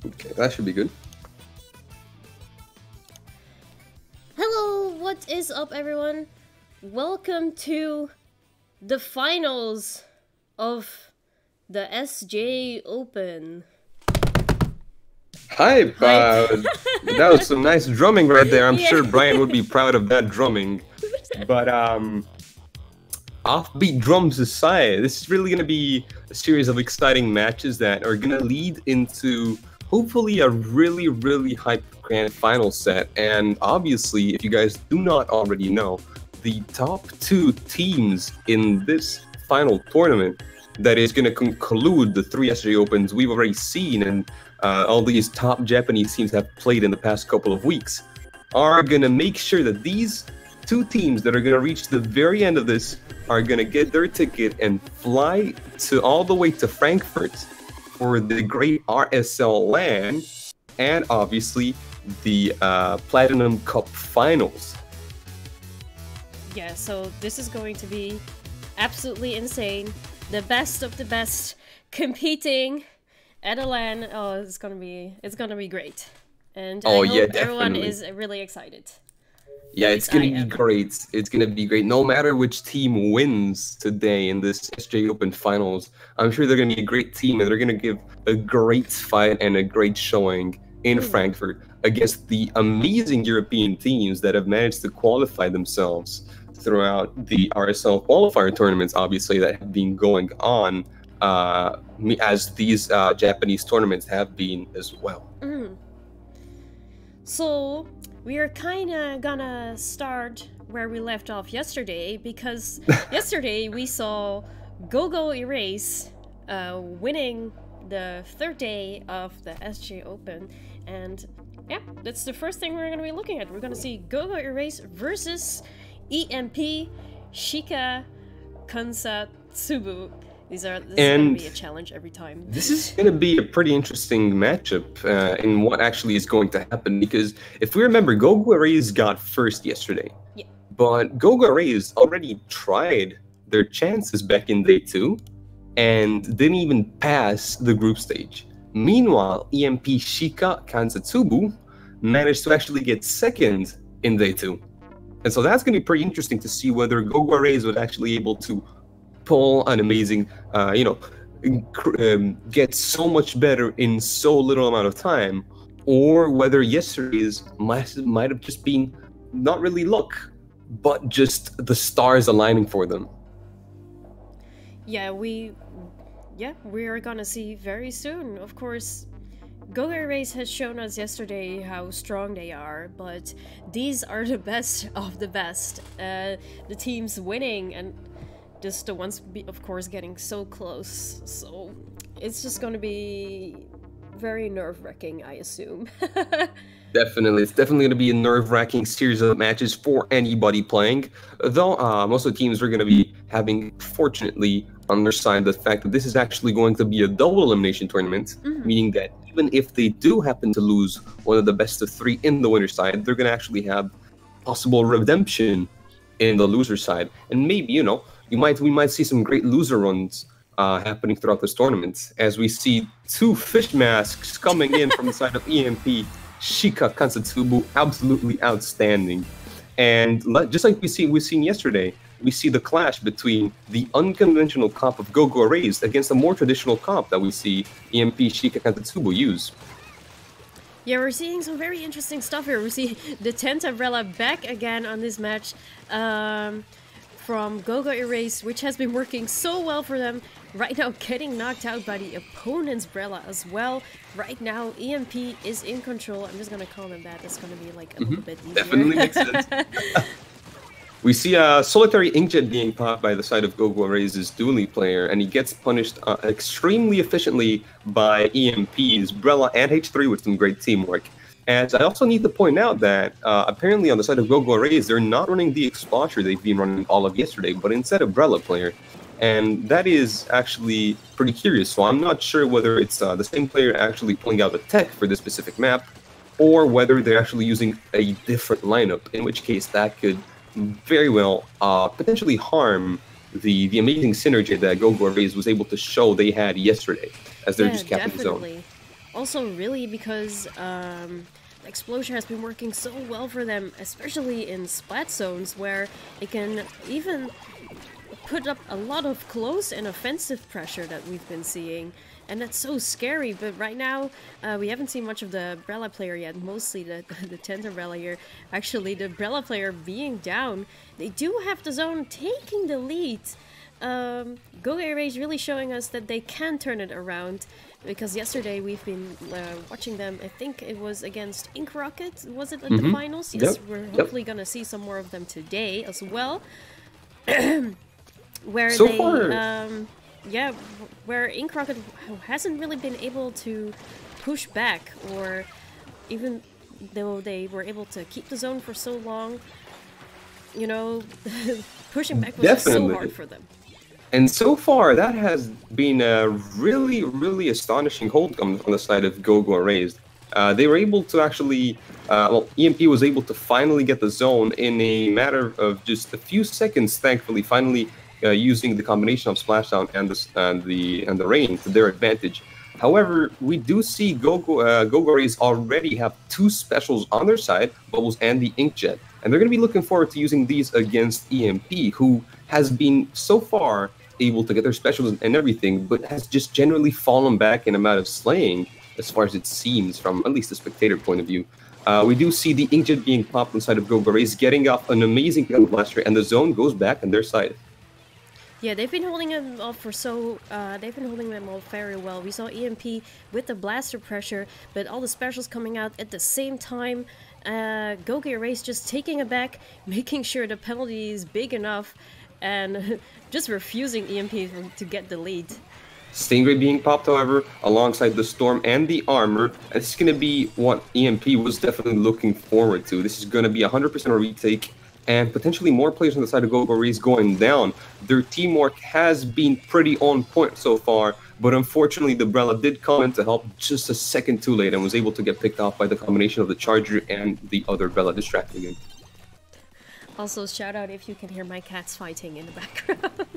Okay, that should be good. Hello, what is up, everyone? Welcome to the finals of the SJ Open. Hype! That was some nice drumming right there. I'm Yeah. sure Brian would be proud of that drumming. But offbeat drums aside, this is really going to be a series of exciting matches that are going to lead into hopefully a really, really hype grand final set. And obviously, if you guys do not already know, the top two teams in this final tournament that is going to conclude the three SJ Opens we've already seen and all these top Japanese teams have played in the past couple of weeks are going to make sure that these two teams that are going to reach the very end of this are going to get their ticket and fly all the way to Frankfurt for the great RSL LAN and obviously the Platinum Cup Finals. Yeah, so this is going to be absolutely insane. The best of the best competing at a LAN. Oh, it's gonna be great. And I hope everyone is really excited. Yeah, it's gonna be great. It's gonna be great. No matter which team wins today in this SJ Open Finals, I'm sure they're gonna be a great team and they're gonna give a great fight and a great showing in Frankfurt against the amazing European teams that have managed to qualify themselves throughout the RSL qualifier tournaments, obviously, that have been going on as these Japanese tournaments have been as well. So we are kind of gonna start where we left off yesterday, because yesterday we saw Gogoraise winning the third day of the SJ Open, and yeah, that's the first thing we're gonna be looking at. We're gonna see Gogoraise versus EMP Shika Kansatsubu. This is going to be a challenge every time. This is going to be a pretty interesting matchup in what actually is going to happen, because if we remember, Gogoraise got first yesterday. Yeah. But Gogoraise already tried their chances back in day 2 and didn't even pass the group stage. Meanwhile, EMP Shika Kansatsubu managed to actually get second in day 2. And so that's going to be pretty interesting to see whether Gogoraise would actually able to pull an amazing, get so much better in so little amount of time, or whether yesterday's might have just been not really luck, but just the stars aligning for them. Yeah, we are gonna see very soon. Of course, Gogoraise has shown us yesterday how strong they are, but these are the best of the best. The teams winning and just the ones, of course, getting so close. So it's just going to be very nerve-wracking, I assume. Definitely. It's definitely going to be a nerve-wracking series of matches for anybody playing. Though most of the teams are going to be having, fortunately, on their side the fact that this is actually going to be a double elimination tournament, meaning that even if they do happen to lose one of the best of 3 in the winner side, they're going to actually have possible redemption in the loser side. And maybe, we might see some great loser runs happening throughout this tournament, as we see 2 fish masks coming in from the side of EMP Shika Kansatsubu, absolutely outstanding. And just like we've seen yesterday, we see the clash between the unconventional comp of Gogoraise against the more traditional comp that we see EMP Shika Kansatsubu use. Yeah, we're seeing some very interesting stuff here. We see the tent umbrella back again on this match from Gogoraise, which has been working so well for them. Right now getting knocked out by the opponent's umbrella as well. Right now EMP is in control. I'm just gonna call them that. It's gonna be like a little bit easier. Definitely makes sense. We see a solitary inkjet being popped by the side of Gogoraise's dually player, and he gets punished extremely efficiently by EMP's Brella and H3 with some great teamwork. And I also need to point out that apparently on the side of Gogoraise, they're not running the Exploiter they've been running all of yesterday, but instead Umbrella player. And that is actually pretty curious, so I'm not sure whether it's the same player actually pulling out the tech for this specific map, or whether they're actually using a different lineup, in which case that could very well potentially harm the amazing synergy that Gogoraise was able to show they had yesterday as they're just capping zone. also really because Explosion has been working so well for them, especially in splat zones where it can even put up a lot of close and offensive pressure that we've been seeing. And that's so scary, but right now we haven't seen much of the Brella player yet, mostly the 10th Brella here. Actually, the Brella player being down, they do have the zone taking the lead. Gogoraise really showing us that they can turn it around, because yesterday we've been watching them. I think it was against Ink Rocket, was it at the finals? Yes, we're hopefully gonna see some more of them today as well. Where so they, far, yeah, where Ink Rocket hasn't really been able to push back, or even though they were able to keep the zone for so long, you know, pushing back was just so hard for them. And so far, that has been a really, really astonishing hold on the side of Gogoraise. They were able to actually, well, EMP was able to finally get the zone in a matter of just a few seconds, thankfully, finally using the combination of Splashdown and the rain to their advantage. However, we do see Gogoraise already have two specials on their side, Bubbles and the Inkjet. And they're going to be looking forward to using these against EMP, who has been so far able to get their specials and everything, but has just generally fallen back in amount of slaying, as far as it seems, from at least the spectator point of view. We do see the Inkjet being popped inside of Gogoraise, getting off an amazing gun blaster, and the zone goes back on their side. Yeah, they've been holding them off for they've been holding them off very well. We saw EMP with the blaster pressure, but all the specials coming out at the same time. Gogoraise just taking it back, making sure the penalty is big enough, and just refusing EMP to get the lead. Stingray being popped, however, alongside the Storm and the Armor. This is going to be what EMP was definitely looking forward to. This is going to be 100% a retake, and potentially more players on the side of Gogoraise going down. Their teamwork has been pretty on point so far, but unfortunately the Brella did come in to help just a second too late and was able to get picked off by the combination of the Charger and the other Brella distracting him. Also, shout out if you can hear my cats fighting in the background.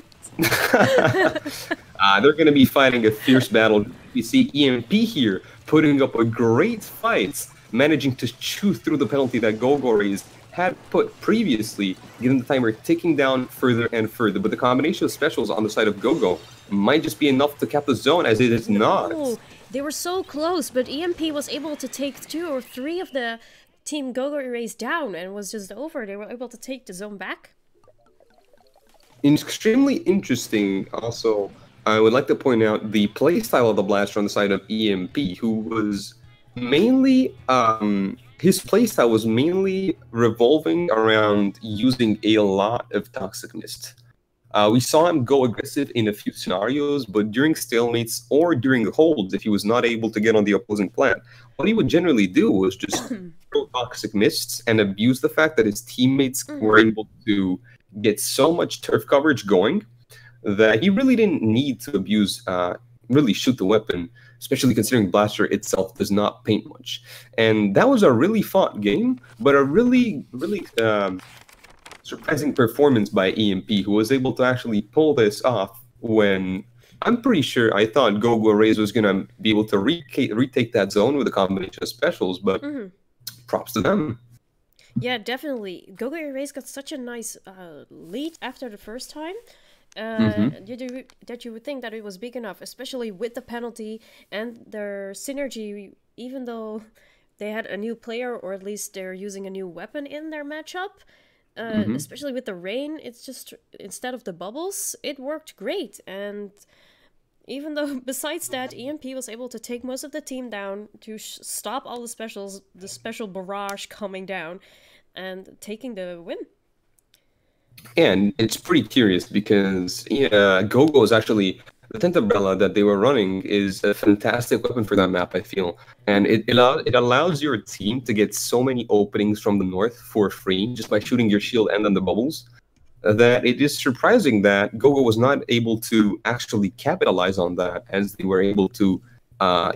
They're going to be fighting a fierce battle. You see EMP here putting up a great fight, managing to chew through the penalty that Gogoraise had put previously, getting the timer ticking down further and further. But the combination of specials on the side of Gogo might just be enough to cap the zone, as it is not. They were so close, but EMP was able to take 2 or 3 of the Team Gogoraise down, and was just over. They were able to take the zone back. Extremely interesting, also, I would like to point out the playstyle of the blaster on the side of EMP, who was mainly, his playstyle was mainly revolving around using a lot of Toxic Mist. We saw him go aggressive in a few scenarios, but during stalemates or during holds, if he was not able to get on the opposing plant, what he would generally do was just throw Toxic Mists and abuse the fact that his teammates were able to get so much turf coverage going that he really didn't need to abuse, really shoot the weapon, especially considering Blaster itself does not paint much. And that was a really fought game, but a really, really surprising performance by EMP, who was able to actually pull this off when I'm pretty sure I thought Gogoraise was going to be able to retake that zone with a combination of specials, but props to them. Yeah, definitely. Gogoraise got such a nice lead after the first time. That you would think that it was big enough, especially with the penalty and their synergy, even though they had a new player, or at least they're using a new weapon in their matchup. Especially with the rain, it's just, instead of the bubbles, it worked great. And even though, besides that, EMP was able to take most of the team down to stop all the specials, the special barrage coming down, and taking the win. And it's pretty curious because Gogo is actually, the 10th umbrella that they were running is a fantastic weapon for that map, I feel. And it allows your team to get so many openings from the north for free just by shooting your shield and then the bubbles, that it is surprising that Gogo was not able to actually capitalize on that as they were able to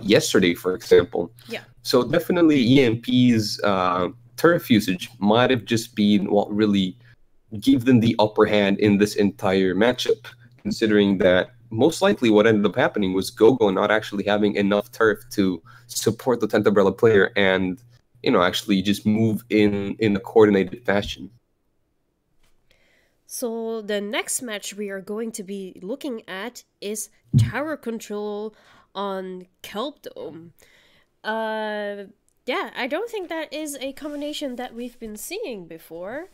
yesterday, for example. Yeah. So definitely EMP's turf usage might have just been what really gave them the upper hand in this entire matchup, considering that most likely what ended up happening was Gogo not actually having enough turf to support the 10th umbrella player and, actually just move in a coordinated fashion. So the next match we are going to be looking at is tower control on Kelp Dome. Yeah, I don't think that is a combination that we've been seeing before.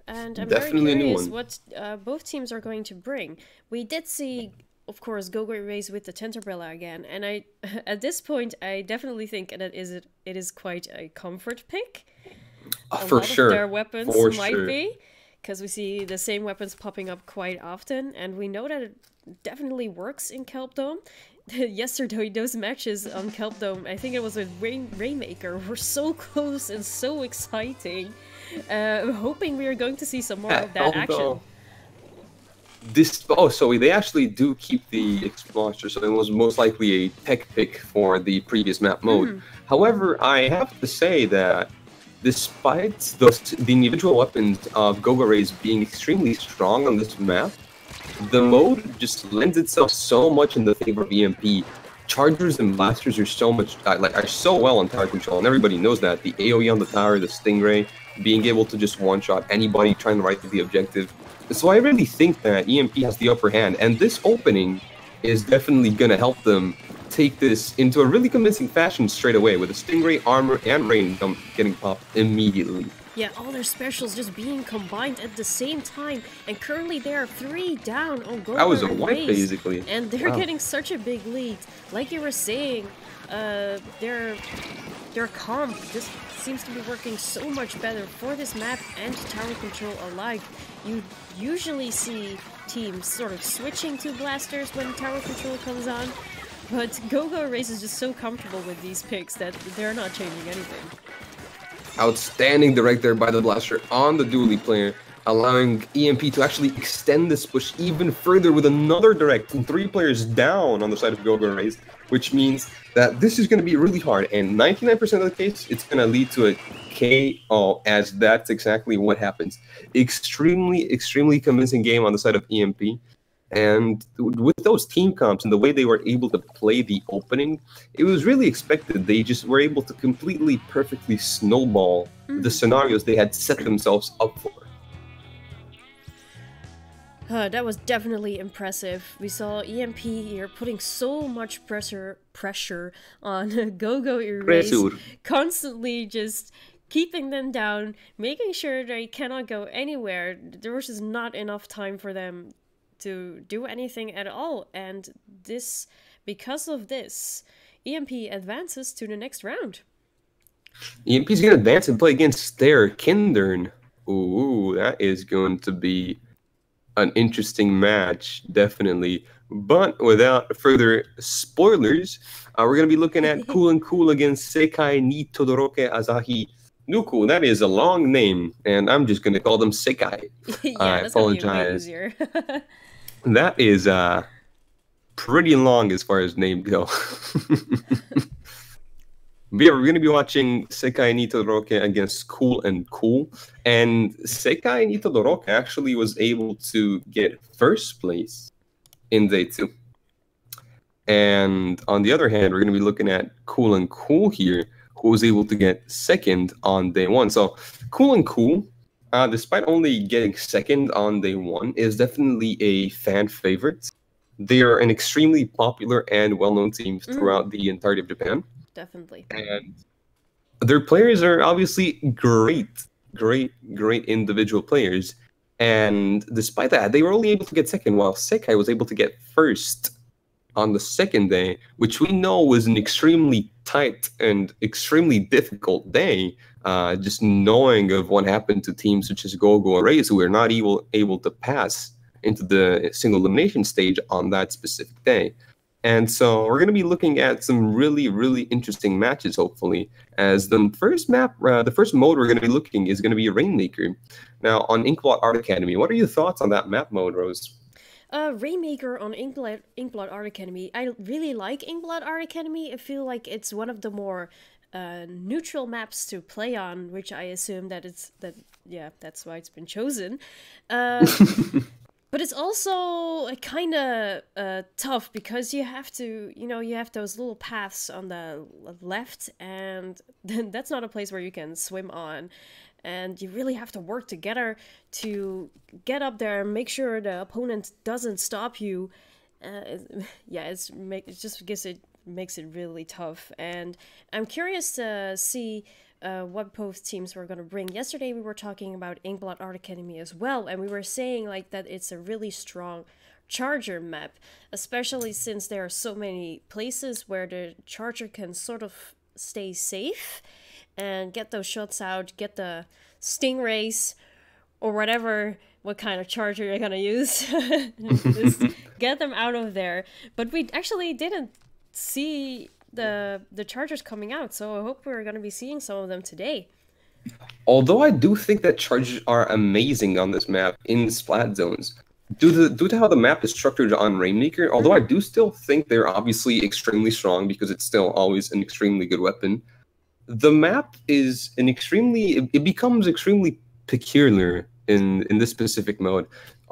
And I'm Definitely very curious a new one. what both teams are going to bring. We did see, of course, Gogoraise with the tent umbrella again, and I, at this point, I definitely think that it is quite a comfort pick. A For lot of their sure. weapons For might sure. be, because we see the same weapons popping up quite often, and we know that it definitely works in Kelp Dome. Yesterday, those matches on Kelp Dome, I think it was with Rainmaker, were so close and so exciting. I'm hoping we are going to see some more of that action. So they actually do keep the Exploster, so it was most likely a tech pick for the previous map mode. However, I have to say that despite the individual weapons of Gogoraise being extremely strong on this map, the mode just lends itself so much in the favor of EMP. Chargers and blasters are are so well on tower control, and everybody knows that. The AoE on the tower, the Stingray, being able to just one-shot anybody trying to right the objective. So I really think that EMP has the upper hand, and this opening is definitely going to help them take this into a really convincing fashion straight away, with the Stingray, Armor, and Rain getting popped immediately. Yeah, all their specials just being combined at the same time, and currently they are 3 down on Gogoraise. That was a wipe, basically. And they're getting such a big lead. Like you were saying, their comp just seems to be working so much better for this map and tower control alike. You usually see teams sort of switching to blasters when tower control comes on, but Gogoraise is just so comfortable with these picks that they're not changing anything. Outstanding direct there by the blaster on the dually player, allowing EMP to actually extend this push even further with another direct and 3 players down on the side of Gogoraise, which means that this is going to be really hard, and 99% of the case, it's going to lead to a KO, as that's exactly what happens. Extremely, extremely convincing game on the side of EMP. And with those team comps and the way they were able to play the opening, it was really expected. They just were able to completely perfectly snowball the scenarios they had set themselves up for. That was definitely impressive. We saw EMP here putting so much pressure on Gogoraise, constantly just keeping them down, making sure they cannot go anywhere. There was just not enough time for them to do anything at all, and because of this, EMP advances to the next round. EMP's going to advance and play against their Kindern. Ooh, that is going to be an interesting match, definitely. But without further spoilers, we're going to be looking at Cool and Cool against Sekai ni Todoroki Asahi Nuku. That is a long name, and I'm just going to call them Sekai. Yeah, I apologize. That is pretty long as far as names go. But yeah, we're going to be watching Sekai ni Todoroki against Cool and Cool. And Sekai ni Todoroki actually was able to get first place in day 2. And on the other hand, we're going to be looking at Cool and Cool here, who was able to get second on day 1. So Cool and Cool, despite only getting second on day 1, is definitely a fan favorite. They are an extremely popular and well-known team throughout the entirety of Japan. Definitely. And their players are obviously great individual players. And despite that, they were only able to get second, while Sekai was able to get first on the second day, which we know was an extremely tight and extremely difficult day, just knowing of what happened to teams such as Gogoraise, who were not able to pass into the single elimination stage on that specific day. And so we're going to be looking at some really, really interesting matches, hopefully, as the first mode we're going to be looking is going to be Rainmaker. Now, on Inkblot Art Academy, what are your thoughts on that map mode, Rose? Rainmaker on Inkblot Art Academy. I really like Inkblot Art Academy. I feel like it's one of the more neutral maps to play on, which I assume that's why it's been chosen. But it's also kind of tough because you have to, you have those little paths on the left, and that's not a place where you can swim on. And you really have to work together to get up there and make sure the opponent doesn't stop you. It just gives it makes it really tough. And I'm curious to see what both teams were going to bring. Yesterday we were talking about Inkblot Art Academy as well, and we were saying like that it's a really strong charger map, especially since there are so many places where the charger can sort of stay safe and get those shots out, get the stingrays or what kind of charger you're gonna use. Just get them out of there. But we actually didn't see the chargers coming out, so I hope we're gonna be seeing some of them today. Although I do think that chargers are amazing on this map in splat zones. Due to how the map is structured on Rainmaker, although I do still think they're obviously extremely strong because it's still always an extremely good weapon, the map is it becomes extremely peculiar in this specific mode,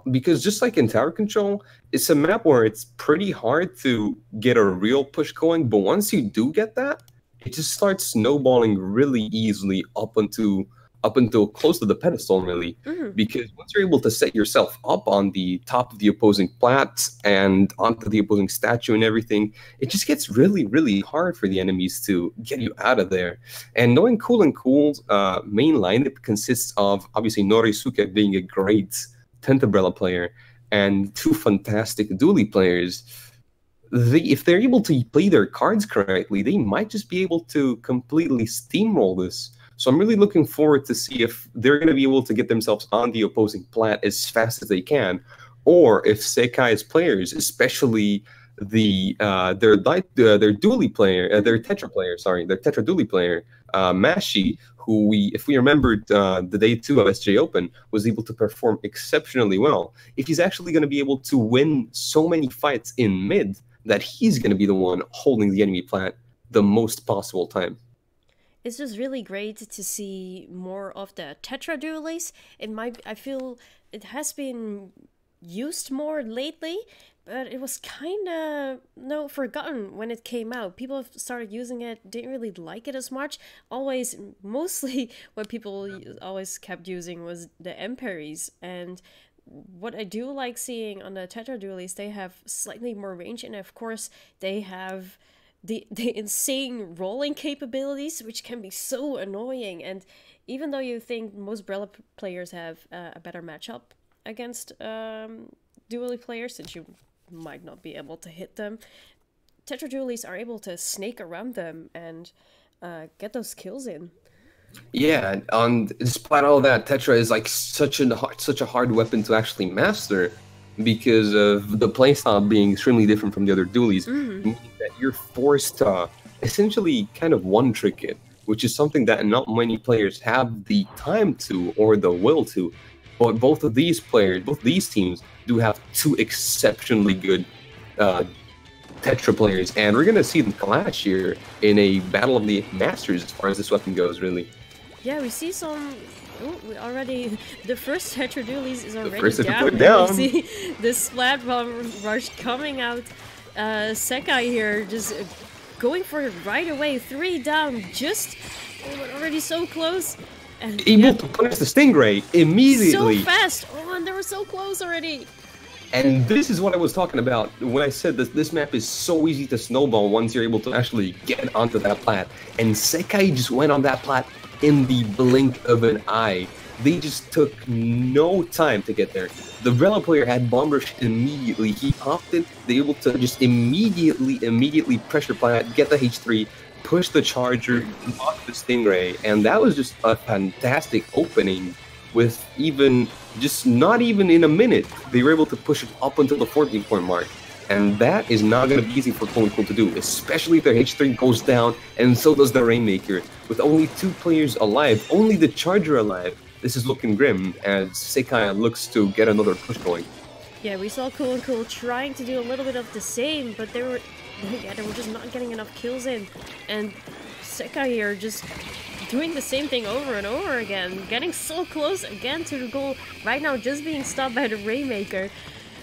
because just like in Tower Control, it's a map where it's pretty hard to get a real push going, but once you do get that, it just starts snowballing really easily up until close to the pedestal, really. Because once you're able to set yourself up on the top of the opposing plats and onto the opposing statue and everything, it just gets really, really hard for the enemies to get you out of there. And knowing Cool and Cool's main lineup consists of, obviously, Norisuke being a great Tent Umbrella player and two fantastic dually players, if they're able to play their cards correctly, they might just be able to completely steamroll this. So I'm really looking forward to see if they're going to be able to get themselves on the opposing plat as fast as they can, or if Sekai's players, especially their dually player, their Tetra dually player, Mashi, who if we remembered the day 2 of SJ Open, was able to perform exceptionally well. If he's actually going to be able to win so many fights in mid, that he's going to be the one holding the enemy plat the most possible time. It's just really great to see more of the Tetra dualies. I feel it has been used more lately, but it was kind of forgotten when it came out. People have started using it, didn't really like it as much. Mostly what people always kept using was the Emperies. And what I do like seeing on the Tetra dualies, they have slightly more range, and of course they have the insane rolling capabilities, which can be so annoying. And even though you think most Brella players have a better matchup against dually players, since you might not be able to hit them, Tetra dualies are able to snake around them and get those kills in. Yeah, despite all that, Tetra is like such a hard weapon to actually master, because of the playstyle being extremely different from the other dualies, meaning that you're forced to essentially kind of one-trick it, which is something that not many players have the time to or the will to. But both these teams do have two exceptionally good Tetra players, and we're going to see them clash here in a battle of the masters as far as this weapon goes, really. Yeah, we see some... the first Tetra dualies is already down. We see the Splat Bomb Rush coming out. Sekai here just going for it right away. 3 down, already so close. And able to punish the Stingray immediately. So fast! Oh, and they were so close already. And this is what I was talking about when I said that this map is so easy to snowball once you're able to actually get onto that plat. And Sekai just went on that plat in the blink of an eye. They just took no time to get there. The Brella player had bomb rush immediately. He popped it. They were able to just immediately pressure plat, get the H3, push the charger, block the Stingray, and that was just a fantastic opening. With not even in a minute, they were able to push it up until the 14-point mark. And that is not going to be easy for Cool and Cool to do, especially if their H3 goes down, and so does the Rainmaker. With only 2 players alive, only the Charger alive, this is looking grim as Sekai looks to get another push going. Yeah, we saw Cool and Cool trying to do a little bit of the same, but they were just not getting enough kills in. And Sekai here just doing the same thing over and over again, getting so close again to the goal. Right now, just being stopped by the Rainmaker,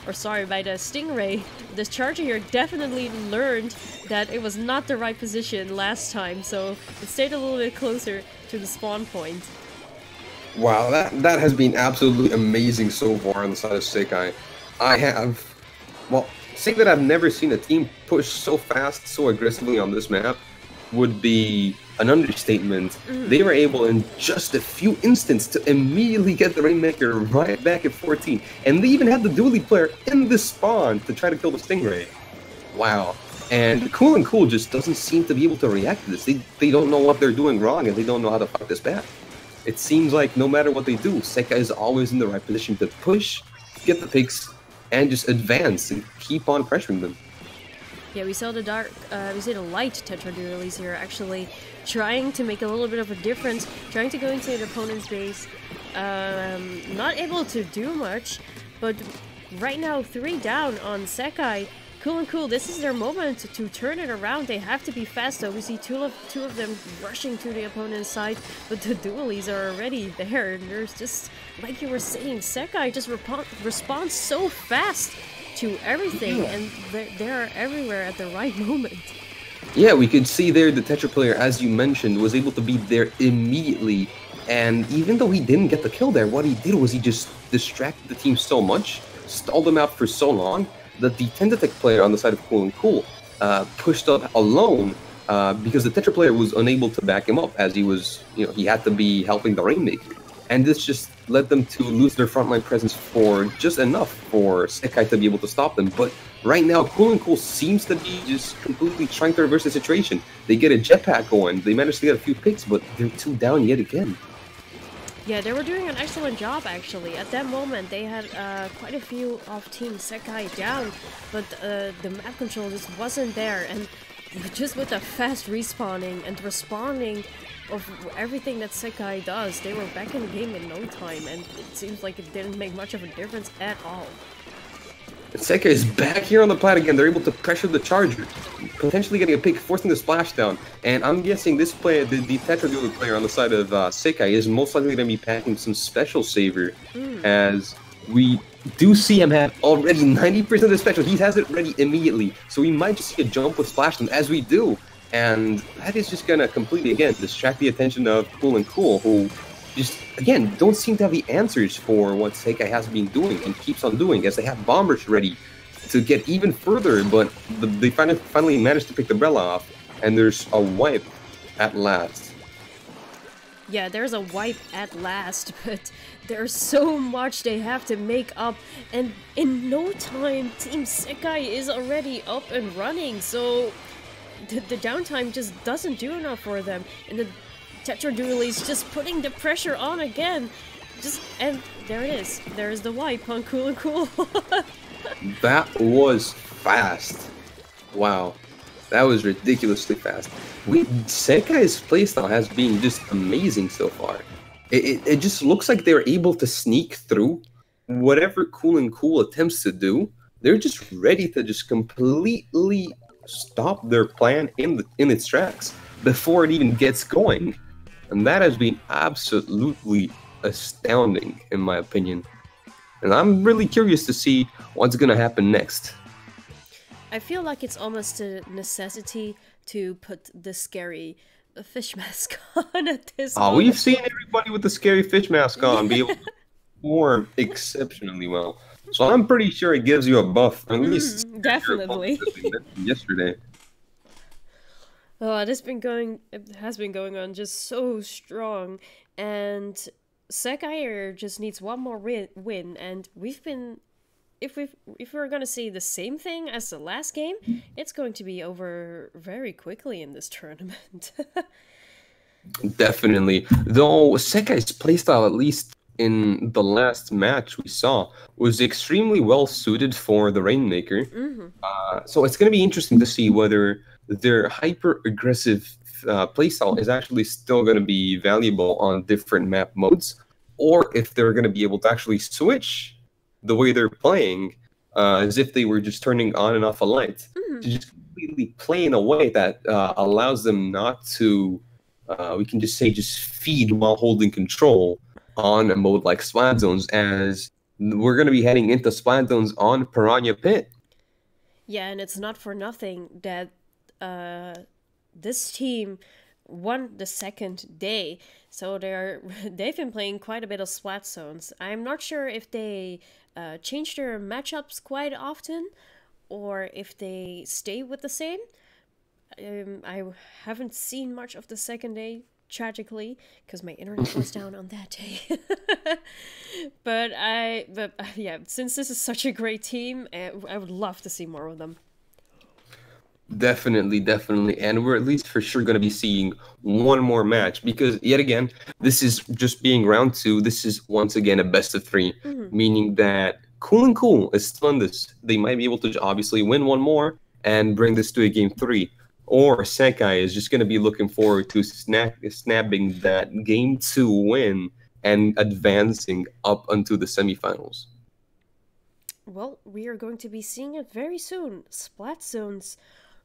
or sorry, by the Stingray. The Charger here definitely learned that it was not the right position last time, so it stayed a little bit closer to the spawn point. Wow, that has been absolutely amazing so far on the side of Sekai. Well, saying that I've never seen a team push so fast, so aggressively on this map would be an understatement. They were able in just a few instants to immediately get the Rainmaker right back at 14. And they even had the dually player in the spawn to try to kill the Stingray. Wow. And Cool just doesn't seem to be able to react to this. They don't know what they're doing wrong, and they don't know how to fight this back. It seems like no matter what they do, Sekai is always in the right position to push, get the picks, and just advance and keep on pressuring them. Yeah, we saw the light Tetradualies here actually trying to make a little bit of a difference, trying to go into the opponent's base. Not able to do much, but right now 3 down on Sekai. Cool, this is their moment to turn it around. They have to be fast though. We see two of them rushing to the opponent's side, but the dualies are already there. And there's just, like you were saying, Sekai just responds so fast to everything, and they're everywhere at the right moment. Yeah, we could see there the Tetra player, as you mentioned, was able to be there immediately. And even though he didn't get the kill there, what he did was he just distracted the team so much, stalled them out for so long, that the Tentatek player on the side of Cool pushed up alone because the Tetra player was unable to back him up, as he was, he had to be helping the Rainmaker. And this just led them to lose their frontline presence for just enough for Sekai to be able to stop them. But right now, Cool seems to be just completely trying to reverse the situation. They get a jetpack going, they managed to get a few picks, but they're 2 down yet again. Yeah, they were doing an excellent job, actually. At that moment, they had quite a few of Team Sekai down, but the map control just wasn't there. And just with the fast respawning and responding of everything that Sekai does, they were back in the game in no time, and it seems like it didn't make much of a difference at all. Sekai is back here on the plat again. They're able to pressure the Charger, potentially getting a pick, forcing the splashdown. And I'm guessing this player, the Tetra Dual player on the side of Sekai, is most likely going to be packing some special saver, as we do see him have already 90% of the special. He has it ready immediately, so we might just see a jump with splashdown as we do. And that is just going to completely, again, distract the attention of Cool, who just, again, don't seem to have the answers for what Sekai has been doing and keeps on doing, as they have bombers ready to get even further, but they finally managed to pick the umbrella off, and there's a wipe at last. Yeah, there's a wipe at last, but there's so much they have to make up, and in no time, Team Sekai is already up and running, so the downtime just doesn't do enough for them, and the Tetradualies just putting the pressure on again. And there it is. There's the wipe on Cool. That was fast. Wow. That was ridiculously fast. Sekai's playstyle has been just amazing so far. It just looks like they're able to sneak through whatever Cool attempts to do. They're just ready to just completely stop their plan in its tracks before it even gets going. And that has been absolutely astounding, in my opinion. And I'm really curious to see what's going to happen next. I feel like it's almost a necessity to put the scary fish mask on at this moment. We've seen everybody with the scary fish mask on be able to perform exceptionally well. So I'm pretty sure it gives you a buff, at least definitely. Yesterday. Oh, it has been going on just so strong, and Sekai just needs one more win, and if we're gonna see the same thing as the last game, it's going to be over very quickly in this tournament. Definitely, though Sekai's playstyle, at least in the last match we saw, was extremely well suited for the Rainmaker. So it's going to be interesting to see whether their hyper-aggressive playstyle is actually still going to be valuable on different map modes, or if they're going to be able to actually switch the way they're playing, as if they were just turning on and off a light, to just completely play in a way that allows them not to we can just say just feed while holding control on a mode like Splat Zones, as we're going to be heading into Splat Zones on Piranha Pit. Yeah, and it's not for nothing that this team won the second day, so they've been playing quite a bit of Splat Zones. I'm not sure if they change their matchups quite often, or if they stay with the same. I haven't seen much of the second day, tragically, because my internet was down on that day. but yeah, since this is such a great team, I would love to see more of them. Definitely, definitely. And we're at least for sure going to be seeing one more match, because yet again, this is just being round 2. This is once again a best of 3, meaning that Cool is still in this. They might be able to obviously win one more and bring this to a game 3. Or Sekai is just going to be looking forward to snapping that game 2 win and advancing up onto the semifinals. Well, we are going to be seeing it very soon. Splat Zones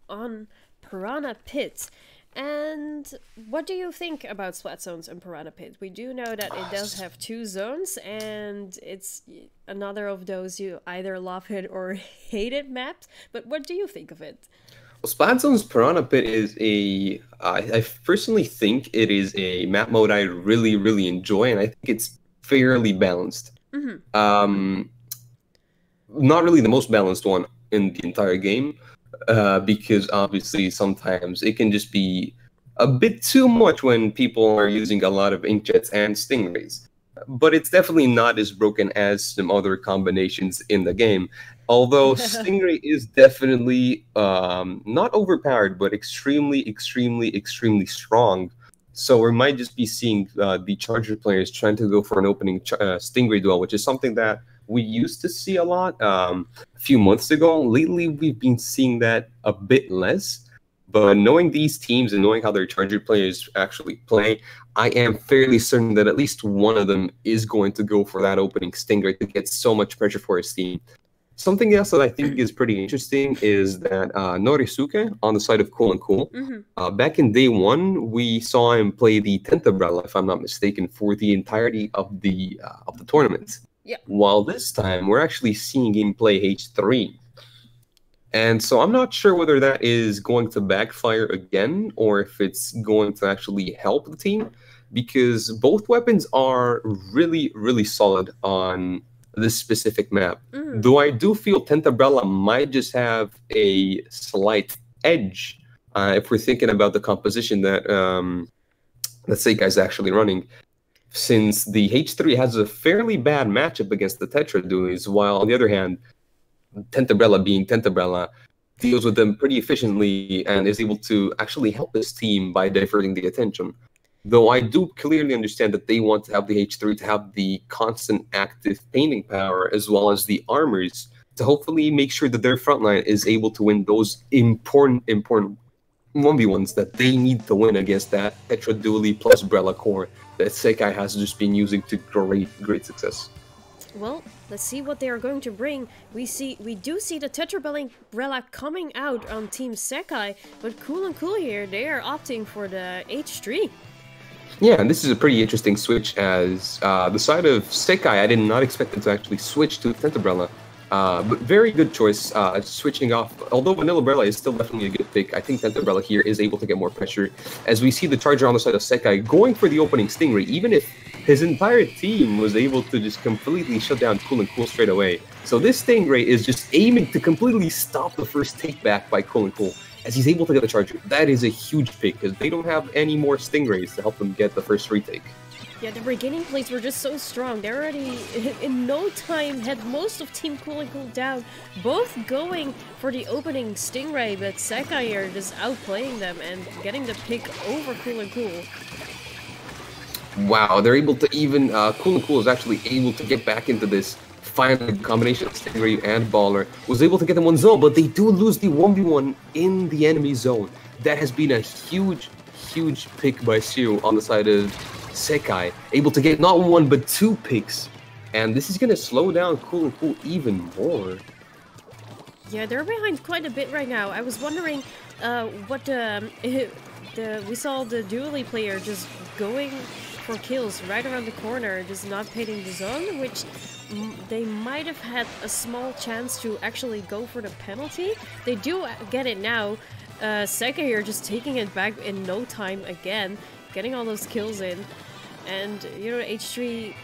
on Piranha Pit. And what do you think about Splat Zones and Piranha Pit? We do know that it does have 2 zones, and it's another of those you either love it or hate it maps. But what do you think of it? Well, Splat Zones Piranha Pit is I personally think it is a map mode I really, really enjoy, and I think it's fairly balanced. Not really the most balanced one in the entire game, because obviously sometimes it can just be a bit too much when people are using a lot of inkjets and stingrays. But it's definitely not as broken as some other combinations in the game. Although Stingray is definitely not overpowered, but extremely, extremely, extremely strong. So we might just be seeing the Charger players trying to go for an opening Stingray duel, which is something that we used to see a lot a few months ago. Lately, we've been seeing that a bit less. But knowing these teams and knowing how their Charger players actually play, I am fairly certain that at least one of them is going to go for that opening Stingray to get so much pressure for his team. Something else that I think is pretty interesting is that Norisuke, on the side of Cool, back in day 1, we saw him play the Tentabella, if I'm not mistaken, for the entirety of the tournament. Yeah. While this time, we're actually seeing him play H3. And so I'm not sure whether that is going to backfire again or if it's going to actually help the team, because both weapons are really, really solid on this specific map. Though I do feel Tentabella might just have a slight edge if we're thinking about the composition that Sekai is actually running, since the H3 has a fairly bad matchup against the Tetra duelies, while on the other hand, Tentabella being Tentabella deals with them pretty efficiently and is able to actually help his team by diverting the attention. Though I do clearly understand that they want to have the H3 to have the constant active painting power as well as the armors to hopefully make sure that their frontline is able to win those important 1v1s that they need to win against that Tetra Dually plus Brella core that Sekai has just been using to great success. Well, let's see what they are going to bring. We do see the Tetrabella coming out on Team Sekai, but Cool here, they are opting for the H3. Yeah, and this is a pretty interesting switch, as the side of Sekai, I did not expect them to actually switch to Tentabella. But very good choice, switching off. Although Vanilla Brella is still definitely a good pick, I think Tentabella here is able to get more pressure, as we see the Charger on the side of Sekai going for the opening Stingray, even if his entire team was able to just completely shut down Cool straight away. So this Stingray is just aiming to completely stop the first take back by Cool, as he's able to get the Charger. That is a huge pick, because they don't have any more Stingrays to help them get the first retake. Yeah, the beginning plays were just so strong. They already, in no time, had most of Team Cool down, both going for the opening Stingray, but Sekai are just outplaying them and getting the pick over Cool. Wow, they're able to even, Cool is actually able to get back into this final combination of Stingray and Baller, was able to get them one zone, but they do lose the 1v1 in the enemy zone. That has been a huge pick by Siu on the side of Sekai, able to get not one but 2 picks, and this is going to slow down Cool even more. Yeah, they're behind quite a bit right now. I was wondering what we saw the dually player just going for kills right around the corner, just not hitting the zone, which they might have had a small chance to actually go for the penalty. They do get it now. Sekai here just taking it back in no time again, getting all those kills in, and you know, H3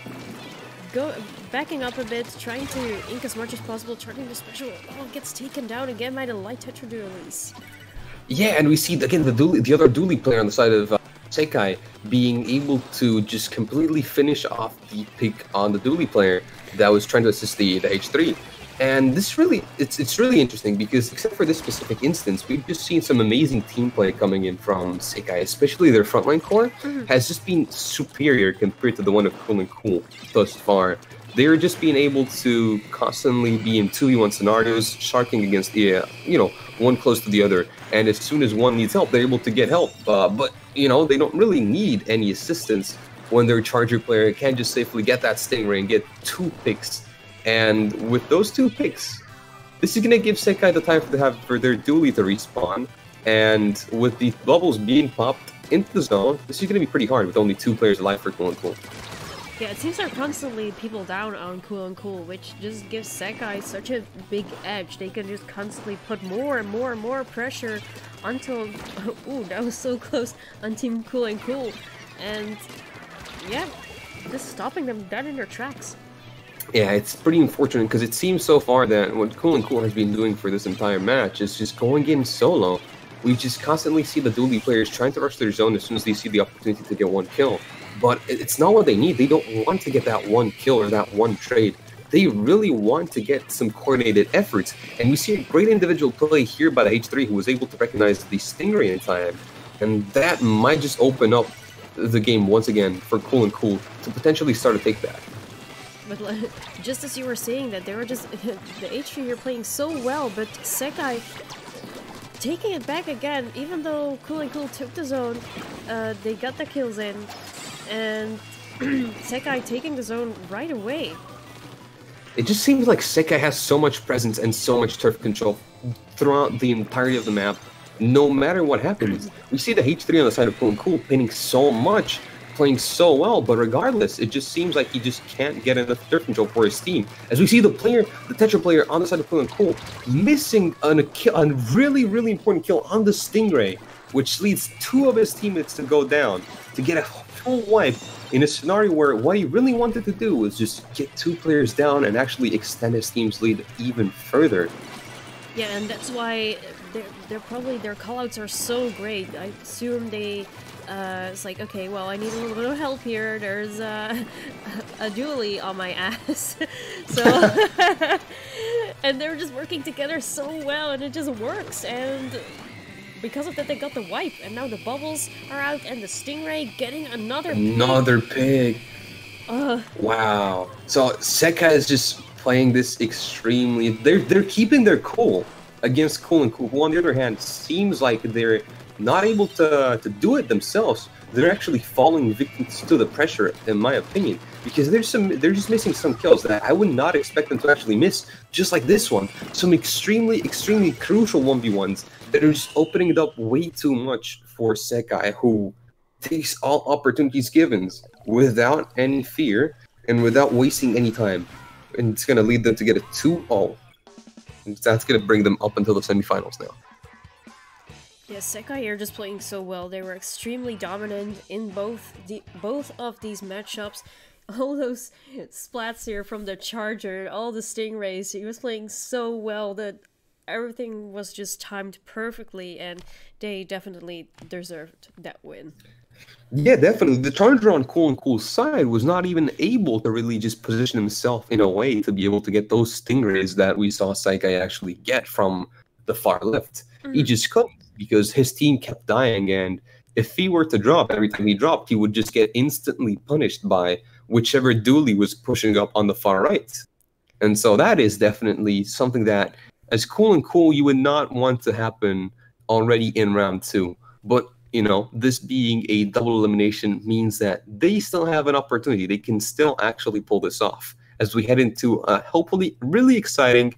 backing up a bit, trying to ink as much as possible, charging the special. Oh, gets taken down again by the light Tetra dualies. Yeah, and we see again the other dually player on the side of Sekai being able to just completely finish off the pick on the dually player that was trying to assist the H3. And this really, it's really interesting because except for this specific instance, we've just seen some amazing team play coming in from Sekai, especially their frontline core has just been superior compared to the one of Cool and Cool thus far. They're just being able to constantly be in 2v1 scenarios, sharking against the, you know, one close to the other. And as soon as one needs help, they're able to get help. But, you know, they don't really need any assistance when their Charger player can just safely get that Stingray and get 2 picks. And with those 2 picks, this is going to give Sekai the time for their dually to respawn. And with the bubbles being popped into the zone, this is going to be pretty hard with only 2 players alive for Cool and Cool. Yeah, it seems they're constantly people down on Cool and Cool, which just gives Sekai such a big edge. They can just constantly put more and more and more pressure until... Ooh, that was so close on Team Cool and Cool. And yeah, just stopping them dead in their tracks. Yeah, it's pretty unfortunate because it seems so far that what Cool and Cool has been doing for this entire match is just going in solo. We just constantly see the dually players trying to rush their zone as soon as they see the opportunity to get 1 kill. But it's not what they need. They don't want to get that 1 kill or that 1 trade. They really want to get some coordinated efforts. And we see a great individual play here by the H3 who was able to recognize the Stingray in time. And that might just open up the game once again for Cool and Cool to potentially start a take-back. But just as you were saying that, they were just... the H3 here playing so well, but Sekai taking it back again, even though Cool and Cool took the zone, they got the kills in, and Sekai taking the zone right away. It just seems like Sekai has so much presence and so much turf control throughout the entirety of the map, no matter what happens. We see the H3 on the side of Cool and Cool pinning so much, playing so well, but regardless, it just seems like he just can't get enough turf control for his team. As we see the Tetra player on the side of Cool and Cool missing a really, really important kill on the Stingray, which leads 2 of his teammates to go down, to get a full wipe in a scenario where what he really wanted to do was just get 2 players down and actually extend his team's lead even further. Yeah, and that's why they're probably, their callouts are so great. I assume they... it's like, okay, well, I need a little bit of help here. There's a dually on my ass. So, and they're just working together so well, and it just works. And because of that, they got the wipe, and now the bubbles are out, and the Stingray getting another pick. Wow. So Sekai is just playing this extremely. They're keeping their cool against Cool and Cool, who on the other hand seems like they're not able to do it themselves. They're actually falling victims to the pressure, in my opinion, because they're just missing some kills that I would not expect them to actually miss, just like this one. Some extremely crucial 1v1s that are just opening it up way too much for Sekai, who takes all opportunities given without any fear and without wasting any time. And it's going to lead them to get a 2-0. That's going to bring them up until the semifinals now. Yeah, Sekai are just playing so well. They were extremely dominant in both of these matchups. All those splats here from the Charger, all the Stingrays, he was playing so well that everything was just timed perfectly, and they definitely deserved that win. Yeah, definitely. The Charger on Cool and Cool's side was not even able to really just position himself in a way to be able to get those Stingrays that we saw Sekai actually get from the far left. He just couldn't, because his team kept dying, and if he were to drop, every time he dropped, he would just get instantly punished by whichever dually was pushing up on the far right. And so that is definitely something that, as Cool and Cool, you would not want to happen already in round 2. But, you know, this being a double elimination means that they still have an opportunity. They can still actually pull this off as we head into a hopefully really exciting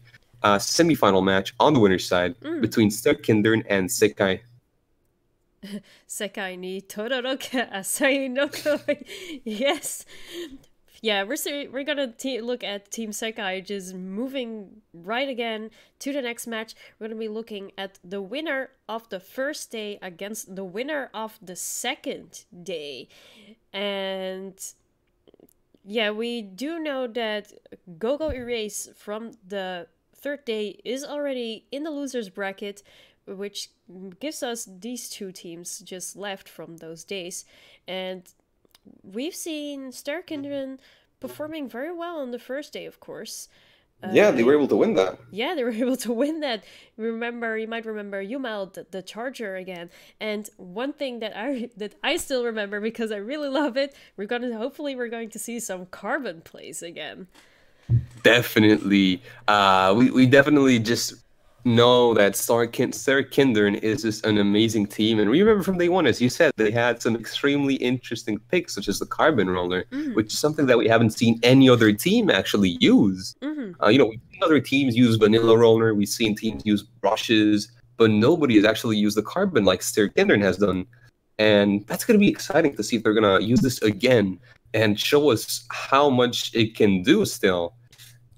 semi-final match on the winner's side between Sterkindern and Sekai. Sekai ni Todoroka Asai no Koi. Yes. Yeah, we're gonna look at Team Sekai just moving right again to the next match. We're gonna be looking at the winner of the first day against the winner of the second day. And yeah, we do know that Gogoraise from the third day is already in the losers bracket, which gives us these two teams just left from those days. And we've seen Sterkindren performing very well on the first day, of course. Yeah, they were able to win that. Yeah, they were able to win that. You might remember Yumel, the Charger again. And one thing that I still remember because I really love it, hopefully we're going to see some Carbon plays again. Definitely. We definitely just know that Sterkindren is just an amazing team. And we remember from day one, as you said, they had some extremely interesting picks, such as the Carbon Roller, which is something that we haven't seen any other team actually use. We've seen other teams use Vanilla Roller, we've seen teams use brushes, but nobody has actually used the Carbon like Sterkindren has done. And that's going to be exciting to see if they're going to use this again and show us how much it can do still.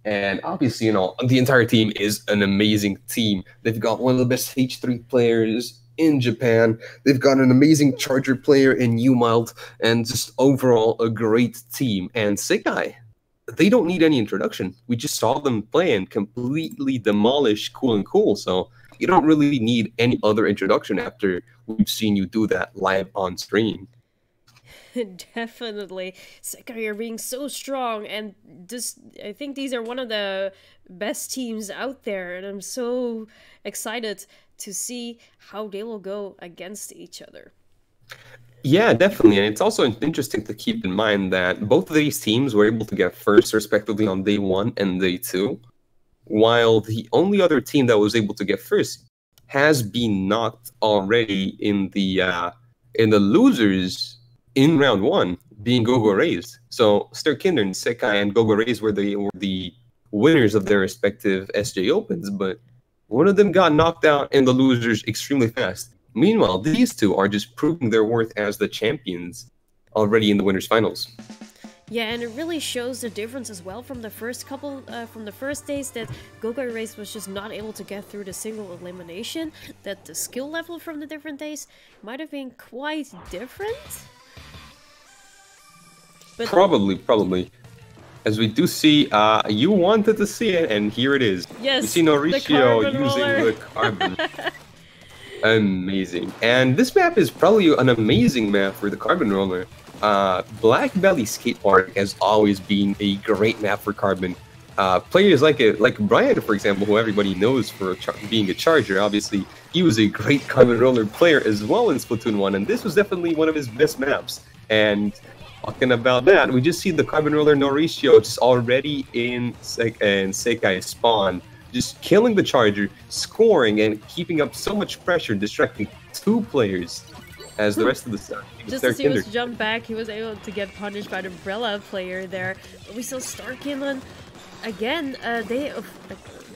And obviously, the entire team is an amazing team. They've got one of the best H3 players in Japan. They've got an amazing Charger player in Umild, and just overall a great team. And Sekai, they don't need any introduction. We just saw them play and completely demolish Cool and Cool. So you don't really need any other introduction after we've seen you do that live on stream. Definitely. Sekai are being so strong, and I think these are one of the best teams out there, and I'm so excited to see how they will go against each other. Yeah, definitely. And it's also interesting to keep in mind that both of these teams were able to get first, respectively, on day 1 and day 2, while the only other team that was able to get first has been knocked already in the losers in round 1, being Gogoraise. So Sterkindren, Sekai, and Gogoraise were the winners of their respective SJ Opens, but one of them got knocked out in the losers extremely fast. Meanwhile, these two are just proving their worth as the champions already in the winners finals. Yeah, and it really shows the difference as well from the first days, that Gogoraise was just not able to get through the single elimination, that the skill level from the different days might have been quite different. But probably. As we do see, you wanted to see it, and here it is. Yes, we see Mauricio using the Carbon. Amazing. And this map is probably an amazing map for the Carbon Roller. Black Belly Skate Park has always been a great map for Carbon. Players like Brian, for example, who everybody knows for being a Charger, obviously, he was a great Carbon Roller player as well in Splatoon 1, and this was definitely one of his best maps. And talking about that, we just see the Carbon Roller Mauricio just already in Sekai's spawn, just killing the Charger, scoring, and keeping up so much pressure, distracting 2 players as the rest of the stuff. Just as he was jumped back, he was able to get punished by the Umbrella player there. But we saw Sterkindren again.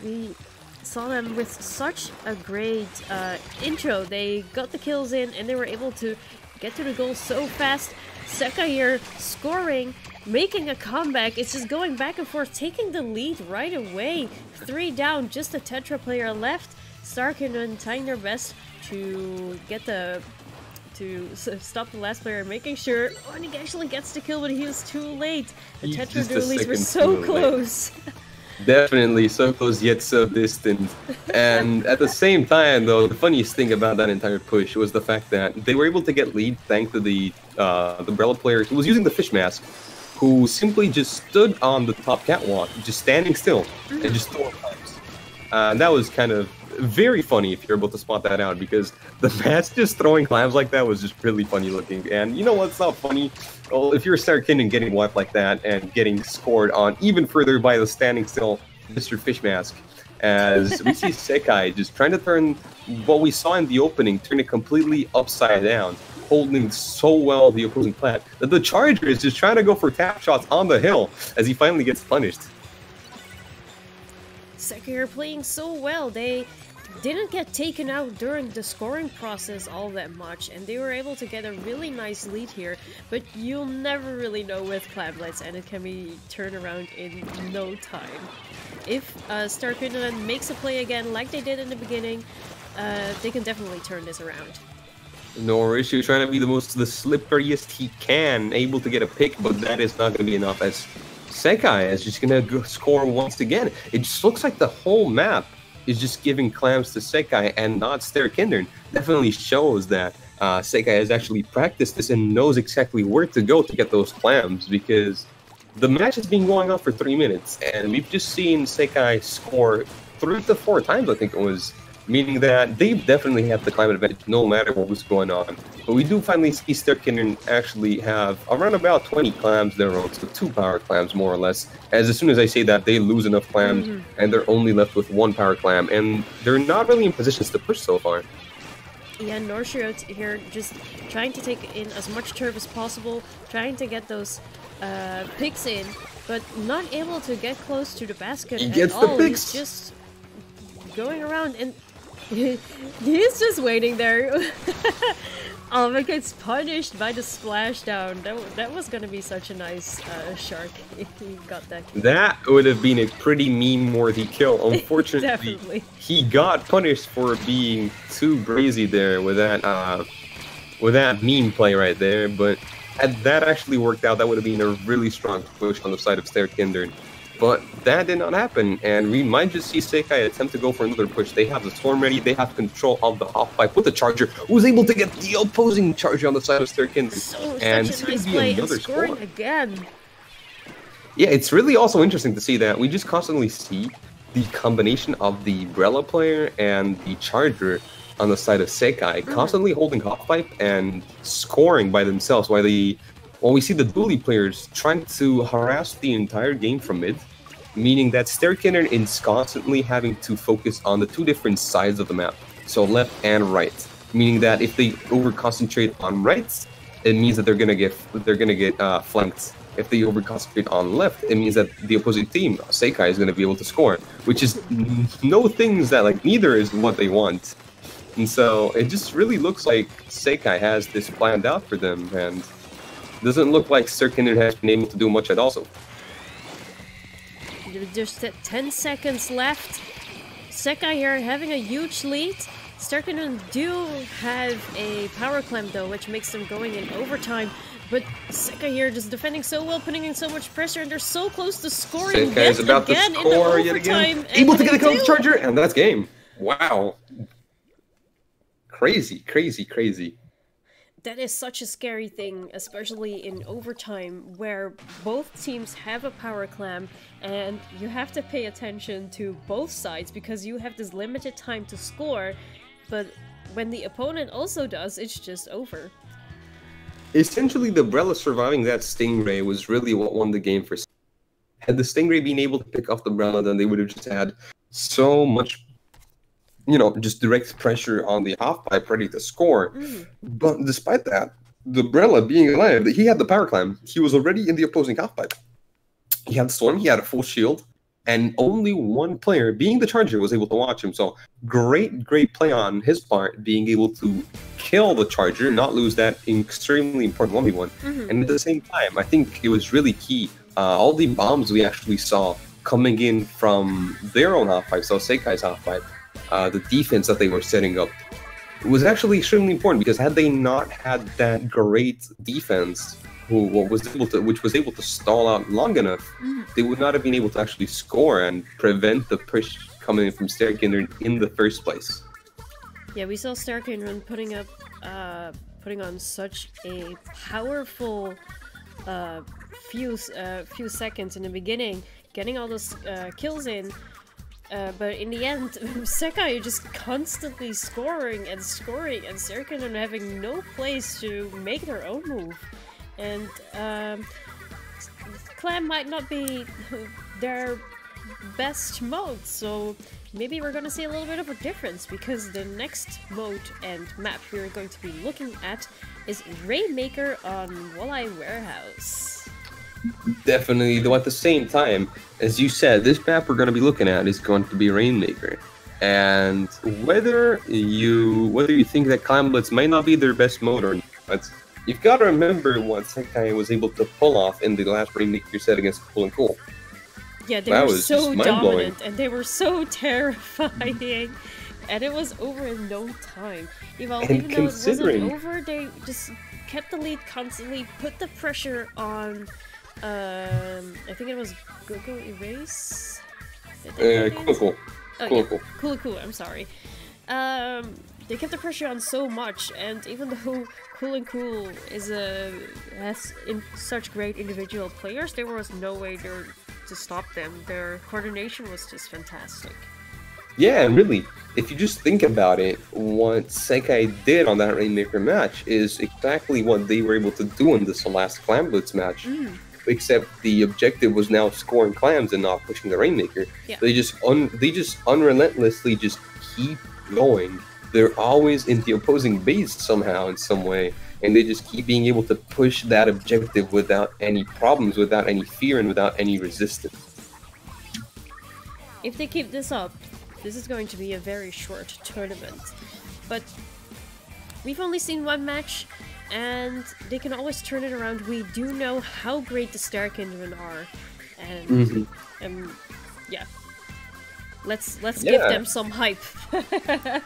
We saw them with such a great intro. They got the kills in, and they were able to get to the goal so fast. Sekai here scoring, making a comeback. It's just going back and forth, taking the lead right away. 3 down, just a Tetra player left. Sterkindren trying their best to stop the last player, making sure Onik actually gets the kill, but he was too late. The Tetra dualies were so close. Definitely so close yet so distant. And at the same time, though, the funniest thing about that entire push was the fact that they were able to get lead thanks to the Umbrella player who was using the fish mask, who simply just stood on the top catwalk, just standing still and just throwing clams. That was kind of very funny if you're able to spot that out, because the match just throwing clams like that was just really funny looking. And you know what's not funny? Well, if you're Sterkindren getting wiped like that and getting scored on even further by the standing still Mr. Fish Mask, as we see Sekai just trying to turn what we saw in the opening, turn it completely upside down, holding so well the opposing plat that the Charger is just trying to go for tap shots on the hill as he finally gets punished. Sekai are playing so well. They didn't get taken out during the scoring process all that much, and they were able to get a really nice lead here, but you'll never really know with Clamblets, and it can be turned around in no time. If Starkindlen makes a play again like they did in the beginning, they can definitely turn this around. No issue, trying to be the slipperiest he can, able to get a pick, but that is not going to be enough, as Sekai is just going to score once again. It just looks like the whole map is just giving clams to Sekai and not Starkindlen. Definitely shows that Sekai has actually practiced this and knows exactly where to go to get those clams, because the match has been going on for 3 minutes, and we've just seen Sekai score 3 to 4 times, I think it was, meaning that they definitely have the climate advantage no matter what was going on. But we do finally see Starkindlen actually have around about 20 clams their own, so 2 power clams more or less. As soon as I say that, they lose enough clams, and they're only left with 1 power clam, and they're not really in positions to push so far. Yeah, Norshiro here just trying to take in as much turf as possible, trying to get those picks in, but not able to get close to the basket at all. He's just going around, and he's just waiting there. Oh, but gets punished by the splashdown. That was gonna be such a nice shark if he got that kill. That would have been a pretty meme-worthy kill. Unfortunately, Definitely. He got punished for being too brazy there with that meme play right there. But had that actually worked out, that would have been a really strong push on the side of Starkindlen. But that did not happen, and we might just see Sekai attempt to go for another push. They have the storm ready, they have control of the half-pipe with the charger, who was able to get the opposing charger on the side of Starkindlen. And such a nice play, and scoring again. Yeah, it's really also interesting to see that we just constantly see the combination of the Umbrella player and the charger on the side of Sekai, constantly holding half-pipe and scoring by themselves, while we see the dually players trying to harass the entire game from mid, meaning that Starkindlen is constantly having to focus on the 2 different sides of the map, so left and right. Meaning that if they over-concentrate on right, it means that they're gonna get flanked. If they over-concentrate on left, it means that the opposing team, Sekai, is gonna be able to score, which is no things that neither is what they want. And so it just really looks like Sekai has this planned out for them, and doesn't look like Starkindlen has been able to do much at all. So just 10 seconds left. Sekai here having a huge lead. Starkindlen do have a power clamp though, which makes them going in overtime. But Sekai here just defending so well, putting in so much pressure, and they're so close to scoring yet again. Able to get a kill charger, and that's game. Wow. Crazy, crazy, crazy. That is such a scary thing, especially in overtime, where both teams have a power clamp, and you have to pay attention to both sides because you have this limited time to score, but when the opponent also does, it's just over. Essentially, the Umbrella surviving that Stingray was really what won the game for. Had the Stingray been able to pick off the Umbrella, then they would have just had so much, just direct pressure on the half-pipe ready to score. But despite that, the Umbrella being alive, he had the power climb. He was already in the opposing half-pipe. He had the storm, he had a full shield, and only one player, being the charger, was able to watch him. So great play on his part, being able to kill the charger, not lose that extremely important 1v1. And at the same time, I think it was really key. All the bombs we actually saw coming in from their own half-pipe, so Sekai's half-pipe, the defense that they were setting up was actually extremely important, because had they not had that great defense which was able to stall out long enough, they would not have been able to actually score and prevent the push coming in from Starkindlen in the first place. Yeah, we saw Starkindlen putting on such a powerful few seconds in the beginning, getting all those kills in. But in the end, Sekai just constantly scoring, and Starkindlen having no place to make their own move. And Clam might not be their best mode, so maybe we're gonna see a little bit of a difference, because the next mode and map we're going to be looking at is Rainmaker on Walleye Warehouse. Definitely, though at the same time, as you said, this map we're going to be looking at is going to be Rainmaker. And whether you think that Climb Blitz might not be their best mode or not, you've got to remember what Sekai was able to pull off in the last Rainmaker set against Cool and Cool. Yeah, they were so dominant and they were so terrifying, and it was over in no time. Even though it wasn't over, they just kept the lead constantly, put the pressure on. I think it was Gogoraise. Cool. I'm sorry. They kept the pressure on so much, and even though Cool and Cool has such great individual players, there was no way to stop them. Their coordination was just fantastic. Yeah, and really, if you just think about it, what Sekai did on that Rainmaker match is exactly what they were able to do in this last Clam Blitz match. Except the objective was now scoring clams and not pushing the Rainmaker. Yeah. They just unrelentlessly just keep going. They're always in the opposing base somehow in some way, and they just keep being able to push that objective without any problems, without any fear, and without any resistance. If they keep this up, this is going to be a very short tournament. But we've only seen one match, and they can always turn it around. We do know how great the Star Kindred are, and yeah, let's give them some hype.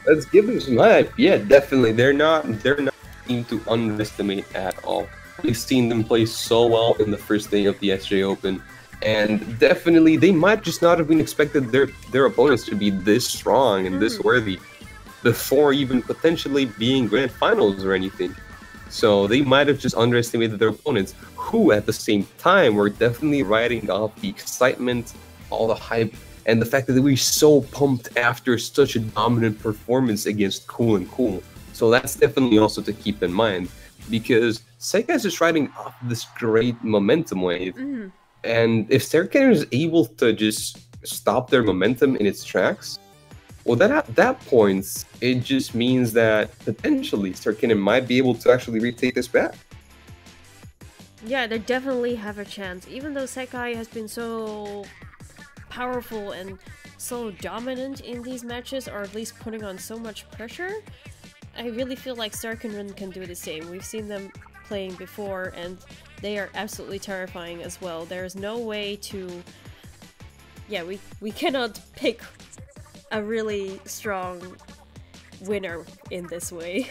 Let's give them some hype. Yeah, definitely. They're not a team to underestimate at all. We've seen them play so well in the first day of the SJ Open, and definitely they might just not have been expected their opponents to be this strong and this worthy before even potentially being grand finals or anything. So they might have just underestimated their opponents, who at the same time were definitely riding off the excitement, all the hype, and the fact that they were so pumped after such a dominant performance against Cool and Cool. So that's definitely also to keep in mind, because Sekai is just riding off this great momentum wave. And if Sekai is able to just stop their momentum in its tracks, well, then at that point, it just means that potentially Sekai might be able to actually retake this back. Yeah, they definitely have a chance. Even though Sekai has been so powerful and so dominant in these matches, or at least putting on so much pressure, I really feel like Starkenrun can do the same. We've seen them playing before, and they are absolutely terrifying as well. There's no way to... Yeah, we cannot pick a really strong winner in this way.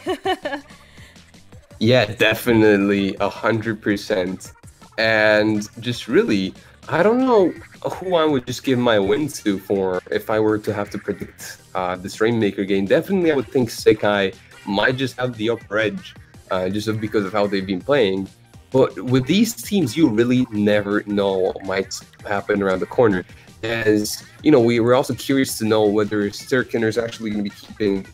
Yeah, definitely 100%. And just really, I don't know who I would just give my win to for if I were to have to predict this Rainmaker game. Definitely, I would think Sekai might just have the upper edge, just because of how they've been playing. But with these teams, you really never know what might happen around the corner. As you know, we were also curious to know whether Sturkin is actually going to be keeping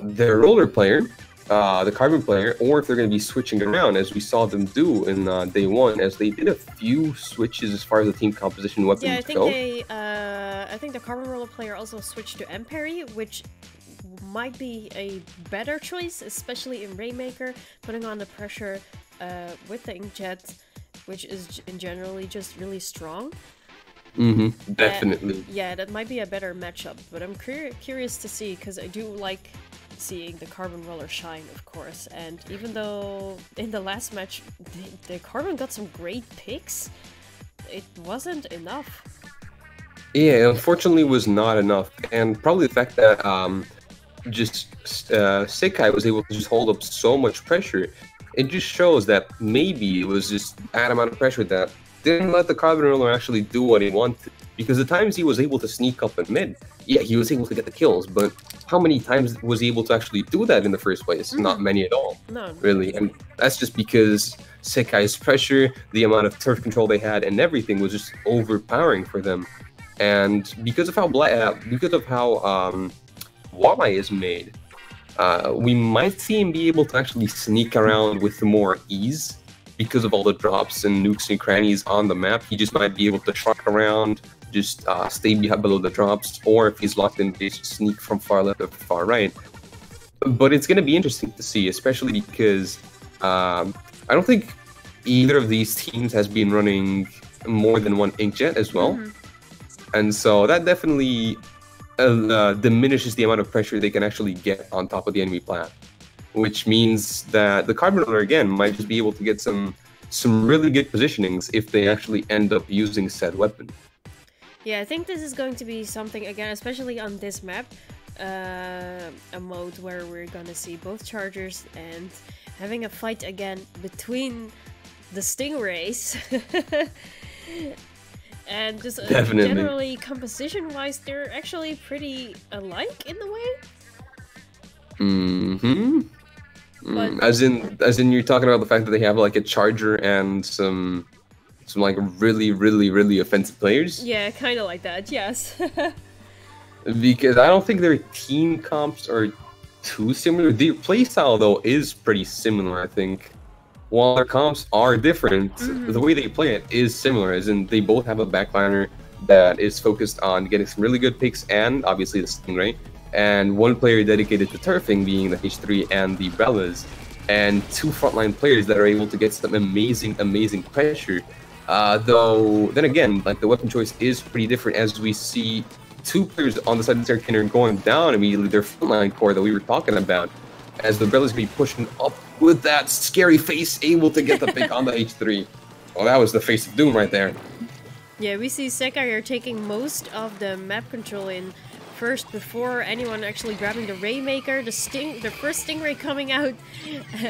their roller player, the carbon player, or if they're going to be switching around, as we saw them do in day one, as they did a few switches as far as the team composition weapons go. I think the carbon roller player also switched to Emperi, which might be a better choice, especially in Rainmaker, putting on the pressure with the Inkjet, which is generally just really strong. Definitely. Yeah, that might be a better matchup, but I'm curious to see, because I do like seeing the carbon roller shine, of course. And even though in the last match the carbon got some great picks, it wasn't enough. Yeah, unfortunately, was not enough, and probably the fact that Sekai was able to just hold up so much pressure. It just shows that maybe it was just that amount of pressure that didn't let the carbon roller actually do what he wanted. Because the times he was able to sneak up in mid, yeah, he was able to get the kills, but how many times was he able to actually do that in the first place? Not many at all, really. And that's just because Sekai's pressure, the amount of turf control they had, and everything was just overpowering for them. And because of how Walleye is made, we might see him be able to actually sneak around with more ease because of all the drops and nukes and crannies on the map. He just might be able to truck around, just stay below the drops, or if he's locked in base, sneak from far left or far right. But it's going to be interesting to see, especially because I don't think either of these teams has been running more than one inkjet as well. And so that definitely diminishes the amount of pressure they can actually get on top of the enemy plat, which means that the carbon runner again might just be able to get some really good positionings if they actually end up using said weapon. Yeah, I think this is going to be something again, especially on this map, a mode where we're gonna see both chargers and having a fight again between the Stingrays. And just generally composition-wise, they're actually pretty alike in the way. But, as in you're talking about the fact that they have like a charger and some like really offensive players. Yeah, kind of like that. Yes. Because I don't think their team comps are too similar. The playstyle though is pretty similar, I think. While their comps are different, the way they play it is similar, as in they both have a backliner that is focused on getting some really good picks and obviously the Stingray, and one player dedicated to turfing being the H3 and the Bellas, and two frontline players that are able to get some amazing pressure. Though, then again, like the weapon choice is pretty different, as we see two players on the side of the Sekai going down immediately, their frontline core that we were talking about, as the Bellas be pushing up with that scary face, able to get the pick on the H3. Well, that was the face of doom right there. Yeah, we see Sekai are taking most of the map control in first before anyone actually grabbing the Rainmaker, the first Stingray coming out,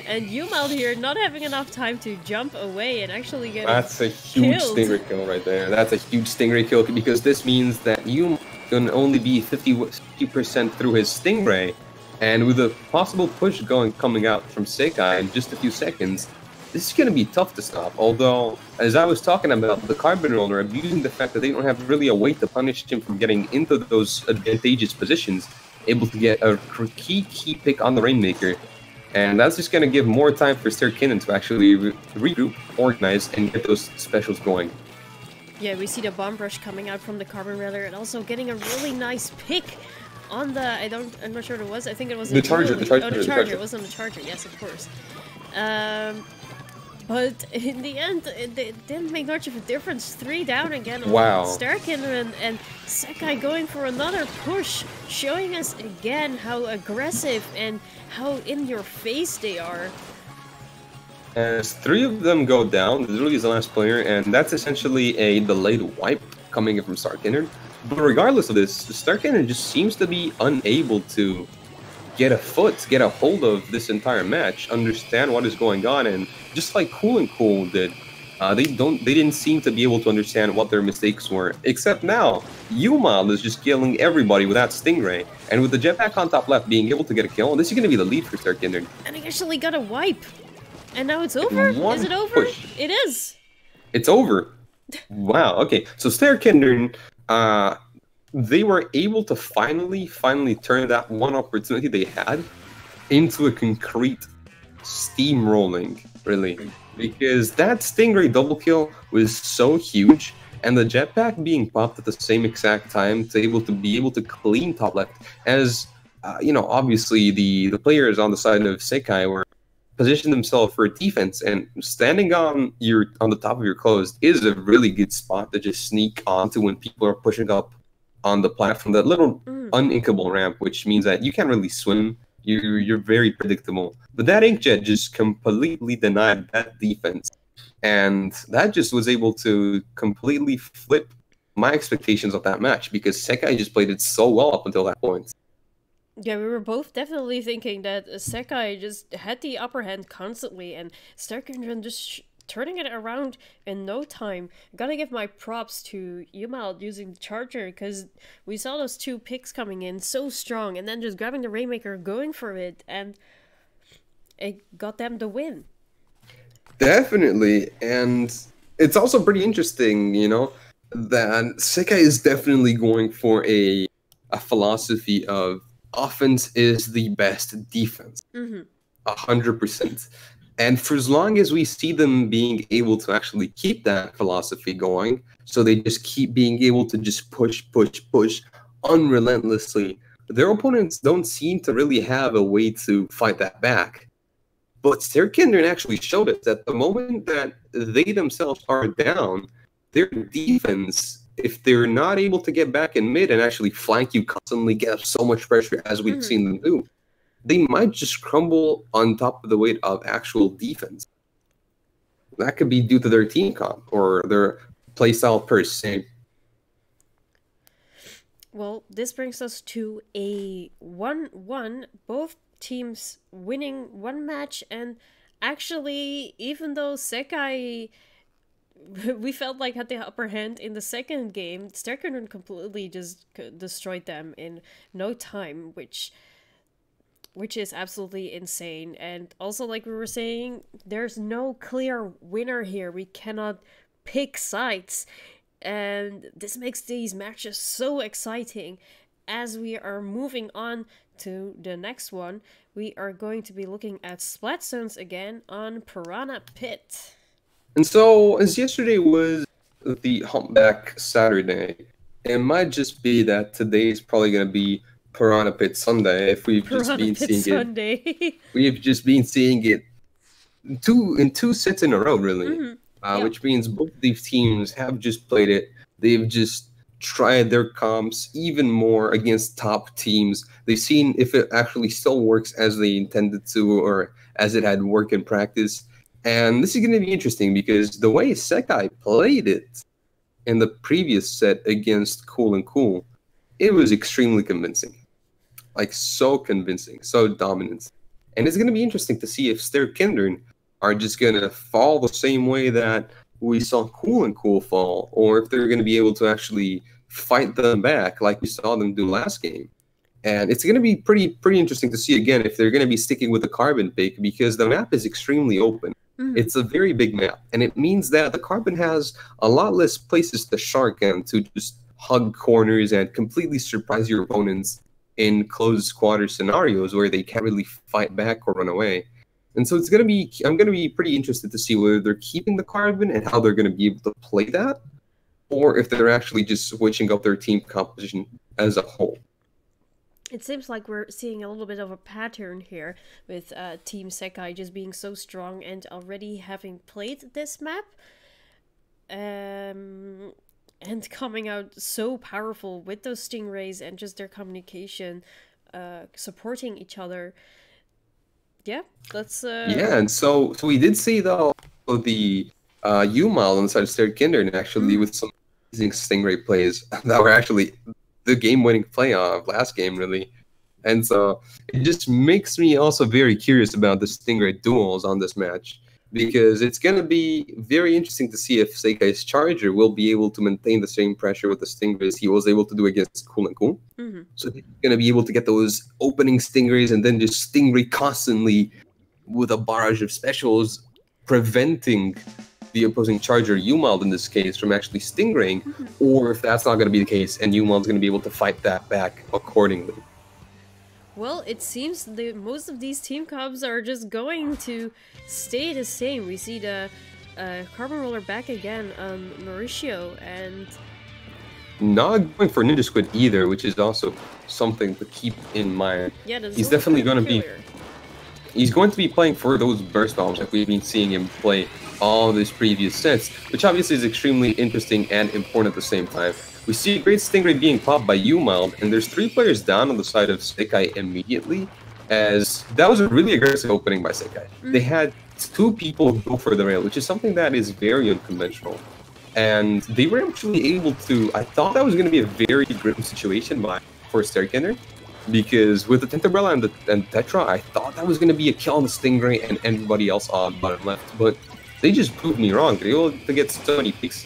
and Yumal here not having enough time to jump away and actually get That's a huge killed. Stingray kill right there. That's a huge Stingray kill, because this means that Yumal can only be 50% through his Stingray, and with a possible push coming out from Sekai in just a few seconds, this is going to be tough to stop. Although, as I was talking about, the Carbon Roller abusing the fact that they don't have really a way to punish him from getting into those advantageous positions, able to get a key pick on the Rainmaker. And that's just going to give more time for Sterkinen to actually regroup, organize, and get those specials going. Yeah, we see the Bomb Rush coming out from the Carbon Roller and also getting a really nice pick on the... I'm not sure what it was. I think it was the Charger. The Charger. It was on the Charger, yes, of course. But in the end, it didn't make much of a difference. 3 down again on Sterkinen, and Sekai going for another push, showing us again how aggressive and how in your face they are. As 3 of them go down, literally is the last player, and that's essentially a delayed wipe coming in from Sterkinen. But regardless of this, Sterkinen just seems to be unable to get a hold of this entire match, understand what is going on, and just like Cool did, they didn't seem to be able to understand what their mistakes were. Except now, Yumal is just killing everybody with that Stingray, and with the jetpack on top left being able to get a kill, this is going to be the lead for Sterkinen. And he actually got a wipe, and now it's over. Is it over? Push. It is. It's over. Wow. Okay. So Sterkinen, they were able to finally turn that one opportunity they had into a concrete steamrolling, really. Because that Stingray double kill was so huge, and the jetpack being popped at the same exact time to be able to clean top left. As, obviously the players on the side of Sekai were positioned themselves for defense, and standing on the top of your closed is a really good spot to just sneak onto when people are pushing up on the platform, that little uninkable ramp, which means that you can't really swim. You're very predictable. But that Inkjet just completely denied that defense, and that just was able to completely flip my expectations of that match, because Sekai just played it so well up until that point. Yeah, we were both definitely thinking that Sekai just had the upper hand constantly, and Sterkinen just turning it around in no time. Gotta give my props to Yumal using the Charger, because we saw those 2 picks coming in so strong, and then just grabbing the Rainmaker, going for it, and it got them the win. Definitely, and it's also pretty interesting, that Sekai is definitely going for a philosophy of offense is the best defense. 100%. And for as long as we see them being able to actually keep that philosophy going, so they just keep being able to just push unrelentlessly, their opponents don't seem to really have a way to fight that back. But Sterkinen actually showed us that the moment that they themselves are down, their defense if they're not able to get back in mid and actually flank you constantly, get up so much pressure as we've seen them do, they might just crumble on top of the weight of actual defense. That could be due to their team comp or their playstyle per se. Well, this brings us to a 1-1, both teams winning one match, and actually, even though Sekai, we felt like had the upper hand in the second game, Sterkenen completely just destroyed them in no time, which is absolutely insane. And also, like we were saying, there's no clear winner here. We cannot pick sides. And this makes these matches so exciting. As we are moving on to the next one, we are going to be looking at Splat Zones again on Piranha Pit. And so, as yesterday was the Humpback Saturday, it might just be that today is probably going to be Piranha Pit Sunday if we've just been seeing Sunday. it. We've just been seeing it in two sets in a row, really. Which means both these teams have just played it. They've just tried their comps even more against top teams. They've seen if it actually still works as they intended to or as it had worked in practice. And this is going to be interesting because the way Sekai played it in the previous set against Cool and Cool, it was extremely convincing. Like, so convincing, so dominant. And it's going to be interesting to see if Sterkenen are just going to fall the same way that we saw Cool and Cool fall, or if they're going to be able to actually fight them back like we saw them do last game. And it's going to be pretty interesting to see, again, if they're going to be sticking with the Carbon pick, because the map is extremely open. It's a very big map, and it means that the Carbon has a lot less places to shark and to just hug corners and completely surprise your opponents in close quarter scenarios where they can't really fight back or run away. And so I'm going to be pretty interested to see whether they're keeping the Carbon and how they're going to be able to play that, or if they're actually just switching up their team composition as a whole. It seems like we're seeing a little bit of a pattern here with Team Sekai just being so strong and already having played this map. And coming out so powerful with those Stingrays and just their communication, supporting each other. Yeah, that's... Yeah, and so we did see, though, the U-Mal on the side of Sterkenen actually with some amazing Stingray plays that were actually the game-winning play of last game, really. And so it just makes me also very curious about the Stingray duels on this match, because it's going to be very interesting to see if Sekai's Charger will be able to maintain the same pressure with the Stingrays he was able to do against Cool and Cool. So he's going to be able to get those opening Stingrays and then just Stingray constantly with a barrage of specials, preventing the opposing Charger, U-Mal in this case, from actually Stingraying, or if that's not going to be the case, and U-Mal's going to be able to fight that back accordingly. Well, it seems most of these team comps are just going to stay the same. We see the Carbon Roller back again on Mauricio, and... not going for Ninja Squid either, which is also something to keep in mind. Yeah, he's definitely going to be... He's going to be playing for those burst bombs like we've been seeing him play all these previous sets, which obviously is extremely interesting and important at the same time. We see a great Stingray being popped by U-Mal, and there's 3 players down on the side of Sekai immediately, as that was a really aggressive opening by Sekai. They had 2 people go for the rail, which is something that is very unconventional. And they were actually able to... I thought that was going to be a very grim situation for Sterkenen, because with the Tinterbrella and Tetra, I thought that was going to be a kill on the Stingray and everybody else on bottom left, but they just proved me wrong. They were able to get so many picks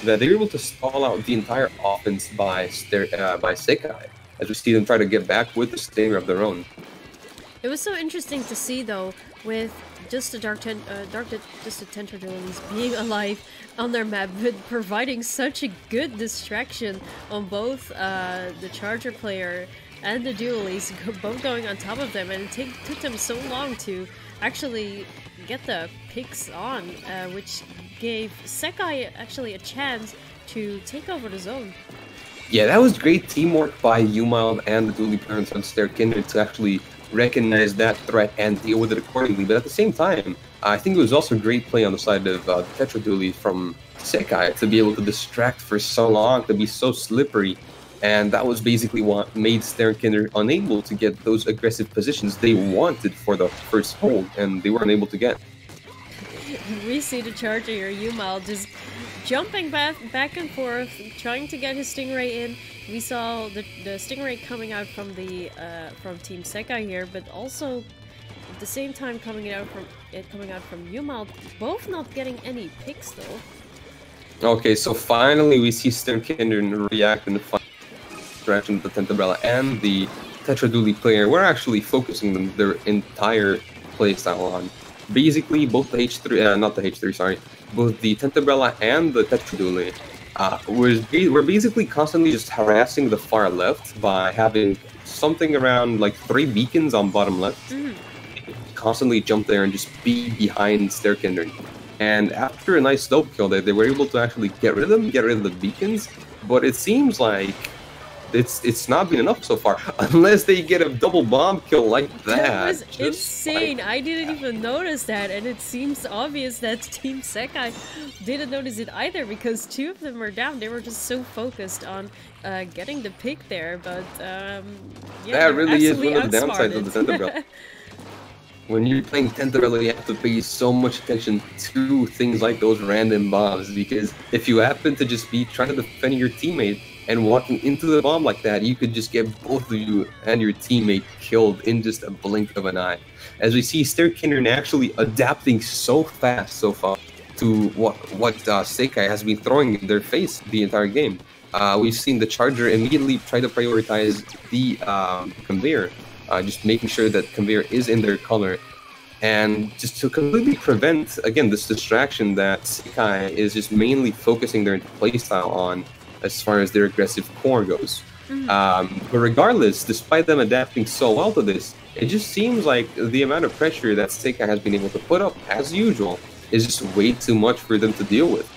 that they were able to stall out the entire offense by Sekai, as we see them try to get back with the Stinger of their own. It was so interesting to see, though, with just the Tentadrillies being alive on their map, but providing such a good distraction on both the Charger player and the Dualies, both going on top of them, and it took them so long to actually get the picks on, which gave Sekai actually a chance to take over the zone. Yeah, that was great teamwork by U-Mal and the Dualie parents on Sterkenen to actually recognize that threat and deal with it accordingly. But at the same time, I think it was also a great play on the side of the Tetra Dualie from Sekai to be able to distract for so long, to be so slippery. And that was basically what made Sterkinder unable to get those aggressive positions they wanted for the first hold, and they weren't able to get. We see the charger here, Yumal, just jumping back and forth, trying to get his Stingray in. We saw the Stingray coming out from the from Team Sekai here, but also at the same time coming out from Yumal, both not getting any picks though. Okay, so finally we see Sterkinder react in the final direction with the Tentabella and the Tetraduli player. We're actually focusing their entire playstyle on. Basically, both the H3, not the H3, sorry, both the Tentabella and the Tetraduli we're basically constantly just harassing the far left by having something around like 3 beacons on bottom left. Constantly jump there and just be behind Sterkinder. And after a nice slope kill there, they were able to actually get rid of the beacons, but it seems like it's not been enough so far, unless they get a double bomb kill like that. That was insane. I didn't even notice that, and it seems obvious that Team Sekai didn't notice it either, because 2 of them were down. They were just so focused on getting the pick there, but yeah, that really is one of the downsides of the Tentabella. When you're playing Tentabella, you have to pay so much attention to things like those random bombs, because if you happen to just be trying to defend your teammate and walking into the bomb like that, you could just get both of you and your teammate killed in just a blink of an eye. As we see Sterkinder actually adapting so fast so far to what Sekai has been throwing in their face the entire game. We've seen the Charger immediately try to prioritize the conveyor, just making sure that conveyor is in their color, and just to completely prevent, again, this distraction that Sekai is just mainly focusing their playstyle on as far as their aggressive core goes. But regardless, despite them adapting so well to this, it just seems like the amount of pressure that Sekai has been able to put up, as usual, is just way too much for them to deal with.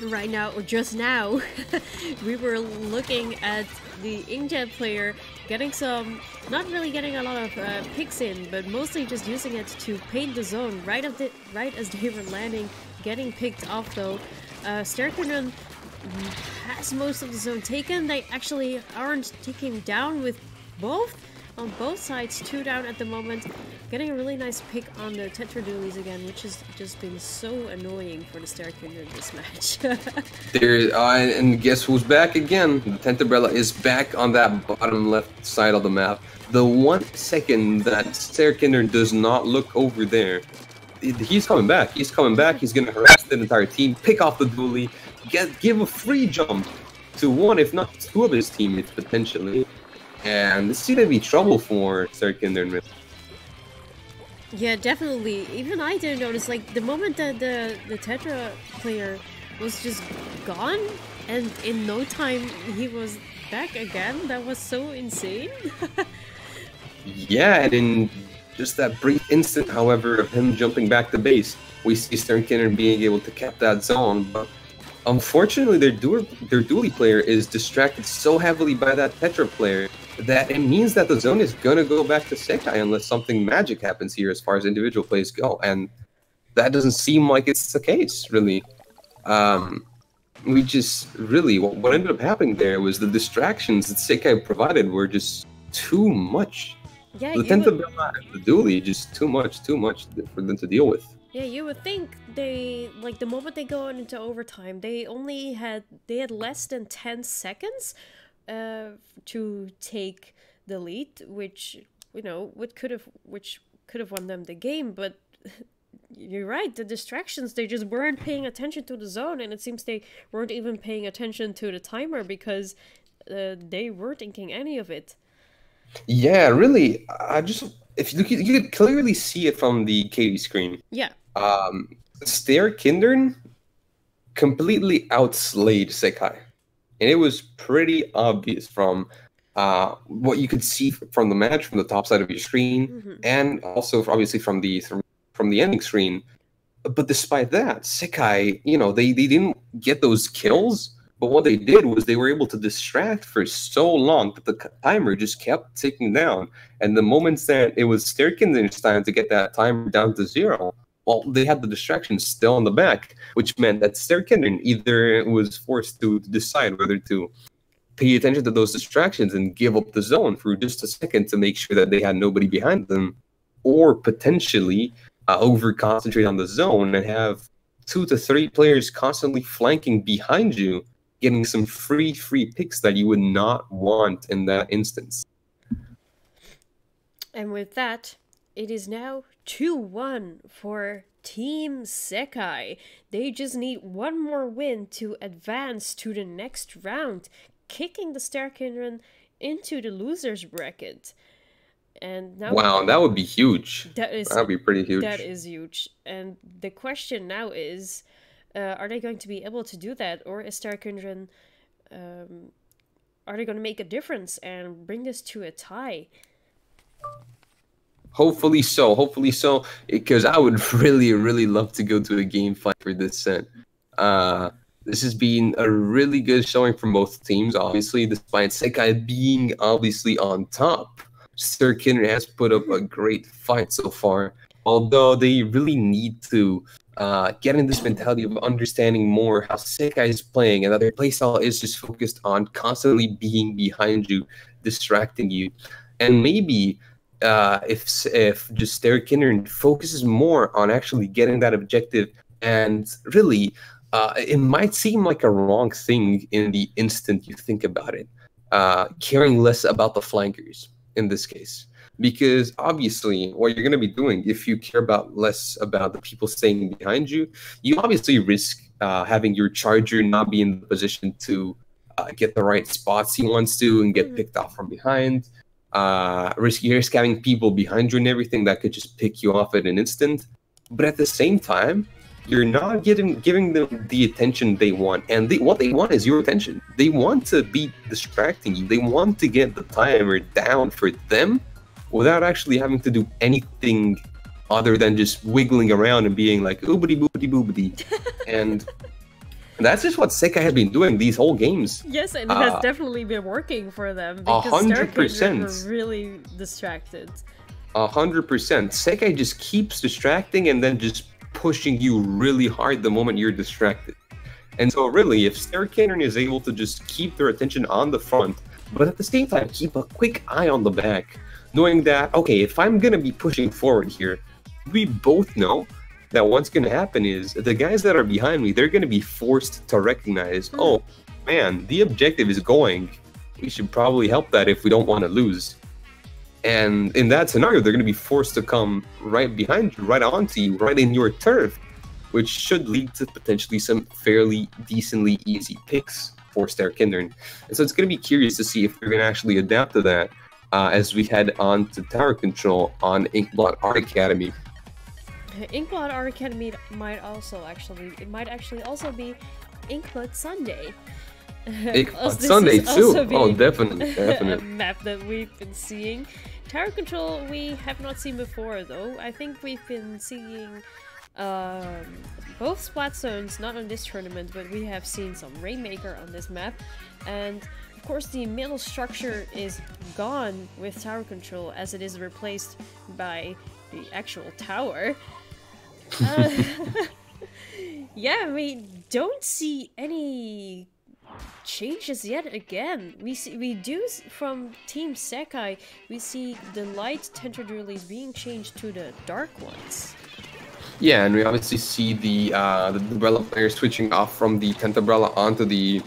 Right now, or just now, we were looking at the Inkjet player getting some, not really getting a lot of picks in, but mostly just using it to paint the zone right as they were landing, getting picked off though. Sterkinder has most of the zone taken. They actually aren't taking down with on both sides, 2 down at the moment. Getting a really nice pick on the Tetradulies again, which has just been so annoying for the Sterkinder in this match. And guess who's back again? The Tentabella is back on that bottom left side of the map. The 1 second that Sterkinder does not look over there, he's coming back. He's coming back. He's going to harass the entire team, pick off the dually, give a free jump to 1, if not 2 of his teammates potentially. And this is going to be trouble for Sterkinder. Yeah, definitely. Even I didn't notice, like, the moment that the Tetra player was just gone, and in no time he was back again. That was so insane. Yeah, and in just that brief instant, however, of him jumping back to base, we see Sterkinder being able to cap that zone, but unfortunately their dually player is distracted so heavily by that Tetra player that it means that the zone is going to go back to Sekai unless something magic happens here as far as individual plays go, and that doesn't seem like it's the case, really. We just, really, what ended up happening there was the distractions that Sekai provided were just too much. Yeah, the Tentabella and the dually, just too much for them to deal with. Yeah, you would think they, like, the moment they go into overtime, they had less than 10 seconds to take the lead, which, you know, which could have won them the game. But you're right, the distractions, they just weren't paying attention to the zone, and it seems they weren't even paying attention to the timer because they weren't thinking any of it. Yeah, really. If you could clearly see it from the KD screen. Yeah. Sterkinder completely outslayed Sekai. And it was pretty obvious from what you could see from the match, from the top side of your screen, and also obviously from the ending screen. But despite that, Sekai, you know, they didn't get those kills, but what they did was they were able to distract for so long that the timer just kept ticking down. And the moments that it was Sterkinder's time to get that timer down to 0, well, they had the distraction still on the back, which meant that Sterkinen either was forced to decide whether to pay attention to those distractions and give up the zone for just a second to make sure that they had nobody behind them, or potentially over-concentrate on the zone and have 2 to 3 players constantly flanking behind you, getting some free picks that you would not want in that instance. And with that, it is now 2-1 for Team Sekai. They just need one more win to advance to the next round, kicking the Sterkinen into the losers bracket. And now, wow, that would be huge. That would be pretty huge. That is huge. And the question now is, are they going to be able to do that, or is Sterkinen, are they going to make a difference and bring this to a tie? Hopefully so, because I would really love to go to a game fight for this set. This has been a really good showing from both teams, obviously, despite Sekai being obviously on top. Sterkinen has put up a great fight so far, although they really need to get in this mentality of understanding more how Sekai is playing, and that their playstyle is just focused on constantly being behind you, distracting you. And maybe if just Sterkinen focuses more on actually getting that objective, and really, it might seem like a wrong thing in the instant you think about it, caring less about the flankers in this case. Because obviously what you're going to be doing, if you care less about the people staying behind you, you obviously risk having your charger not be in the position to get the right spots he wants to and get picked off from behind. Risk having people behind you and everything that could just pick you off at an instant. But at the same time, you're not giving them the attention they want. And what they want is your attention. They want to be distracting you. They want to get the timer down for them without actually having to do anything other than just wiggling around and being like, oobity boobity boobity. And that's just what Sekai has been doing these whole games. Yes, and it has definitely been working for them, because 100% were really distracted. 100%. Sekai just keeps distracting and then just pushing you really hard the moment you're distracted. And so really, if Sterkinen is able to just keep their attention on the front, but at the same time keep a quick eye on the back, knowing that, okay, if I'm going to be pushing forward here, we both know that what's going to happen is the guys that are behind me, they're going to be forced to recognize, oh, man, the objective is going. We should probably help that if we don't want to lose. And in that scenario, they're going to be forced to come right behind you, right onto you, right in your turf, which should lead to potentially some fairly decently easy picks for Sterkinen. And so it's going to be curious to see if they're going to actually adapt to that as we head on to tower control on Inkblot Art Academy. Inkblot Art Academy might actually also be Inkblot Sunday. Inkblot Sunday too. Oh, definitely. A map that we've been seeing. Tower control we have not seen before though. I think we've been seeing both splat zones, not on this tournament, but we have seen some Rainmaker on this map. And of course the middle structure is gone with tower control, as it is replaced by the actual tower. Yeah, we don't see any changes yet again. We do from Team Sekai, we see the light tentadurlis being changed to the dark ones. Yeah, and we obviously see the umbrella player switching off from the Tentambrella onto the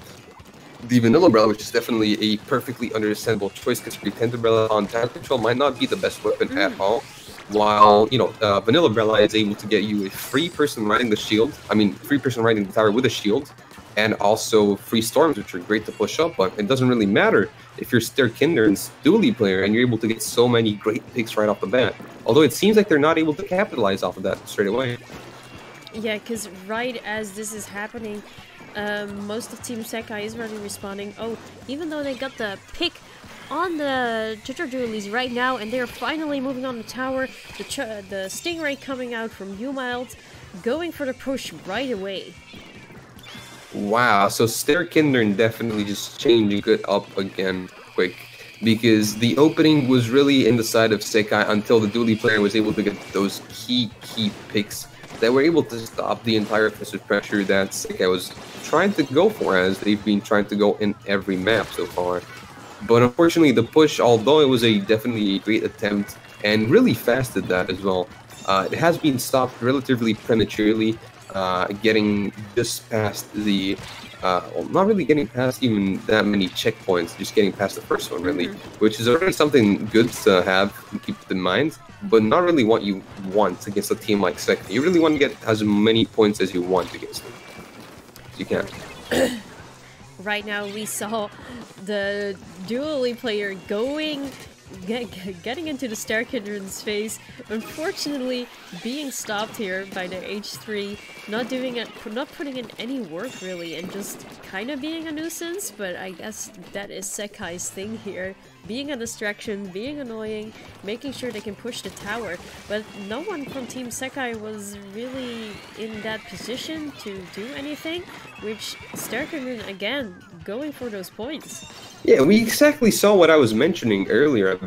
Vanilla Umbrella, which is definitely a perfectly understandable choice, because the Tentambrella on tower control might not be the best weapon at all. While, you know, Vanilla Umbrella is able to get you a free person riding the shield, free person riding the tower with a shield, and also free storms, which are great to push up, but it doesn't really matter if you're Sterkinen's dually player and you're able to get so many great picks right off the bat. Although it seems like they're not able to capitalize off of that straight away. Yeah, because right as this is happening, most of Team Sekai is already responding. Oh, even though they got the pick on the Tentadurlis right now, and they're finally moving on the tower, the Stingray coming out from Umild, going for the push right away. Wow, so Sterkinen definitely just changing it up again quick, because the opening was really in the side of Sekai until the dually player was able to get those key picks that were able to stop the entire offensive pressure that Sekai was trying to go for, as they've been trying to go in every map so far. But unfortunately, the push, although it was definitely a great attempt, and really fast at that as well, it has been stopped relatively prematurely, getting just past the, well, not really getting past even that many checkpoints, just getting past the first one, really, which is already something good to have and keep in mind, but not really what you want against a team like Sekai. You really want to get as many points as you want against them. You can. Right now we saw the dually player getting into the Star Kindred's face, unfortunately being stopped here by the H3, not putting in any work really, and just kind of being a nuisance. But I guess that is Sekai's thing here, being a distraction, being annoying, making sure they can push the tower. But no one from Team Sekai was really in that position to do anything, which Star Kindred again going for those points. Yeah, we exactly saw what I was mentioning earlier.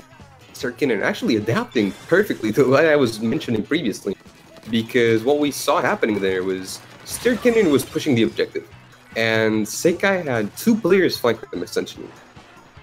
Star Kindred actually adapting perfectly to what I was mentioning previously. Because what we saw happening there was Star Kindred was pushing the objective. And Sekai had two players flanking them, essentially.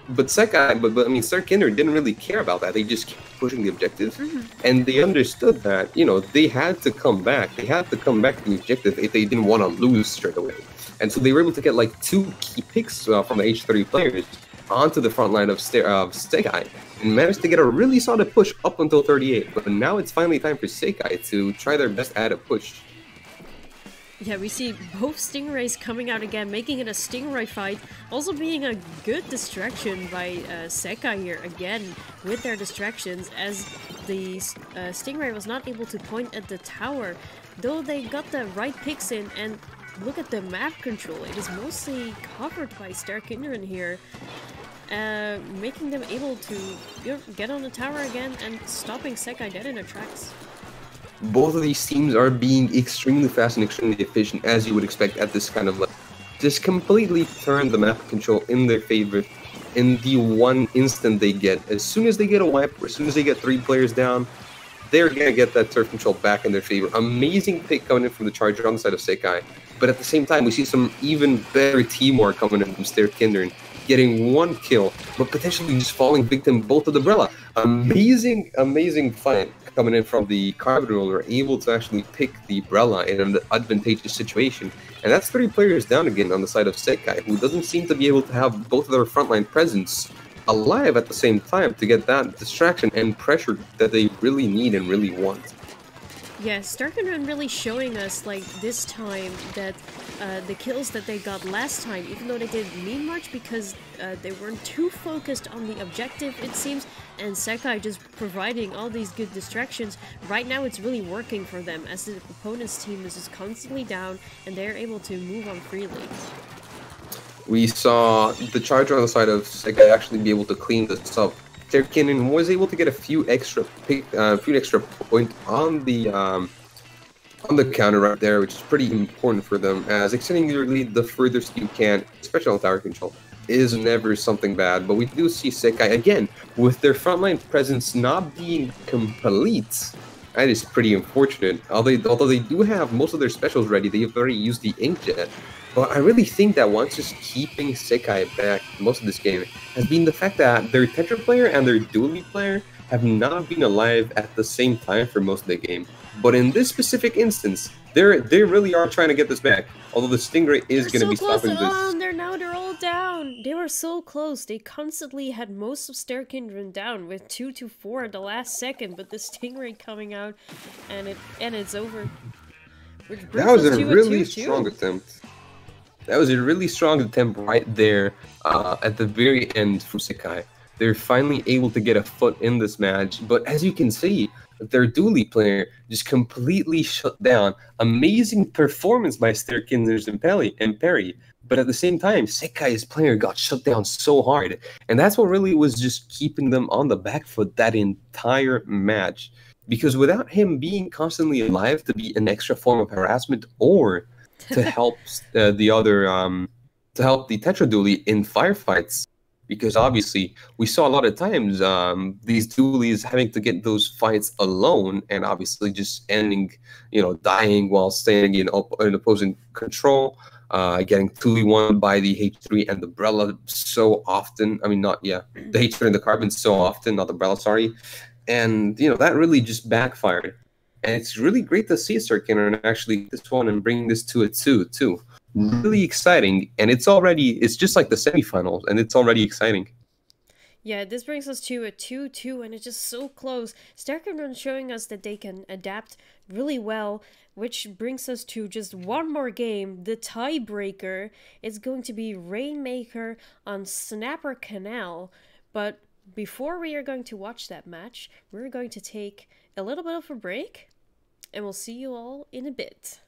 But Sekai, I mean, Star Kindred didn't really care about that. They just kept pushing the objective. And they understood that, you know, they had to come back. They had to come back to the objective if they didn't want to lose straight away. And so they were able to get like 2 key picks from the H3 players onto the front line of Sekai, and managed to get a really solid push up until 38. But now it's finally time for Sekai to try their best at a push. Yeah, we see both Stingrays coming out again, making it a Stingray fight, also being a good distraction by Sekai here again with their distractions, as the Stingray was not able to point at the tower, though they got the right picks in. And look at the map control, it is mostly covered by Star Kindred here, making them able to get on the tower again and stopping Sekai dead in their tracks. Both of these teams are being extremely fast and extremely efficient, as you would expect at this kind of level. Just completely turn the map control in their favor in the one instant they get. As soon as they get a wipe, or as soon as they get 3 players down, they're going to get that turf control back in their favor. Amazing pick coming in from the Charger on the side of Sekai. But at the same time, we see some even better teamwork coming in from Star Kindred, getting 1 kill, but potentially just falling victim both to the Brella. Amazing, amazing fight coming in from the Carbon Roller, able to actually pick the Brella in an advantageous situation. And that's 3 players down again on the side of Sekai, who doesn't seem to be able to have both of their frontline presence alive at the same time to get that distraction and pressure that they really need and really want. Yeah, Star Kindred really showing us, like, this time that the kills that they got last time, even though they didn't mean much because they weren't too focused on the objective, it seems, and Sekai just providing all these good distractions, right now it's really working for them as the opponent's team is just constantly down and they're able to move on freely. We saw the Charger on the side of Sekai actually be able to clean this up. Star Kindred was able to get a few extra point on the counter right there, which is pretty important for them, as extending your lead the furthest you can, especially on tower control, is never something bad. But we do see Sekai again with their frontline presence not being complete. That is pretty unfortunate. Although they do have most of their specials ready, they have already used the Inkjet. But I really think that what's just keeping Sekai back most of this game has been the fact that their Tetra player and their Dually player have not been alive at the same time for most of the game. But in this specific instance, they really are trying to get this back. Although the Stingray is going to be stopping this. They're all down. They were so close. They constantly had most of Star Kindred down with 2 to 4 at the last second. But the Stingray coming out, and it's over. That was a really strong attempt. That was a really strong attempt right there at the very end from Sekai. They're finally able to get a foot in this match, but as you can see, their Dually player just completely shut down. Amazing performance by Star Kindred and Perry, but at the same time, Sekai's player got shut down so hard, and that's what really was just keeping them on the back foot that entire match. Because without him being constantly alive to be an extra form of harassment or to help the Tetra Dually in firefights, because obviously we saw a lot of times these dualies having to get those fights alone, and obviously just ending, dying while staying in opposing control, getting 2v1 by the H3 and the Umbrella so often. I mean, not, yeah, the H3 and the Carbon so often, not the Umbrella, sorry. And, that really just backfired. And it's really great to see Sarkiner actually this one and bring this to a 2 too. Really exciting, and it's just like the semifinals, and it's already exciting. Yeah, this brings us to a 2-2, and it's just so close. Starkendron showing us that they can adapt really well, which brings us to just one more game, the tiebreaker. It's going to be Rainmaker on Snapper Canal, but before we are going to watch that match, we're going to take a little bit of a break, and we'll see you all in a bit.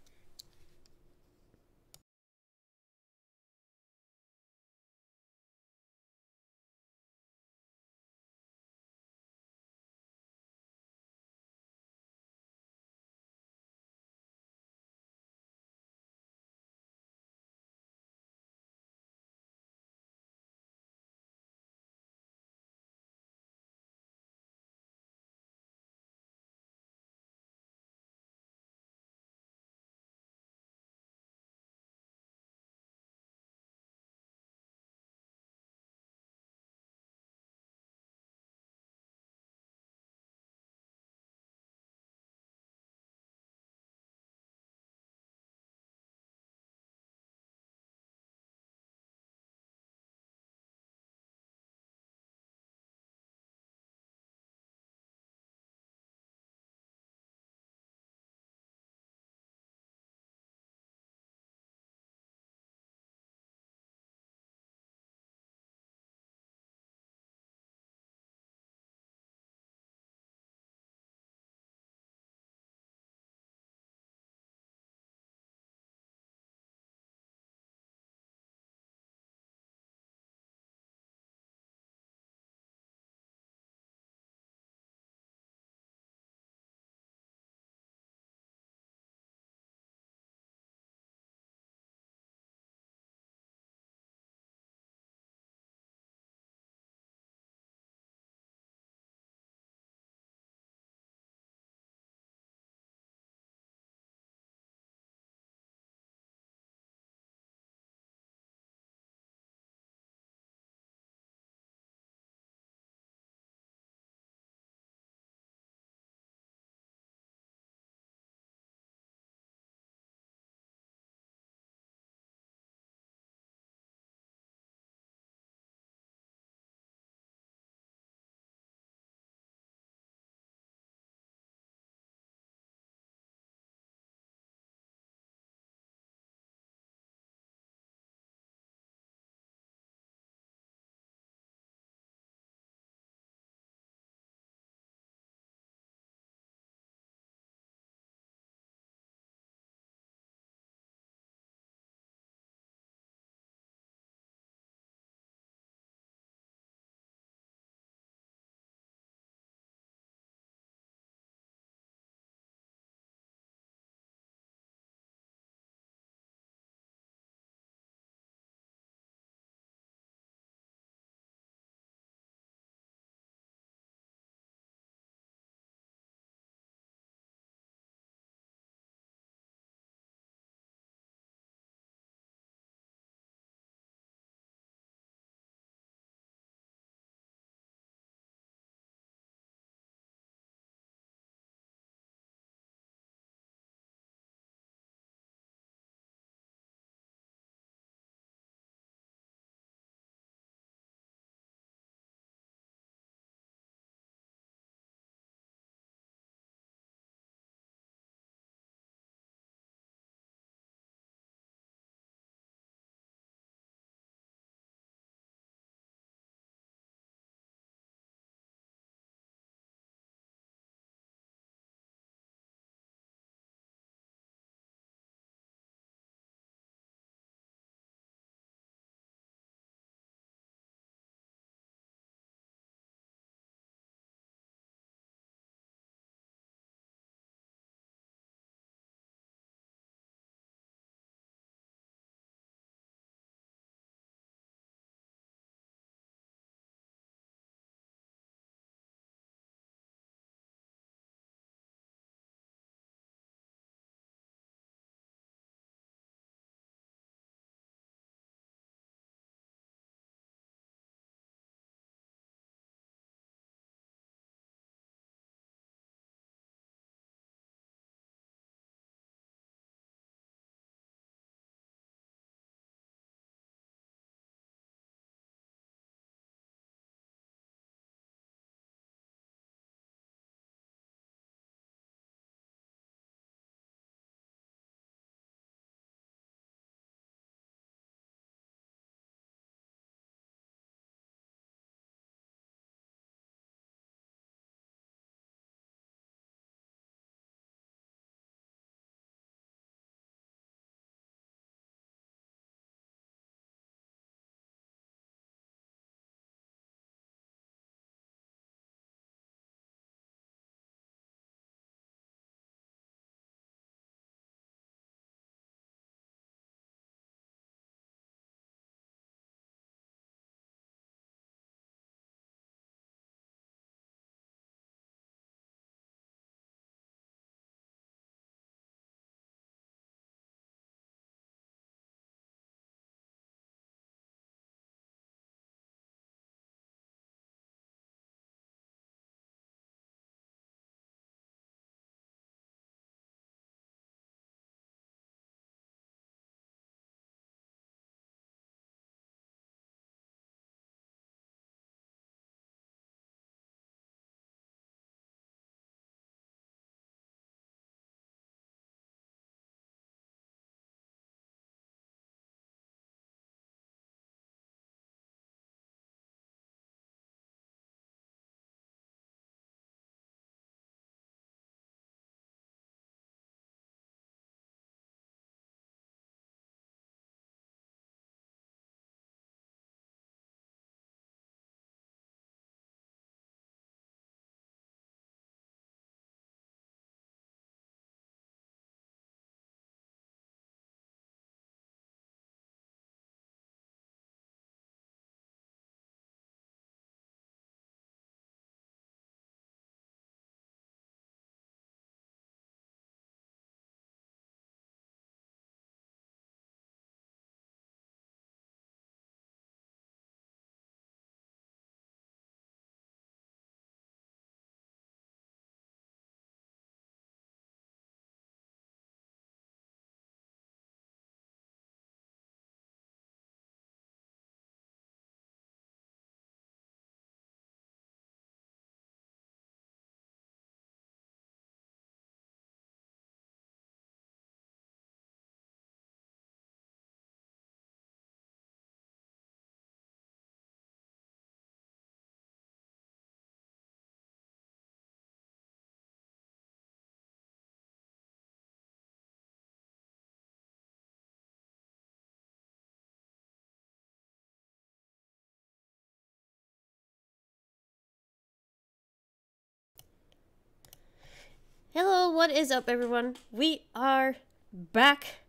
Hello, what is up everyone? We are back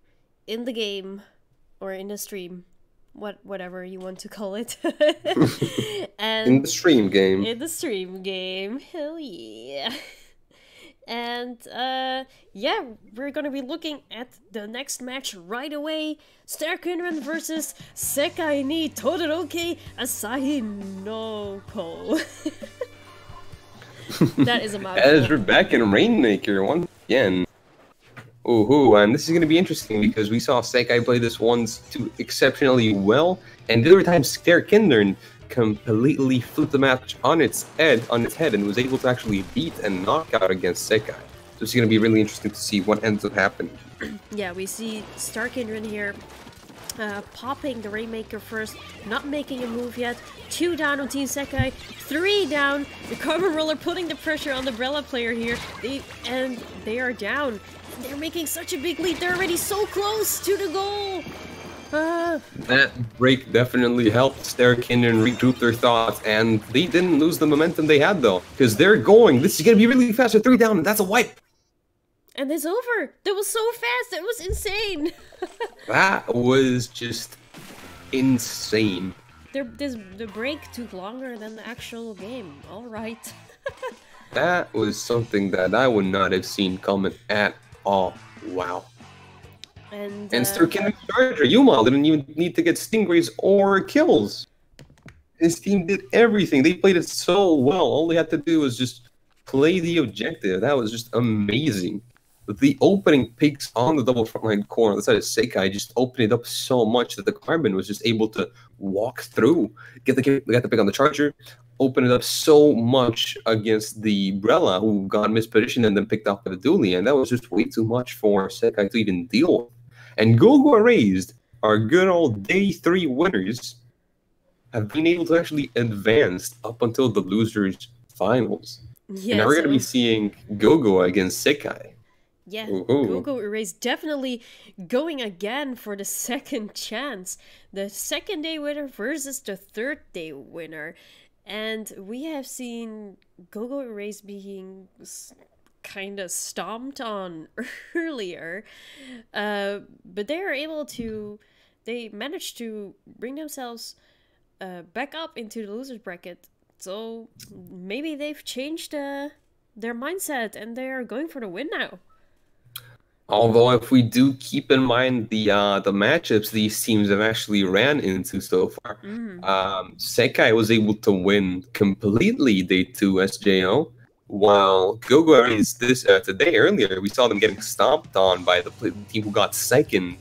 in the game, or in the stream, whatever you want to call it. And In the stream game. in the stream game, hell yeah. And yeah, we're gonna be looking at the next match right away. Starkindred versus Sekai ni Todoroki Asahi no Ko. That is a mouthful. As we're back in Rainmaker once again. Ooh, and this is going to be interesting because we saw Sekai play this once too exceptionally well, and the other time Starkindred completely flipped the match on its head and was able to actually beat and knock out against Sekai. So it's going to be really interesting to see what ends up happening. Yeah, we see Starkindred here popping the Rainmaker first, not making a move yet. 2 down on Team Sekai, 3 down. The Carbon Roller putting the pressure on the Umbrella player here. They are down. They're making such a big lead. They're already so close to the goal. That break definitely helped Starkindred regroup their thoughts, and they didn't lose the momentum they had though, because they're going. This is going to be really fast. 3 down, and that's a wipe. And it's over. That was so fast. That was insane. That was just insane. The break took longer than the actual game. All right. That was something that I would not have seen coming at all. Wow. And Starkindred's Charger, Yuma didn't even need to get Stingrays or kills. His team did everything. They played it so well. All they had to do was just play the objective. That was just amazing. The opening picks on the double frontline core on the side of Sekai just opened it up so much that the Carbon was just able to walk through, get the pick on the Charger, open it up so much against the Umbrella, who got mispositioned and then picked off by the Dually, and that was just way too much for Sekai to even deal with. And Gogoraise, our good old day 3 winners, have been able to actually advance up until the losers finals. yeah, and now we're going to be seeing Gogo against Sekai. Yeah, Gogoraise definitely going again for the second chance. The second day winner versus the third day winner. And we have seen Gogoraise being kind of stomped on earlier. But they are able to... They managed to bring themselves back up into the loser's bracket. So maybe they've changed their mindset and they are going for the win now. Although, if we do keep in mind the matchups these teams have actually ran into so far, Sekai was able to win completely day 2 SJO, while Gogoraise today earlier, we saw them getting stomped on by the team who got second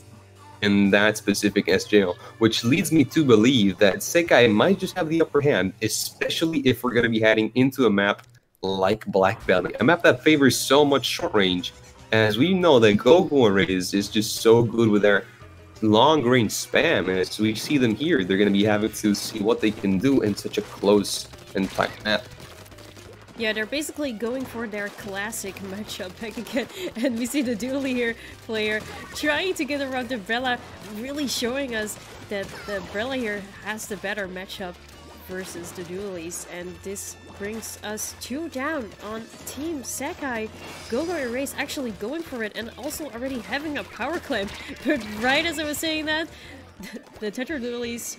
in that specific SJO, which leads me to believe that Sekai might just have the upper hand, especially if we're going to be heading into a map like Black Belly, a map that favors so much short range. As we know that Gogoraise is just so good with their long-range spam, and as we see them here, they're going to be having to see what they can do in such a close and tight map. Yeah, they're basically going for their classic matchup back again, and we see the Dually here player trying to get around the Umbrella, really showing us that the Umbrella here has the better matchup versus the Dualies, and this brings us 2 down on Team Sekai. Gogoraise actually going for it and also already having a power clamp. But right as I was saying that, the Tetra Dualies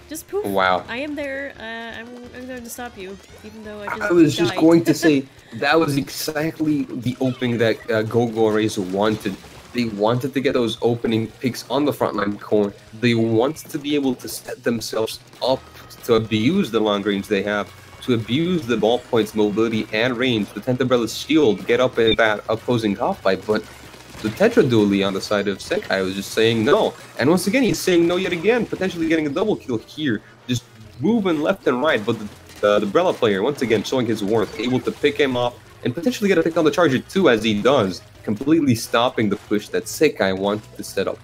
just poof. Wow. I am there. I'm going to stop you, even though I was died. just going to say that was exactly the opening that Gogoraise wanted. They wanted to get those opening picks on the frontline core. They wanted to be able to set themselves up to abuse the long range they have, to abuse the ballpoint's mobility and range, the 10th Umbrella's shield, get up in that opposing half fight, but the Tetra Dually on the side of Sekai was just saying no. And once again, he's saying no yet again, potentially getting a double kill here, just moving left and right, but the Umbrella player, once again, showing his worth, able to pick him up and potentially get a pick on the Charger too, as he does, completely stopping the push that Sekai wanted to set up.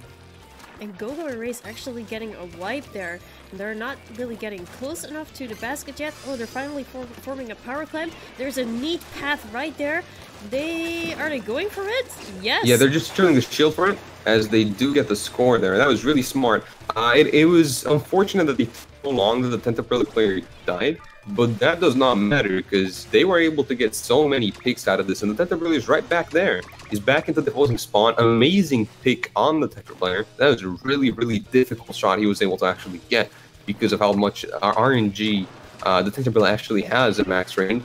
And Gogoraise actually getting a wipe there. They're not really getting close enough to the basket yet. Oh, they're finally forming a power clamp. There's a neat path right there. Are they going for it? Yes. Yeah, they're just turning the shield for it, as they do get the score there. That was really smart. It was unfortunate that they so long that the 10th umbrella player died, but that does not matter because they were able to get so many picks out of this, and the 10th umbrella is right back there. He's back into the opposing spawn. Amazing pick on the 10th player. That was a really, really difficult shot he was able to actually get because of how much RNG the 10th umbrella actually has at max range,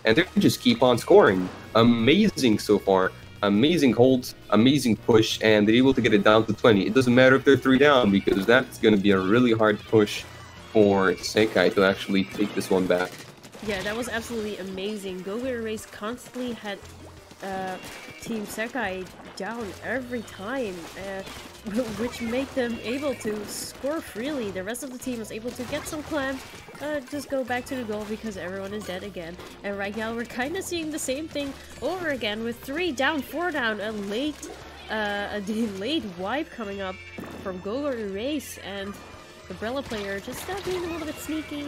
and they just keep on scoring. Amazing so far. Amazing holds, amazing push, and they're able to get it down to 20. It doesn't matter if they're 3 down, because that's going to be a really hard push for Sekai to actually take this one back. Yeah, that was absolutely amazing. Gogoraise constantly had Team Sekai down every time, which made them able to score freely. The rest of the team was able to get some clamps, just go back to the goal because everyone is dead again. And right now we're kind of seeing the same thing over again with 3 down, 4 down, a delayed wipe coming up from Gogoraise, and Umbrella player just being a little bit sneaky,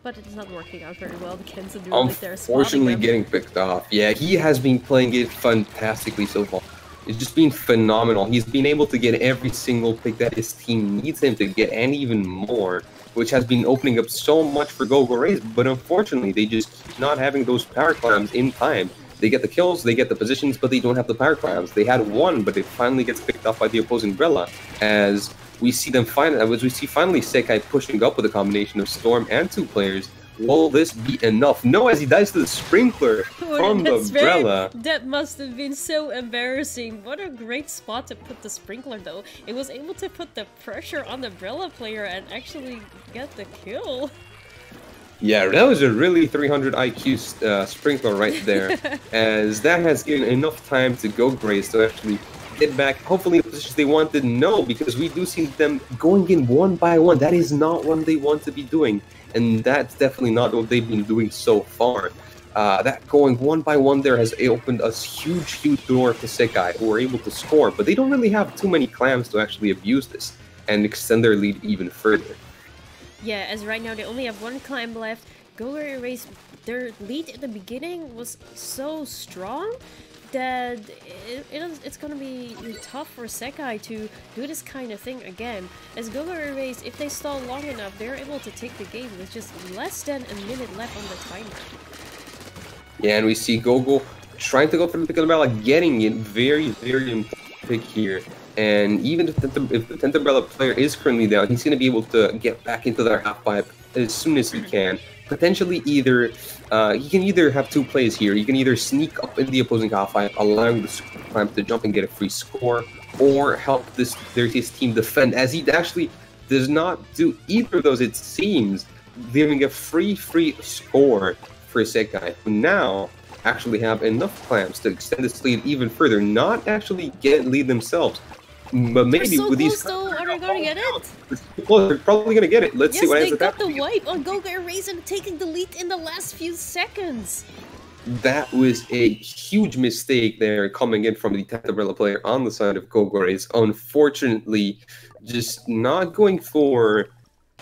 but it's not working out very well. The Kenzo duo is there unfortunately getting picked off. Yeah, he has been playing it fantastically so far. It's just been phenomenal. He's been able to get every single pick that his team needs him to get, and even more, which has been opening up so much for Gogoraise, but unfortunately they just keep not having those power clams in time. They get the kills, they get the positions, but they don't have the power clams. They had one, but it finally gets picked off by the opposing Umbrella, as we see finally Sekai pushing up with a combination of Storm and 2 players. Will this be enough? No, as he dies to the sprinkler from the Umbrella. That must have been so embarrassing. What a great spot to put the sprinkler, though. It was able to put the pressure on the Umbrella player and actually get the kill. Yeah, that was a really 300 IQ sprinkler right there, as that has given enough time to Gogoraise to actually get back, hopefully, the positions they wanted. No, because we do see them going in 1 by 1. That is not what they want to be doing, and that's definitely not what they've been doing so far. That going 1 by 1 there has opened a huge door to Sekai, who are able to score, but they don't really have too many clams to actually abuse this and extend their lead even further. Yeah, as right now they only have 1 climb left. Gogoraise, their lead at the beginning was so strong that it's gonna be tough for Sekai to do this kind of thing again. As Gogoraise, if they stall long enough, they're able to take the game with just less than a minute left on the timer. Yeah, and we see Gogo trying to go for the pick of the umbrella, getting it. Very important pick here. And even if the 10th umbrella player is currently down, he's going to be able to get back into their half pipe as soon as he can. Potentially he can either have 2 plays here. He can either sneak up in the opposing half pipe, allowing the clamp to jump and get a free score, or help his team defend, as he actually does not do either of those, it seems, giving a free score for Sekai, who now actually have enough clamps to extend this lead even further, not actually get lead themselves. But maybe so with close, these, though. Are they going to get it? Well, they're probably going to get it. Let's see what ends up happening. Yes, they got the wipe on Gogoraise and taking the lead in the last few seconds. That was a huge mistake there coming in from the 10th umbrella player on the side of Gogoraise. Unfortunately, just not going for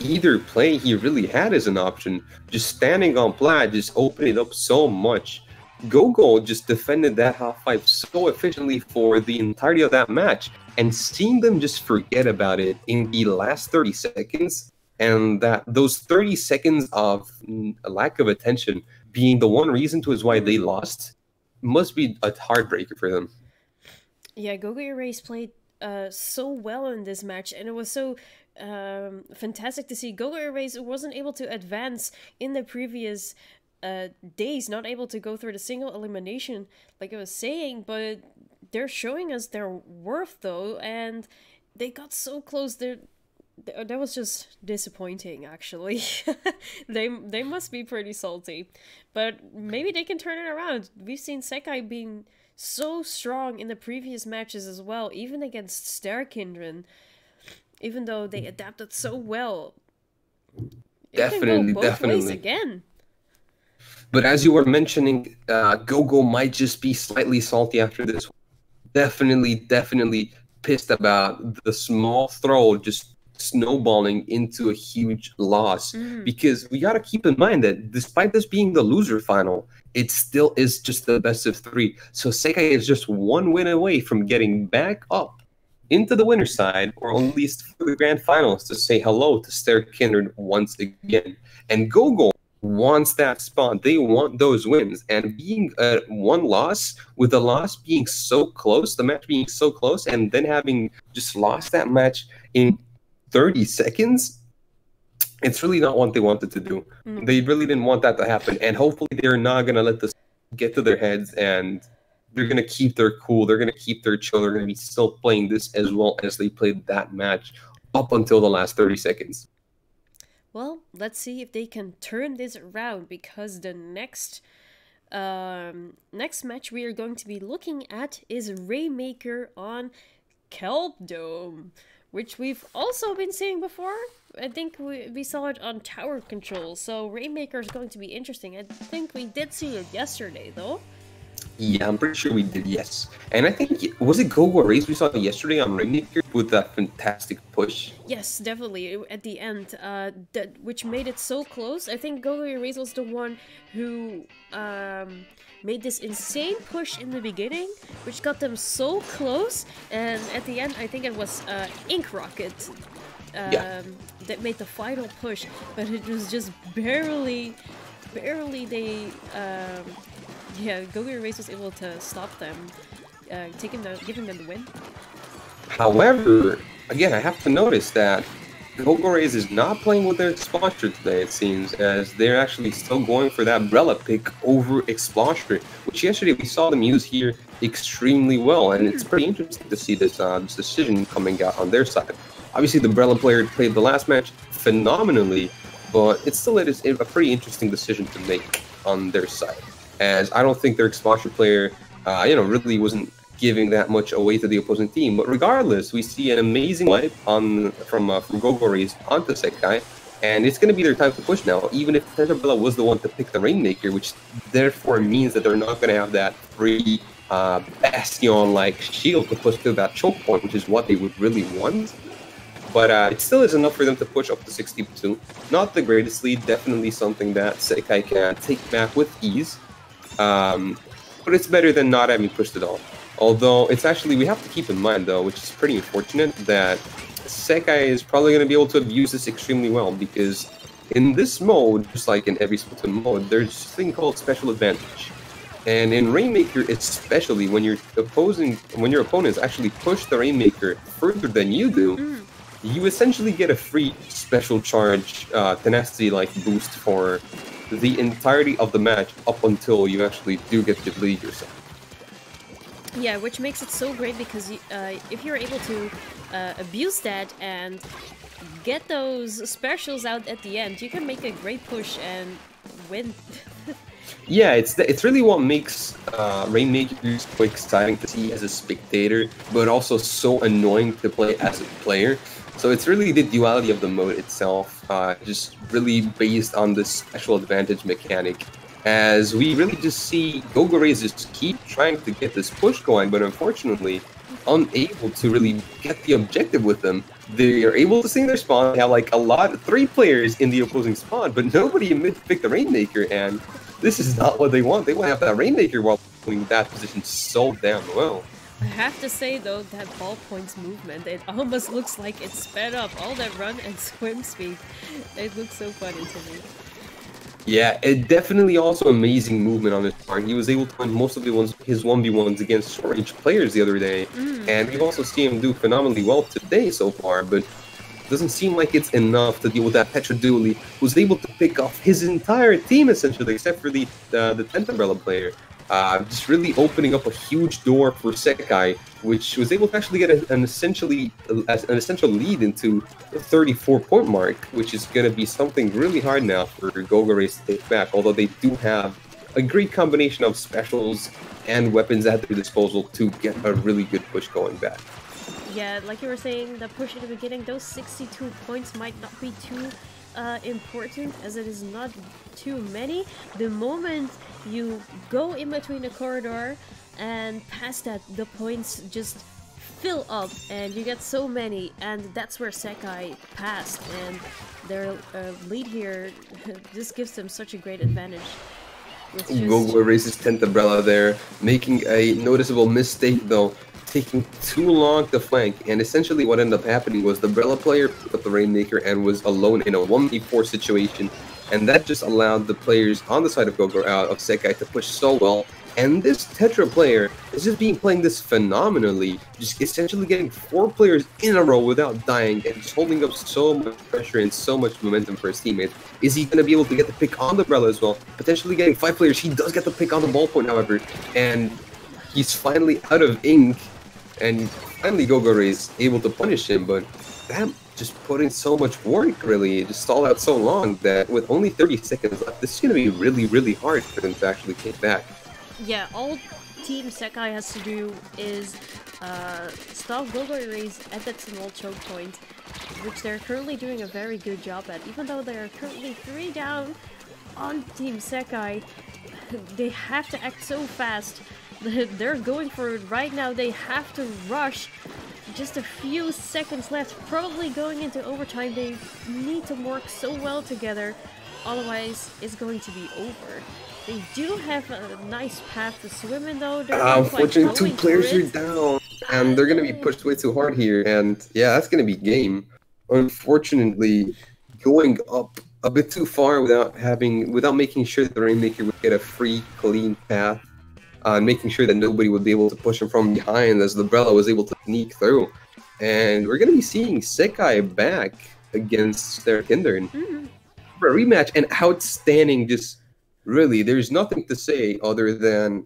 either play he really had as an option. Just standing on Plat, just opening it up so much. Gogo just defended that half pipe so efficiently for the entirety of that match, and seeing them just forget about it in the last 30 seconds, and that those 30 seconds of lack of attention being the one reason to is why they lost, must be a heartbreaker for them. Yeah, Gogoraise played so well in this match, and it was so fantastic to see. Gogoraise wasn't able to advance in the previous days, not able to go through the single elimination like I was saying, but they're showing us their worth though, and they got so close. That was just disappointing, actually. They must be pretty salty, but maybe they can turn it around. We've seen Sekai being so strong in the previous matches as well, even against Sterkindren, even though they adapted so well. Definitely, Ways again. But as you were mentioning, Gogo might just be slightly salty after this. Definitely pissed about the small throw just snowballing into a huge loss. Because we got to keep in mind that despite this being the loser final, it still is just the best of 3. So Sekai is just 1 win away from getting back up into the winner's side, or at least for the grand finals, to say hello to their kindred once again. And Gogo wants that spot. They want those wins. And being one loss, with the loss being so close, the match being so close, and then having just lost that match in 30 seconds, it's really not what they wanted to do. They really didn't want that to happen. And hopefully they're not going to let this get to their heads, and they're going to keep their cool. They're going to keep their chill. They're going to be still playing this as well as they played that match up until the last 30 seconds. Well, let's see if they can turn this around, because the next match we are going to be looking at is Rainmaker on Kelp Dome, which we've also been seeing before. I think we saw it on Tower Control, so Rainmaker is going to be interesting. I think we did see it yesterday, though. Yeah, I'm pretty sure we did, yes. And I think, was it Gogoraise we saw yesterday on Rainmaker with that fantastic push? Yes, definitely, at the end, which made it so close. I think Gogoraise was the one who made this insane push in the beginning, which got them so close, and at the end, I think it was Ink Rocket that made the final push, but it was just barely they... yeah, Gogoraise was able to stop them, giving them the win. However, again, I have to notice that Gogoraise is not playing with their Exploster today, it seems, as they're actually still going for that Brella pick over Exploster, which yesterday we saw them use here extremely well, and it's pretty interesting to see this decision coming out on their side. Obviously, the Brella player played the last match phenomenally, but it still is a pretty interesting decision to make on their side, as I don't think their Exploster player, really wasn't giving that much away to the opposing team. But regardless, we see an amazing wipe from Gogoraise onto Sekai, and it's going to be their time to push now, even if Tetrabella was the one to pick the Rainmaker, which therefore means that they're not going to have that free Bastion-like shield to push to that choke point, which is what they would really want. But it still is enough for them to push up to 62. Not the greatest lead, definitely something that Sekai can take back with ease. But it's better than not having pushed at all. Although, it's actually, we have to keep in mind, though, which is pretty unfortunate, that Sekai is probably going to be able to abuse this extremely well, because in this mode, just like in every Splatoon mode, there's this thing called Special Advantage. And in Rainmaker, especially, when your opponents actually push the Rainmaker further than you do, you essentially get a free special charge tenacity-like boost for the entirety of the match up until you actually do get to lead yourself. Yeah, which makes it so great, because if you're able to abuse that and get those specials out at the end, you can make a great push and win. Yeah, it's really what makes Rainmaker so exciting to see as a spectator, but also so annoying to play as a player. So it's really the duality of the mode itself, just really based on this special advantage mechanic, as we really just see Gogoraise just keep trying to get this push going, but unfortunately unable to really get the objective with them. They are able to stay in their spawn. They have like 3 players in the opposing spawn, but nobody picked the Rainmaker, and this is not what they want. They want to have that Rainmaker while playing that position so damn well. I have to say, though, that ballpoint's movement, it almost looks like it sped up all that run and swim speed. It looks so funny to me. Yeah, it definitely also amazing movement on his part. He was able to win most of his 1v1s against short-range players the other day, and we've also seen him do phenomenally well today so far, but it doesn't seem like it's enough to deal with that Petra Dooley, who's able to pick off his entire team, essentially, except for the 10th Umbrella player. Just really opening up a huge door for Sekai, which was able to actually get an essential lead into the 34-point mark, which is going to be something really hard now for Gogoraise to take back, although they do have a great combination of specials and weapons at their disposal to get a really good push going back. Yeah, like you were saying, the push in the beginning, those 62 points might not be too important, as it is not too many. The moment you go in between the corridor and past that, the points just fill up and you get so many, and that's where Sekai passed, and their lead here just gives them such a great advantage. Gogoraise 10th Umbrella there, making a noticeable mistake though, taking too long to flank, and essentially what ended up happening was the Brella player picked up the Rainmaker and was alone in a 1v4 situation, and that just allowed the players on the side of of Sekai to push so well. And this Tetra player is just playing this phenomenally, just essentially getting 4 players in a row without dying and just holding up so much pressure and so much momentum for his teammates. Is he going to be able to get the pick on the Brella as well? Potentially getting 5 players. He does get the pick on the ballpoint, however, and he's finally out of ink, and finally Gogoraise able to punish him, but that just put in so much work, really. It just stalled out so long that with only 30 seconds left, this is going to be really, really hard for them to actually kick back. Yeah, all Team Sekai has to do is stop Gogoraise at that small choke point, which they're currently doing a very good job at. Even though they are currently 3 down on Team Sekai, they have to act so fast. They're going for it right now. They have to rush. Just a few seconds left, probably going into overtime. They need to work so well together, otherwise it's going to be over. They do have a nice path to swim in, though. Unfortunately, 2 players are down, and they're going to be pushed way too hard here, and yeah, that's going to be game. Unfortunately, going up a bit too far without making sure that the Rainmaker would get a free, clean path, and making sure that nobody would be able to push him from behind as the Brella was able to sneak through. And we're going to be seeing Sekai back against their Kindern for a rematch, and outstanding. Just really, there's nothing to say other than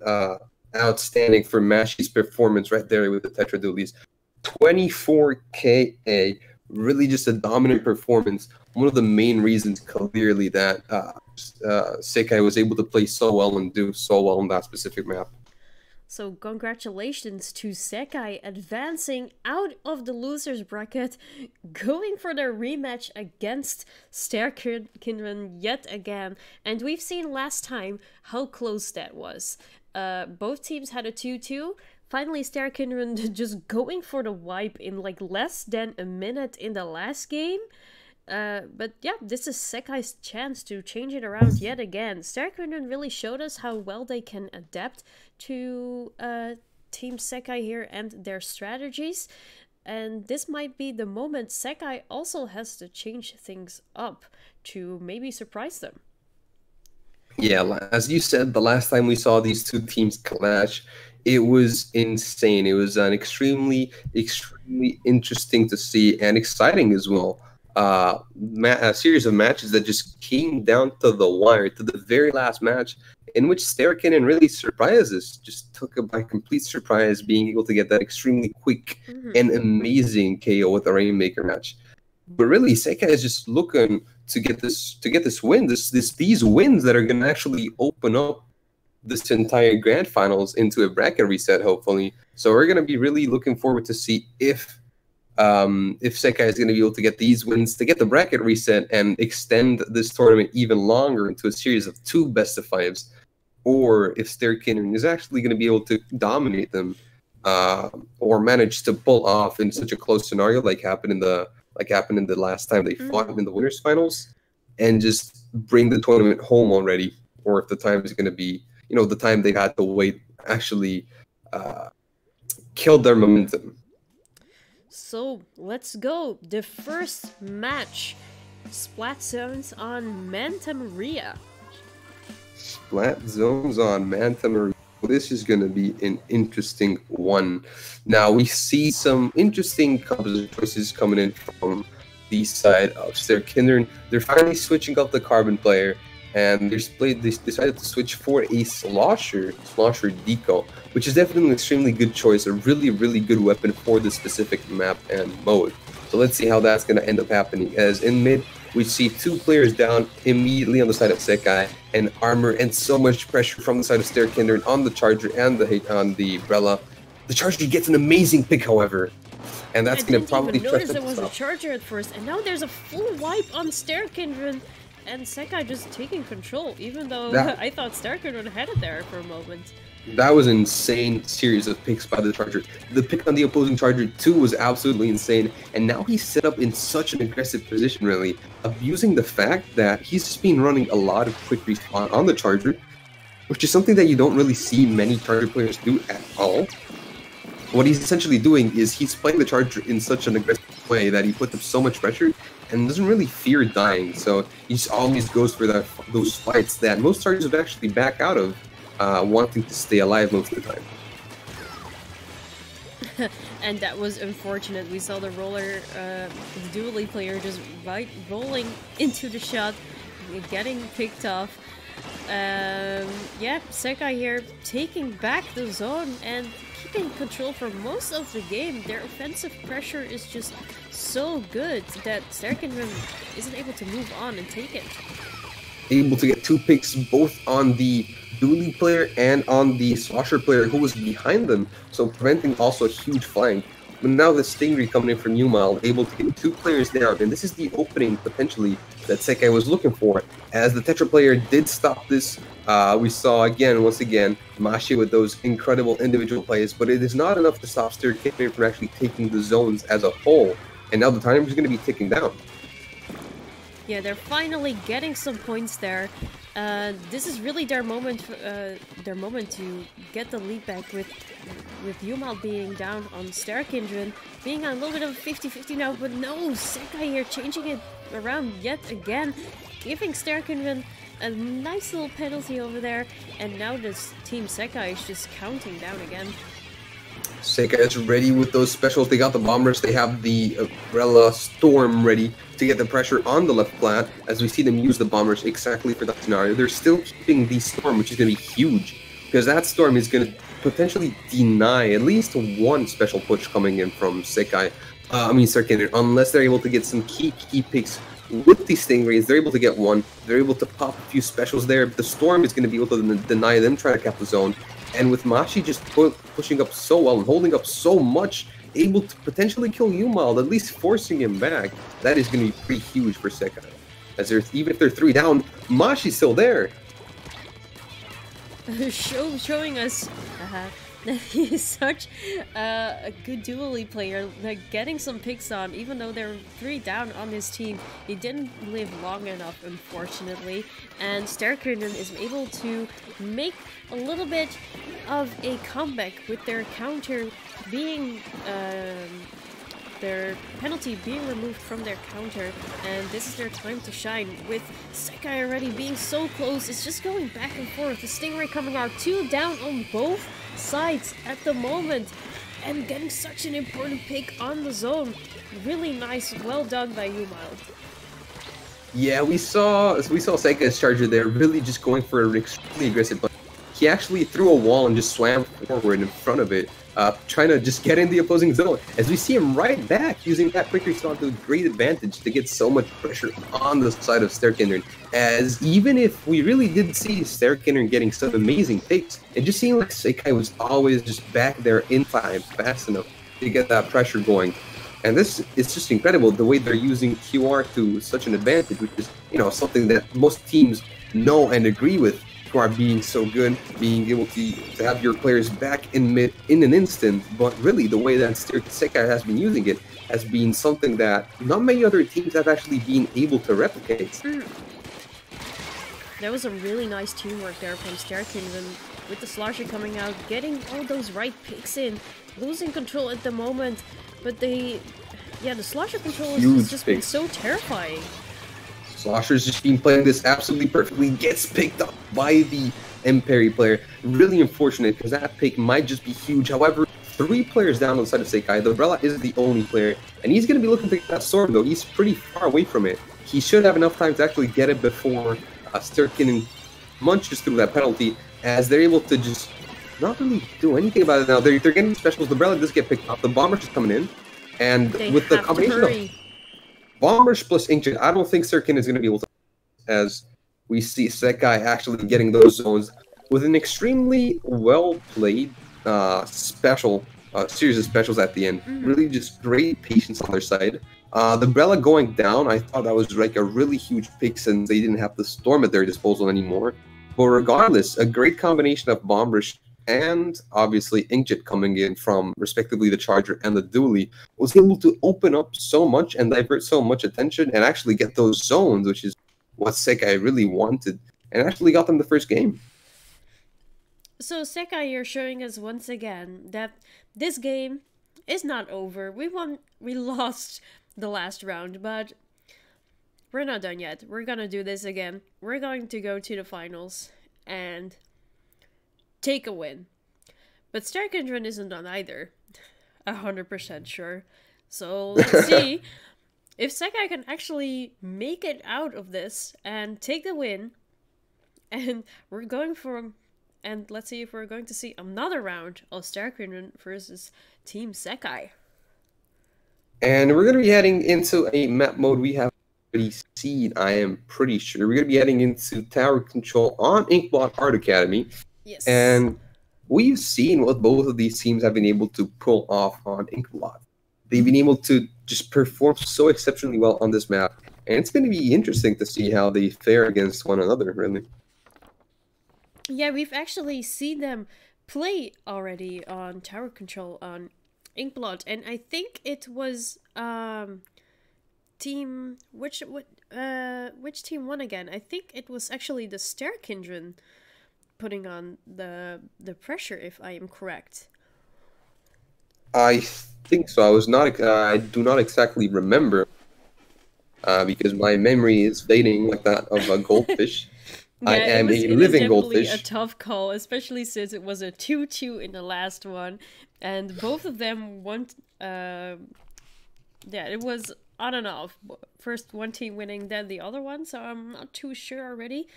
outstanding for Mashi's performance right there with the Tetra Dualies. 24 KA, really just a dominant performance. One of the main reasons, clearly, that Sekai was able to play so well and do so well on that specific map. So congratulations to Sekai advancing out of the losers bracket, going for their rematch against Sterkinderen yet again. And we've seen last time how close that was. Both teams had a 2-2. Finally, Sterkinderen just going for the wipe in like less than a minute in the last game. But yeah, this is Sekai's chance to change it around yet again. Sterkinderen really showed us how well they can adapt to Team Sekai here and their strategies. And this might be the moment Sekai also has to change things up to maybe surprise them. Yeah, as you said, the last time we saw these 2 teams clash, it was insane. It was an extremely, extremely interesting to see and exciting as well. A series of matches that just came down to the wire, to the very last match, in which Sterkinderen really surprised us, just took it by complete surprise, being able to get that extremely quick and amazing KO with the Rainmaker match. But really, Sekai is just looking to get this win, these wins that are going to actually open up this entire grand finals into a bracket reset, hopefully. So we're going to be really looking forward to see if Sekai is going to be able to get these wins to get the bracket reset and extend this tournament even longer into a series of 2 best-of-5s, or if Sterkinderen is actually going to be able to dominate them, or manage to pull off in such a close scenario like happened in the last time they fought in the winners finals, and just bring the tournament home already, or if the time is going to be, the time they've had to wait actually killed their momentum. So let's go. The first match, Splat Zones on Manta Maria. Splat Zones on Manta Maria. This is going to be an interesting one. Now we see some interesting composition choices coming in from the side of Sterkinderen. They're finally switching up the Carbon player, and they decided to switch for a Slosher Deco, which is definitely an extremely good choice, a really, really good weapon for this specific map and mode. So let's see how that's going to end up happening. As in mid, we see 2 players down immediately on the side of Sekai, and armor and so much pressure from the side of Sterkinderen on the Charger and on the Brella. The Charger gets an amazing pick, however, and that's going to probably I didn't even notice there was a Charger at first, and now there's a full wipe on Sterkinderen. And Sekai just taking control, even though I thought Sterkinderen had it there for a moment. That was an insane series of picks by the Charger. The pick on the opposing Charger too was absolutely insane, and now he's set up in such an aggressive position, really, abusing the fact that he's just been running a lot of quick respawn on the Charger, which is something that you don't really see many Charger players do at all. what he's essentially doing is he's playing the Charger in such an aggressive way that he puts up so much pressure and doesn't really fear dying. So he just always goes for those fights that most Chargers would actually back out of, wanting to stay alive most of the time. And that was unfortunate. We saw the roller, the dually player just rolling into the shot, getting picked off. Yeah, Sekai here taking back the zone and keeping control for most of the game. Their offensive pressure is just so good that Sterkinman isn't able to move on and take it. Able to get 2 picks both on the dually player and on the Slosher player who was behind them, so preventing also a huge flank. But now the Stingray coming in from Yumal, able to get 2 players down, and this is the opening potentially that Sekai was looking for. As the Tetra player did stop this, we saw once again, Mashi with those incredible individual plays, but it is not enough to stop Sterkinman from actually taking the zones as a whole. And now the timer is going to be ticking down. Yeah, they're finally getting some points there. This is really their moment to get the lead back with Yumal being down on Sterkindren, being on a little bit of a 50-50 now, but no, Sekai here changing it around yet again, giving Sterkindren a nice little penalty over there, and now this team Sekai is just counting down again. Sekai is ready with those specials. They got the bombers. They have the Umbrella Storm ready to get the pressure on the left plat as we see them use the bombers exactly for that scenario. They're still keeping the Storm, which is going to be huge because that Storm is going to potentially deny at least 1 special push coming in from Sekai. Sterkinman, unless they're able to get some key picks with the Stingrays. They're able to get 1. They're able to pop a few specials there. The Storm is going to be able to deny them trying to cap the zone. And with Mashi just pushing up so well and holding up so much, able to potentially kill Yumal, at least forcing him back, that is going to be pretty huge for Sekai. As even if they're 3 down, Mashi's still there. Showing us that he is such a good dually player, like getting some picks on, even though there were 3 down on his team. He didn't live long enough, unfortunately, and Sterkindren is able to make a little bit of a comeback with their counter being their penalty being removed from their counter, and this is their time to shine. With Sekai already being so close, it's just going back and forth. The Stingray coming out 2 down on both sides at the moment, and getting such an important pick on the zone. Really nice, well done by Yumal. Yeah, we saw Sekai's Charger there really just going for an extremely aggressive play. He actually threw a wall and just swam forward in front of it, trying to just get in the opposing zone. As we see him right back using that quick respawn to great advantage to get so much pressure on the side of Sterkindren. As even if we really did see Sterkindren getting some amazing picks, it just seemed like Sekai was always just back there in time fast enough to get that pressure going. And this is just incredible, the way they're using QR to such an advantage, which is, something that most teams know and agree with. QR being so good, being able to have your players back in an instant, but really the way that Sekai has been using it has been something that not many other teams have actually been able to replicate. There was a really nice teamwork there from Sterkindren, with the Slosher coming out, getting all those right picks in, losing control at the moment, but the Slosher control has just been so terrifying. Slosher's just been playing this absolutely perfectly, gets picked up by the Imperi player. Really unfortunate, because that pick might just be huge. However, 3 players down on the side of Sekai. The Umbrella is the only player, and he's going to be looking to get that Storm, though. He's pretty far away from it. He should have enough time to actually get it before Sterkindren munches through that penalty, as they're able to just not really do anything about it now. They're getting specials. The Umbrella does get picked up. The Bomber's just coming in, and with the combination of Bombers plus Inkjet, I don't think Sterkindren is going to be able to, as we see Sekai actually getting those zones with an extremely well-played series of specials at the end. Really just great patience on their side. The Umbrella going down, I thought that was like a really huge pick since they didn't have the Storm at their disposal anymore. But regardless, a great combination of Bombers and obviously Inkjet coming in from respectively the Charger and the Dually was able to open up so much and divert so much attention and actually get those zones, which is what Sekai really wanted, and actually got them the first game. So Sekai, you're showing us once again that this game is not over. We lost the last round, but we're not done yet. We're gonna do this again. We're going to go to the finals and take a win. But Starkindred isn't done either. 100% sure. So let's see if Sekai can actually make it out of this and take the win. And we're going for... And let's see if we're going to see another round of Starkindred versus Team Sekai. And we're going to be heading into a map mode we have already seen, I am pretty sure. We're going to be heading into Tower Control on Inkblot Art Academy. Yes. And we've seen what both of these teams have been able to pull off on Inkblot. They've been able to just perform so exceptionally well on this map. And it's going to be interesting to see how they fare against one another, really. Yeah, we've actually seen them play already on Tower Control on Inkblot, and I think it was team which team won again? I think it was actually the Starkindred putting on the pressure, if I am correct. I think so. I do not exactly remember because my memory is fading like that of a goldfish. Yeah, I am a living goldfish. It was definitely a tough call, especially since it was a 2-2 in the last one, and both of them won. Yeah, it was on and off. First one team winning, then the other one. So I'm not too sure already.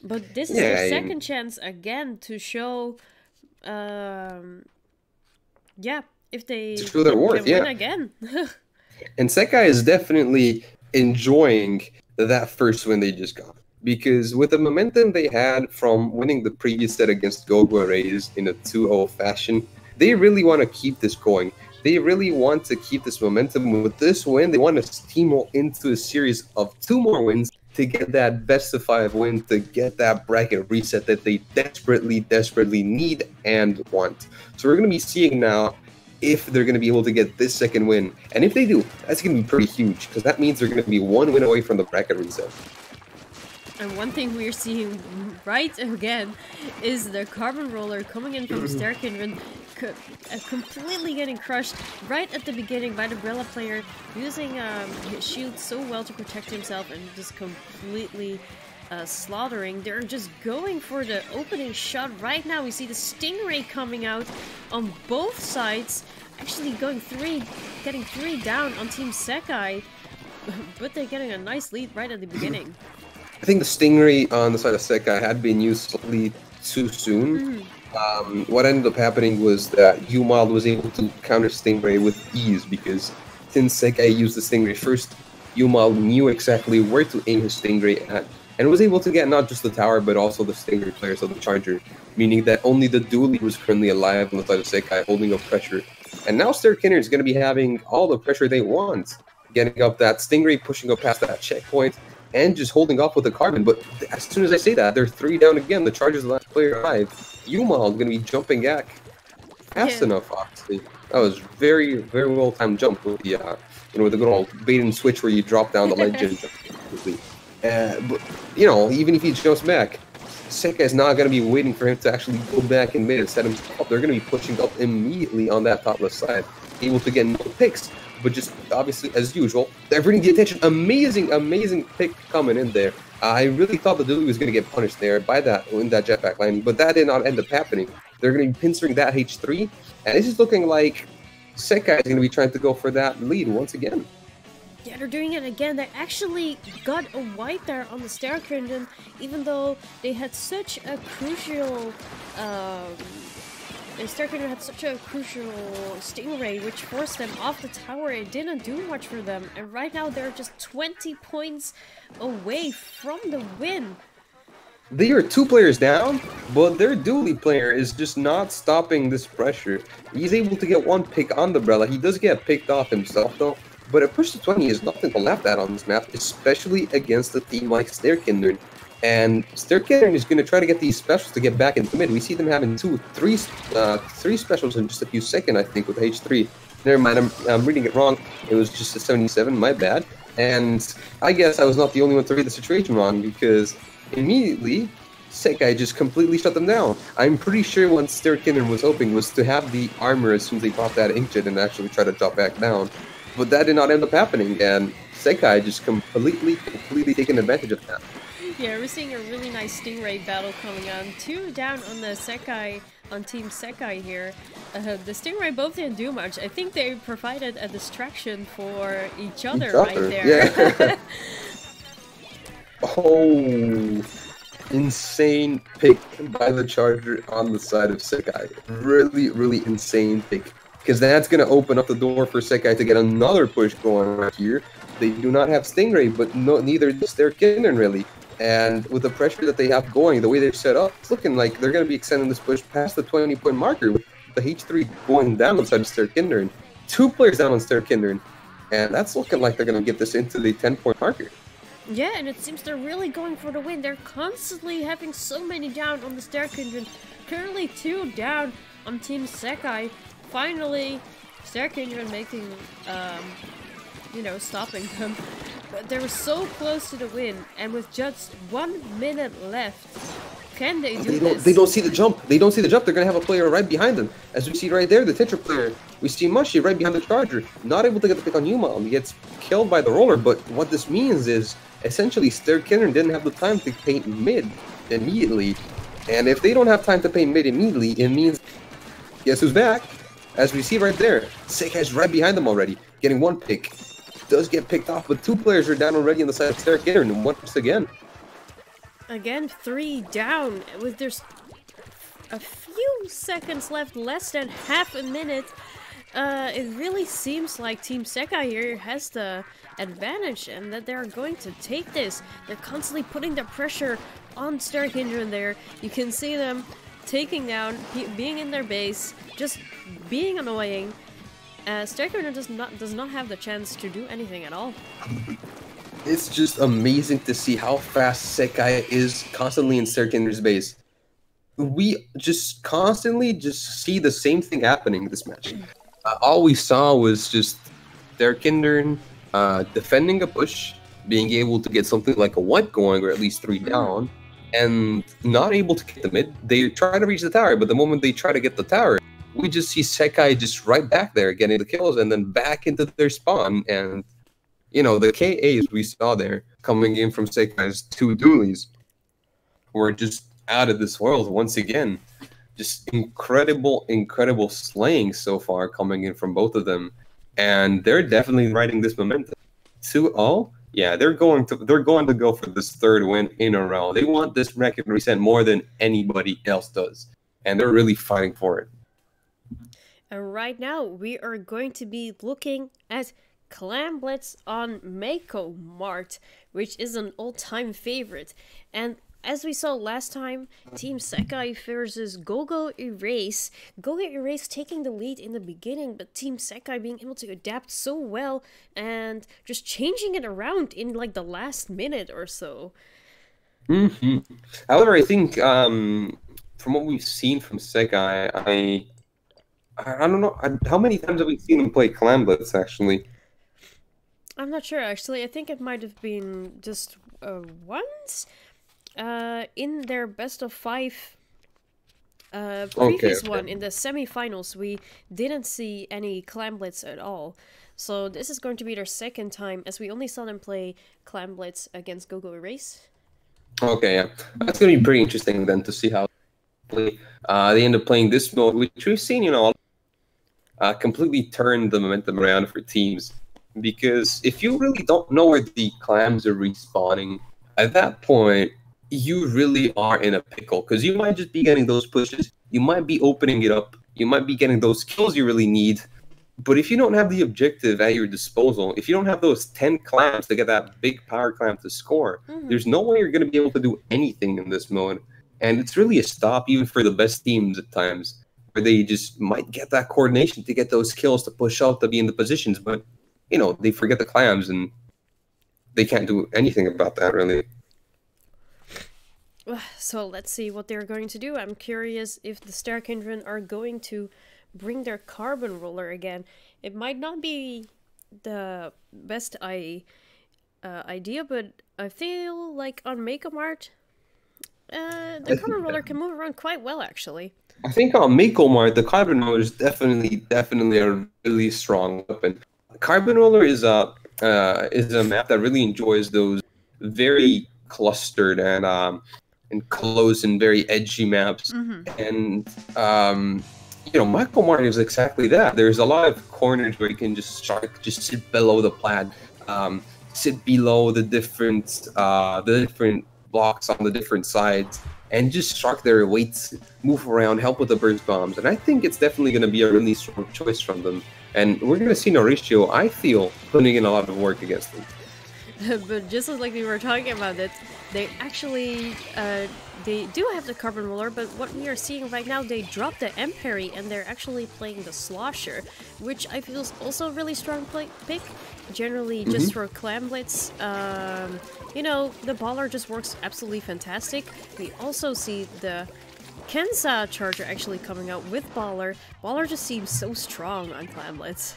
But this is their second chance again to show. Yeah, if they to show their worth, win again. And Sekai is definitely enjoying that first win they just got. Because with the momentum they had from winning the previous set against Gogoraise in a 2-0 fashion, they really want to keep this going. They really want to keep this momentum. With this win, they want to steamroll into a series of 2 more wins to get that best-of-5 win, to get that bracket reset that they desperately need and want. So we're going to be seeing now if they're going to be able to get this second win. And if they do, that's going to be pretty huge, because that means they're going to be 1 win away from the bracket reset. And one thing we're seeing right again is the carbon roller coming in from Starkindred, completely getting crushed right at the beginning by the Brella player, using his shield so well to protect himself and just completely slaughtering. They're just going for the opening shot right now. We see the Stingray coming out on both sides, actually getting 3 down on Team Sekai, but they're getting a nice lead right at the beginning. I think the Stingray on the side of Sekai had been used slightly too soon. What ended up happening was that Umild was able to counter Stingray with ease, because since Sekai used the Stingray first, Umild knew exactly where to aim his Stingray at, and was able to get not just the tower, but also the Stingray players of the Charger, meaning that only the Dually was currently alive on the side of Sekai, holding up pressure. And now Starkindred is going to be having all the pressure they want, getting up that Stingray, pushing up past that checkpoint, and just holding off with the carbon. But as soon as I say that, they're 3 down again. The Charger's the last player alive. Umild going to be jumping back fast enough, obviously. That was very well timed jump with the with the good old bait and switch where you drop down the legend. But even if he jumps back, Sekai's not going to be waiting for him to actually go back in mid and set himself up. They're going to be pushing up immediately on that top left side, able to get no picks. But just obviously, as usual, diverting the attention. Amazing pick coming in there. I really thought the Dually was going to get punished there by that in that jetpack landing, but that did not end up happening. They're going to be pincering that H3, and this is looking like Sekai is going to be trying to go for that lead once again. Yeah, they're doing it again. They actually got a wipe there on the Starkindred, even though they had such a crucial... Starkindred had such a crucial Stingray, which forced them off the tower. It didn't do much for them, and right now they're just 20 points away from the win. They are 2 players down, but their Dually player is just not stopping this pressure. He's able to get 1 pick on the Brella. He does get picked off himself, though, but a push to 20 is nothing to laugh at on this map, especially against a team like Starkindred. And Starkindred is going to try to get these specials to get back into mid. We see them having 3 specials in just a few seconds, I think, with H3. Never mind, I'm reading it wrong. It was just a 77, my bad. And I guess I was not the only one to read the situation wrong, because immediately Sekai just completely shut them down. I'm pretty sure what Stairkinder was hoping was to have the armor as soon as they popped that inkjet and actually try to drop back down. But that did not end up happening, and Sekai just completely taken advantage of that. Yeah, we're seeing a really nice Stingray battle coming on. 2 down on the Sekai, on Team Sekai here. The Stingray both didn't do much. I think they provided a distraction for each other right there. Yeah. Oh, insane pick by the Charger on the side of Sekai. Really insane pick. Because that's going to open up the door for Sekai to get another push going right here. They do not have Stingray, but neither does their Kindern really. And with the pressure that they have going, the way they're set up, it's looking like they're going to be extending this push past the 20-point marker with the H3 going down on side of Stairkindern. 2 players down on Stairkindern. And that's looking like they're going to get this into the 10-point marker. Yeah, and it seems they're really going for the win. They're constantly having so many down on the Stairkindern. Currently 2 down on Team Sekai. Finally, Stairkindern making, stopping them. But they were so close to the win, and with just 1 minute left, can they do this? They don't see the jump. They don't see the jump. They're going to have a player right behind them. As we see right there, the Tetra player. We see Mushi right behind the Charger. Not able to get the pick on Yuma. He gets killed by the roller, but what this means is, essentially, Stairkindern didn't have the time to paint mid immediately. And if they don't have time to paint mid immediately, it means, guess who's back? As we see right there, Sekai's right behind them already, getting 1 pick. Does get picked off, but 2 players are down already on the side of Stairkindern, and once again. Again, 3 down, with there's a few seconds left, less than half a minute. It really seems like Team Sekai here has the advantage and that they're going to take this. They're constantly putting the pressure on Stairkindern there. You can see them taking down, being in their base, just being annoying. Stairkindern does not have the chance to do anything at all. It's just amazing to see how fast Sekai is constantly in Stairkindern's base. We just constantly see the same thing happening in this match. All we saw was just Stairkindern defending a push, being able to get something like a wipe going, or at least 3 down, and not able to get the mid. They try to reach the tower, but the moment they try to get the tower, we just see Sekai just right back there getting the kills and then back into their spawn. And, the KAs we saw there coming in from Sekai's 2 dualies were just out of this world once again. Just incredible slaying so far coming in from both of them. And they're definitely riding this momentum. 2-0? Yeah, they're going to go for this 3rd win in a row. They want this record reset more than anybody else does. And they're really fighting for it. And right now, we are going to be looking at Clam Blitz on Mako Mart, which is an all-time favorite. And as we saw last time, Team Sekai versus Gogoraise. Gogoraise taking the lead in the beginning, but Team Sekai being able to adapt so well and just changing it around in like the last minute or so. However, I think from what we've seen from Sekai, I don't know. How many times have we seen him play Clam Blitz, actually? I'm not sure, actually. I think it might have been just once. In their best of 5 previous one, in the semi-finals, we didn't see any Clam Blitz at all. So this is going to be their 2nd time, as we only saw them play Clam Blitz against Gogoraise. Okay, yeah. That's going to be pretty interesting then to see how they end up playing this mode, which we've seen, completely turn the momentum around for teams. Because if you really don't know where the clams are respawning, at that point, you really are in a pickle. Because you might just be getting those pushes, you might be opening it up, you might be getting those kills you really need. But if you don't have the objective at your disposal, if you don't have those 10 clams to get that big power clam to score, there's no way you're going to be able to do anything in this mode. And it's really a stop even for the best teams at times, where they just might get that coordination to get those kills to push out to be in the positions, but, they forget the clams and they can't do anything about that, really. So let's see what they're going to do. I'm curious if the Stairkindern are going to bring their carbon roller again. It might not be the best idea, but I feel like on Mako Mart, The carbon roller can move around quite well, actually. I think on Makomar, the carbon roller is definitely a really strong weapon. Carbon roller is a map that really enjoys those very clustered and close and very edgy maps. And you know, Makomar is exactly that. There's a lot of corners where you can just sit below the plat, sit below the different blocks on the different sides, and just shark their weights, move around, help with the burst bombs. And I think it's definitely going to be a really strong choice from them. And we're going to see Mauricio, I feel, putting in a lot of work against them. But just as like we were talking about it, they actually they do have the carbon roller, but what we are seeing right now, they dropped the Emperor and they're actually playing the Slosher, which I feel is also a really strong pick. Generally, just for Clam Blitz, you know, the Baller just works absolutely fantastic. We also see the Kensa Charger actually coming out with Baller. Baller just seems so strong on Clam Blitz.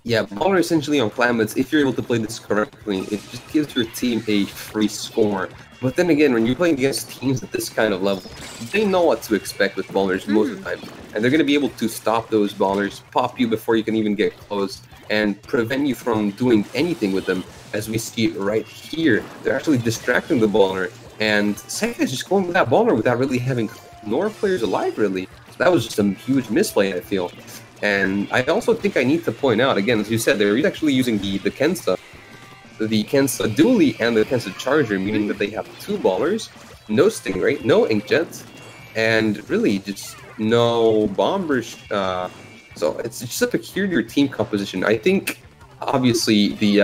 Yeah, Baller essentially on Clam Blitz, if you're able to play this correctly, it just gives your team a free score. But then again, when you're playing against teams at this kind of level, they know what to expect with Ballers most of the time. And they're going to be able to stop those Ballers, pop you before you can even get close, and prevent you from doing anything with them. As we see it right here, they're actually distracting the Baller, and Sekai is just going with that Baller without really having Nora players alive, really. So that was just a huge misplay, I feel. And I also think I need to point out, again, as you said, they're actually using the Kensa Dually and the Kensa Charger, meaning that they have two Ballers, no Stingray, no Inkjet, and really just no Bombers. So it's just a peculiar team composition. I think, obviously, the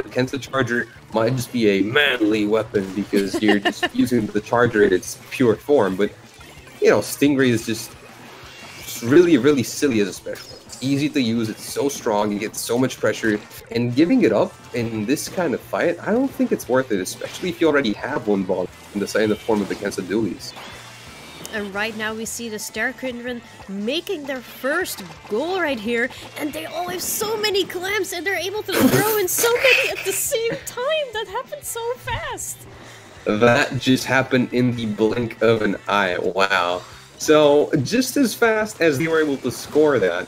Kensa Charger might just be a manly weapon because you're just using the Charger in its pure form, but, you know, Stingray is just really, really silly as a special. It's easy to use, it's so strong, you get so much pressure, and giving it up in this kind of fight, I don't think it's worth it, especially if you already have one ball in the form of the Kensa Dualies. And right now we see the Starkindren making their first goal right here, and they all have so many clams and they're able to throw in so many at the same time. That happened so fast. That just happened in the blink of an eye. Wow. So, just as fast as they were able to score that,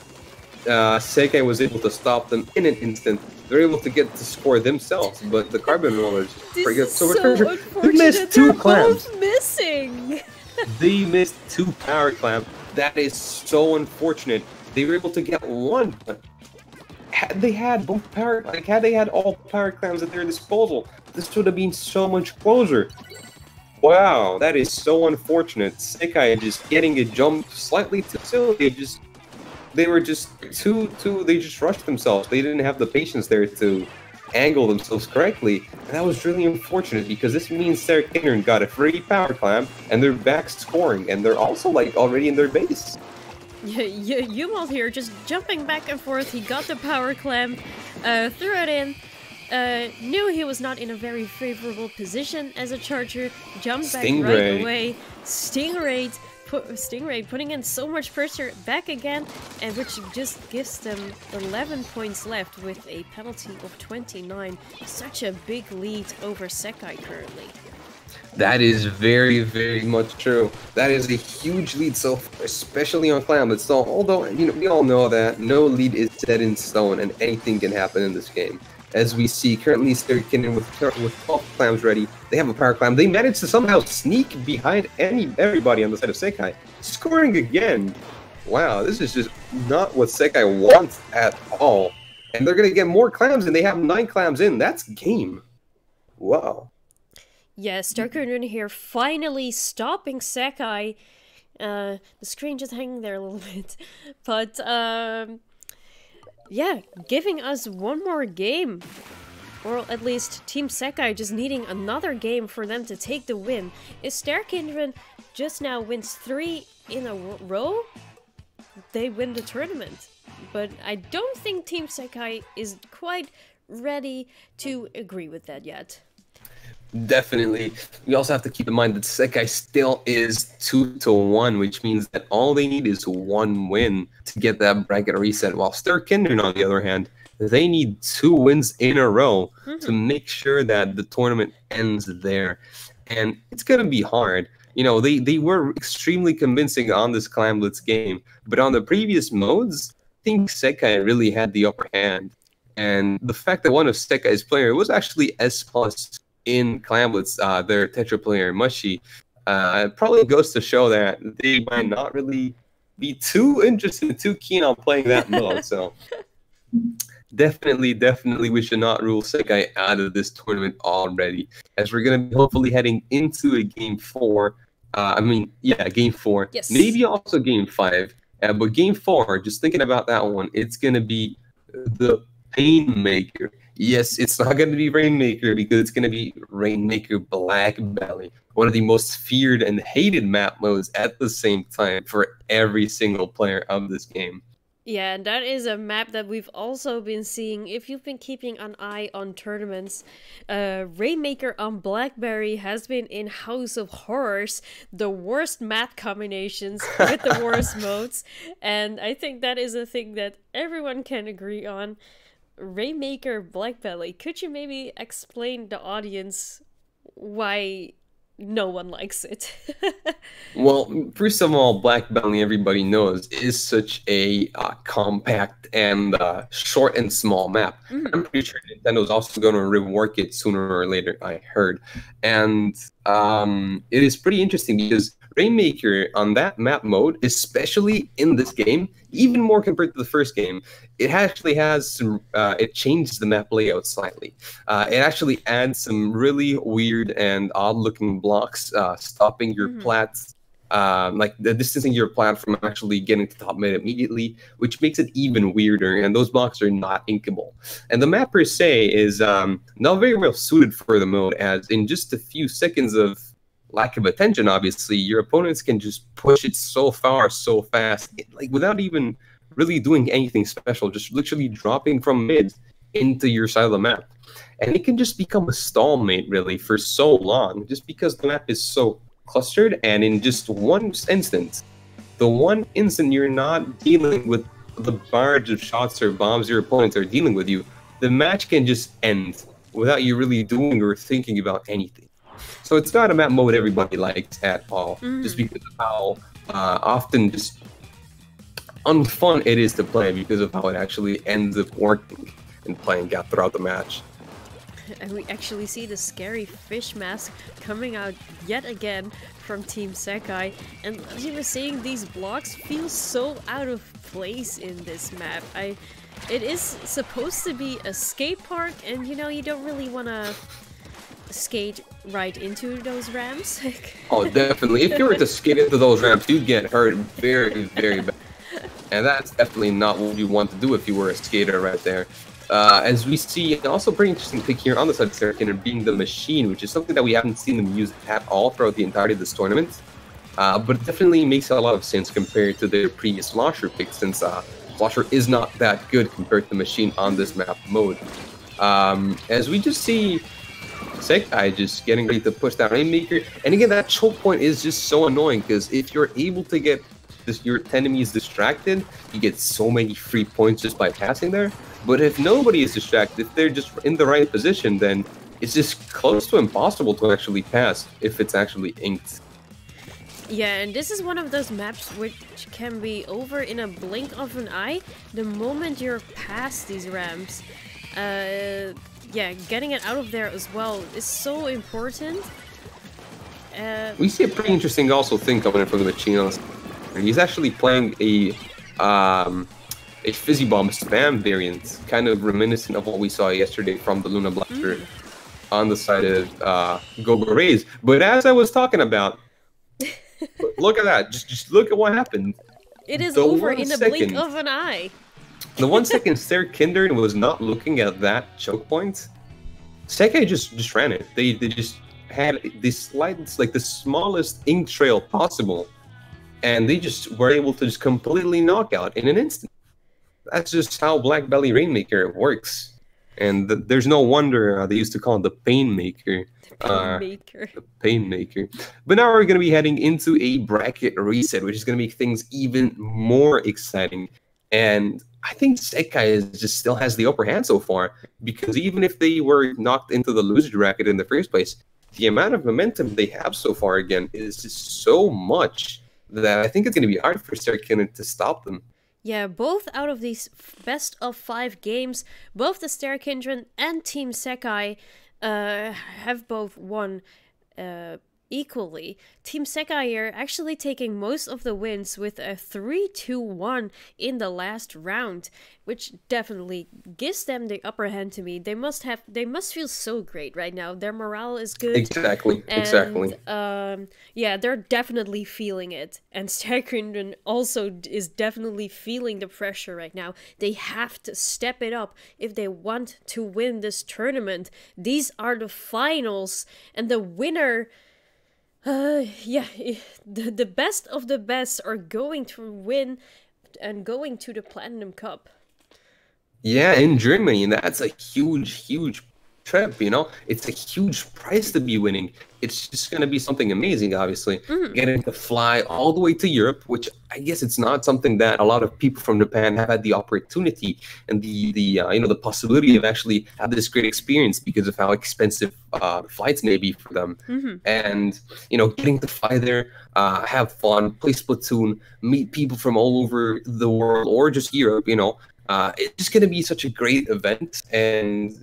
Sekai was able to stop them in an instant. They're able to get to score themselves, but the Carbon Rollers forget so much pressure. They missed two clams. Both missing. They missed two power clams. That is so unfortunate. They were able to get one, but had they had both power, had they had all power clams at their disposal, this would have been so much closer. Wow, that is so unfortunate. Sekai just getting a jump slightly too soon. They just rushed themselves. They didn't have the patience there to angle themselves correctly. And that was really unfortunate because this means Sarah Kinneran got a free power clam and they're back scoring and they're also like already in their base. Yeah, Yumalt here just jumping back and forth. He got the power clam, threw it in. Knew he was not in a very favorable position as a charger, jumped back right away. Stingray putting in so much pressure back again, and which just gives them 11 points left with a penalty of 29. Such a big lead over Sekai currently. That is very, very much true. That is a huge lead so far, especially on Clam. So, although, you know, we all know that no lead is set in stone and anything can happen in this game. As we see, currently Sturkin with 12 clams ready. They have a power clam. They managed to somehow sneak behind everybody on the side of Sekai. Scoring again. Wow, this is just not what Sekai wants at all. And they're going to get more clams, and they have 9 clams in. That's game. Wow. Yeah, Starkindren here finally stopping Sekai. The screen just hanging there a little bit. But, yeah, giving us one more game. Or at least Team Sekai just needing another game for them to take the win. If Starkindren just now wins 3 in a row, they win the tournament. But I don't think Team Sekai is quite ready to agree with that yet. Definitely. We also have to keep in mind that Sekai still is 2-1, which means that all they need is one win to get that bracket reset. While Starkindren, on the other hand, they need 2 wins in a row to make sure that the tournament ends there. And it's going to be hard. You know, they were extremely convincing on this Clan Blitz game, but on the previous modes, I think Sekai really had the upper hand. And the fact that one of Sekai's player was actually S plus in Clan Blitz, their Tetra player Mushi, probably goes to show that they might not really be too interested, too keen on playing that mode. So definitely, we should not rule Sekai out of this tournament already, as we're going to be hopefully heading into a game 4. Game 4. Yes. Maybe also game 5. But game 4, just thinking about that one, it's going to be the Painmaker. Yes, it's not going to be Rainmaker because it's going to be Rainmaker Black Belly, one of the most feared and hated map modes at the same time for every single player of this game. Yeah, and that is a map that we've also been seeing. If you've been keeping an eye on tournaments, Rainmaker on Blackberry has been in House of Horrors, the worst map combinations with the worst modes. And I think that is a thing that everyone can agree on. Rainmaker Blackbelly, could you maybe explain the audience why no one likes it? Well, first of all, Black Belly, everybody knows, is such a compact and short and small map. I'm pretty sure Nintendo's also going to rework it sooner or later, I heard. And it is pretty interesting because Rainmaker on that map mode, especially in this game, even more compared to the first game, it actually has some, it changes the map layout slightly. It actually adds some really weird and odd-looking blocks, stopping your plats, like the distancing your plat from actually getting to top mid immediately, which makes it even weirder, and those blocks are not inkable. And the map per se is not very well suited for the mode, as in just a few seconds of lack of attention, obviously, your opponents can just push it so far, so fast, like without even really doing anything special, just literally dropping from mid into your side of the map. And it can just become a stalemate, really, for so long, just because the map is so clustered, and in just one instant, the one instant you're not dealing with the barrage of shots or bombs your opponents are dealing with you, the match can just end without you really doing or thinking about anything. So it's not a map mode everybody likes at all, just because of how often just unfun it is to play because of how it actually ends up working and playing out throughout the match. And we actually see the scary fish mask coming out yet again from Team Sekai. And as you were saying, these blocks feel so out of place in this map. It is supposed to be a skate park, and you know, you don't really want to skate right into those ramps. Oh, definitely. If you were to skate into those ramps, you'd get hurt very, very bad. And that's definitely not what you want to do if you were a skater right there. As we see, also pretty interesting pick here on the side of Sarkin being the machine, which is something that we haven't seen them use at all throughout the entirety of this tournament. But it definitely makes a lot of sense compared to their previous Slosher pick, since Slosher is not that good compared to the machine on this map mode. As we just see Sekai just getting ready to push that Rainmaker, and again, that choke point is just so annoying, because if you're able to get your enemies distracted, you get so many free points just by passing there. But if nobody is distracted, if they're just in the right position, then it's just close to impossible to actually pass if it's actually inked. Yeah, and this is one of those maps which can be over in a blink of an eye the moment you're past these ramps. Yeah, getting it out of there as well is so important. We see a pretty interesting also thing coming in from the machine. He's actually playing a Fizzy Bomb spam variant, kind of reminiscent of what we saw yesterday from the Luna Blaster on the side of Gogoraise. But as I was talking about, look at that. Just look at what happened. It is over in a blink of an eye. The 1 second Kindred was not looking at that choke point. Sekai just ran it. They just had the slightest, like the smallest ink trail possible, and they just were able to just completely knock out in an instant. That's just how Black Belly Rainmaker works. And there's no wonder they used to call it the Painmaker. The Painmaker. But now we're going to be heading into a bracket reset, which is going to make things even more exciting. And I think Sekai just still has the upper hand so far, because even if they were knocked into the loser bracket in the first place, the amount of momentum they have so far again is just so much that I think it's going to be hard for Sterkinen to stop them. Yeah, both out of these best of 5 games, both the Sterkindren and Team Sekai have both won equally. Team Sekai are actually taking most of the wins with a 3-2-1 in the last round, which definitely gives them the upper hand to me. They must feel so great right now. Their morale is good. Exactly. Yeah, they're definitely feeling it. And Sterkindren also is definitely feeling the pressure right now. They have to step it up if they want to win this tournament. These are the finals, and the winner... the best of the best are going to win and going to the Platinum Cup. Yeah, in Germany, and that's a huge trip, you know? It's a huge prize to be winning. It's just going to be something amazing, obviously. Getting to fly all the way to Europe, which I guess it's not something that a lot of people from Japan have had the opportunity and the possibility of actually have this great experience because of how expensive flights may be for them. And, getting to fly there, have fun, play Splatoon, meet people from all over the world or just Europe, it's just going to be such a great event. And,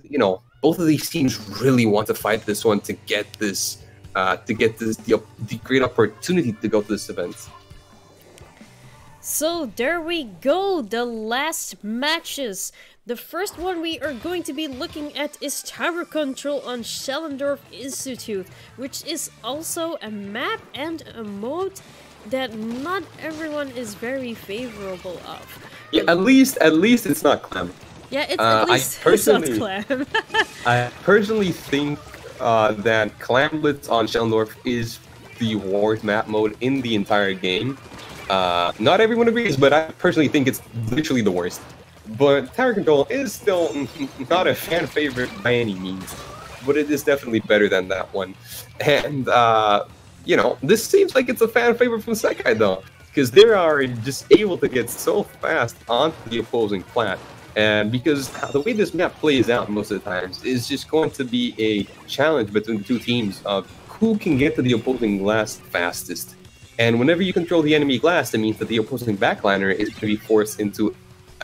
both of these teams really want to fight this one to get this, the great opportunity to go to this event. So there we go, the last matches. The first one we are going to be looking at is Tower Control on Schellendorf Institute, which is also a map and a mode that not everyone is very favorable of. Yeah, at least it's not Clam. Yeah, at least it's not Clam. I personally think that Clamblitz on Schellendorf is the worst map mode in the entire game. Not everyone agrees, but I personally think it's literally the worst. But Tower Control is still not a fan favorite by any means, but it is definitely better than that one. And, this seems like it's a fan favorite from Sekai, though, because they are just able to get so fast onto the opposing plat. And because the way this map plays out most of the times is just going to be a challenge between the two teams of who can get to the opposing glass fastest. And whenever you control the enemy glass, it means that the opposing backliner is going to be forced into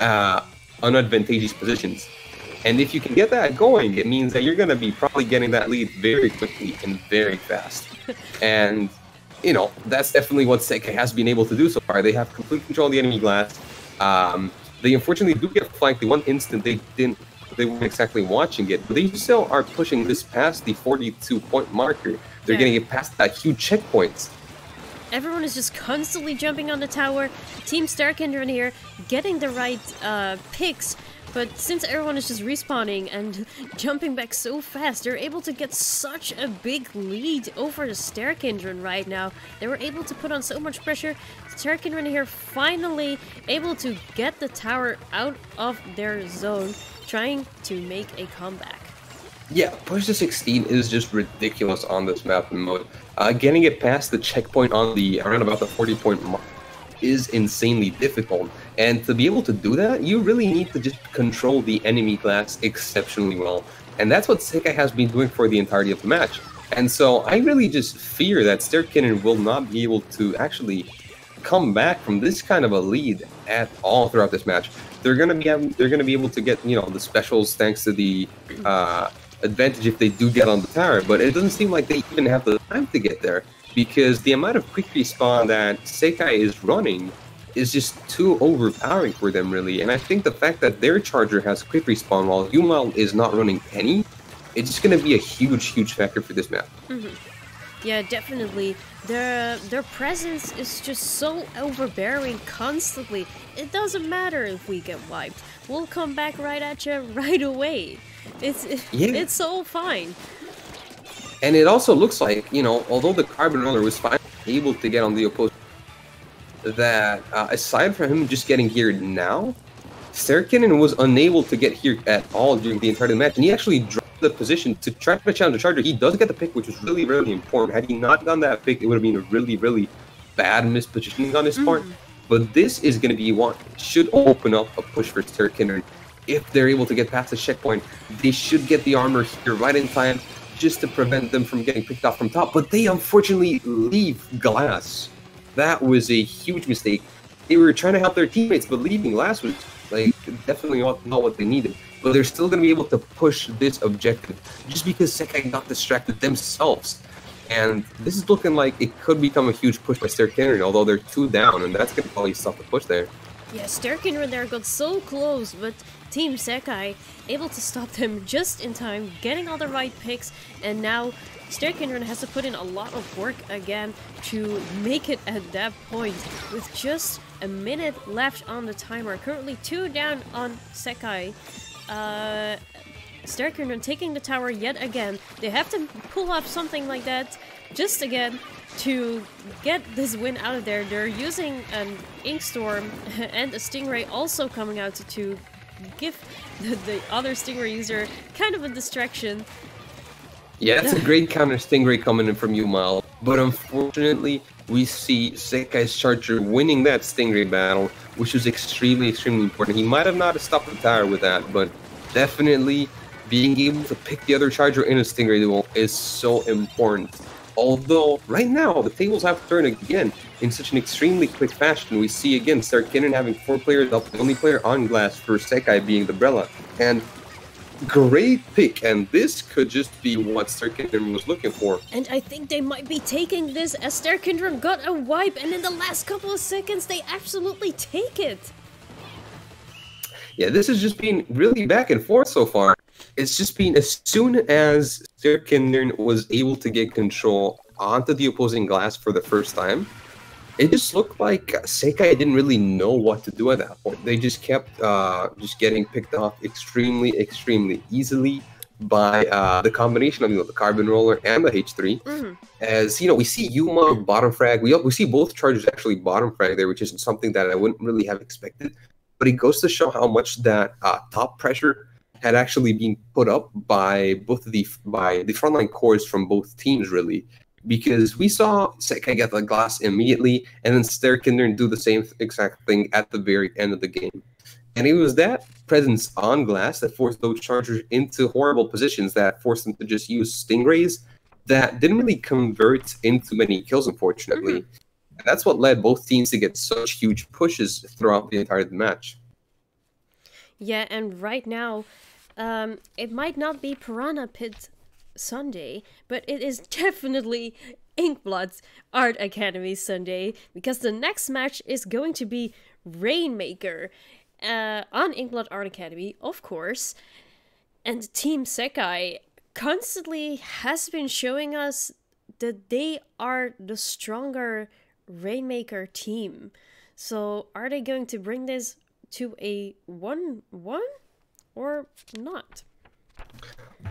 unadvantageous positions. And if you can get that going, it means that you're going to be probably getting that lead very quickly and very fast. And, that's definitely what Sekai has been able to do so far. They have complete control of the enemy glass. They unfortunately do get flanked. The one instant they weren't exactly watching it, but they still are pushing this past the 42-point marker. They're getting it past that huge checkpoints. Everyone is just constantly jumping on the tower. Team Sterkindren here getting the right picks, but since everyone is just respawning and jumping back so fast, they're able to get such a big lead over the Sterkindren right now. They were able to put on so much pressure. Sterkindren here finally able to get the tower out of their zone, trying to make a comeback. Yeah, push to 16 is just ridiculous on this map mode. Getting it past the checkpoint on around about the 40-point mark is insanely difficult. And to be able to do that, you really need to just control the enemy glass exceptionally well. And that's what Sekai has been doing for the entirety of the match. And so I really just fear that Sterkinen will not be able to actually come back from this kind of a lead at all throughout this match. They're gonna be able to get the specials thanks to the advantage if they do get on the tower, but it doesn't seem like they even have the time to get there because the amount of quick respawn that Sekai is running is just too overpowering for them, really. And I think the fact that their charger has quick respawn while Yumal is not running any, it's just going to be a huge factor for this map. Yeah, definitely. Their presence is just so overbearing constantly. It doesn't matter if we get wiped. We'll come back right at you right away. It's so fine. And it also looks like, although the Carbon Roller was finally able to get on the opposing, that aside from him just getting here now, Sterkinen was unable to get here at all during the entire match, and he actually dropped the position to try to challenge the Charger. He does get the pick, which was really important. Had he not done that pick, it would have been a really bad mispositioning on his part. But this is going to be what should open up a push for Sterkinen. If they're able to get past the checkpoint, they should get the armor here right in time, just to prevent them from getting picked off from top, but they unfortunately leave glass. That was a huge mistake. They were trying to help their teammates, but leaving glass was like definitely not what they needed. But they're still going to be able to push this objective just because Sekai got distracted themselves. And this is looking like it could become a huge push by Sterkinner, although they're 2 down, and that's going to probably stop the push there. Yeah, Sterkinner there got so close, but Team Sekai able to stop them just in time, getting all the right picks, and now Sterkinner has to put in a lot of work again to make it at that point, with just a minute left on the timer. Currently 2 down on Sekai. Sterkinner taking the tower yet again. They have to pull off something like that just again to get this win out of there. They're using an Inkstorm and a Stingray also coming out to give the other Stingray user kind of a distraction. Yeah, it's a great counter Stingray coming in from you, Mal. But unfortunately, we see Sekai's Charger winning that Stingray battle, which was extremely important. He might have not stopped the tower with that, but definitely being able to pick the other Charger in a Stingray duel is so important. Although, right now, the tables have turned again in such an extremely quick fashion. We see again Sterkinner having 4 players up, the only player on glass for Sekai being the Brella. And great pick, and this could just be what Sterkinner was looking for. And I think they might be taking this as Sterkinner got a wipe, and in the last couple of seconds, they absolutely take it. Yeah, this has just been really back and forth so far. It's just been as soon as Sterkinner was able to get control onto the opposing glass for the first time, it just looked like Sekai didn't really know what to do at that point. They just kept just getting picked off extremely easily by the combination of the Carbon Roller and the H3. As we see Yuma bottom frag, we see both Chargers actually bottom frag there, which is something that I wouldn't really have expected. But it goes to show how much that top pressure had actually been put up by the frontline cores from both teams, really. Because we saw Sekai get the glass immediately, and then Sterkinner do the same exact thing at the very end of the game. And it was that presence on glass that forced those Chargers into horrible positions, that forced them to just use Stingrays that didn't really convert into many kills, unfortunately. And that's what led both teams to get such huge pushes throughout the entire match. Yeah, and right now, it might not be Piranha Pit Sunday, but it is definitely Inkblood's Art Academy Sunday, because the next match is going to be Rainmaker on Inkblood Art Academy, of course. And Team Sekai constantly has been showing us that they are the stronger Rainmaker team. So are they going to bring this to a 1-1 or not?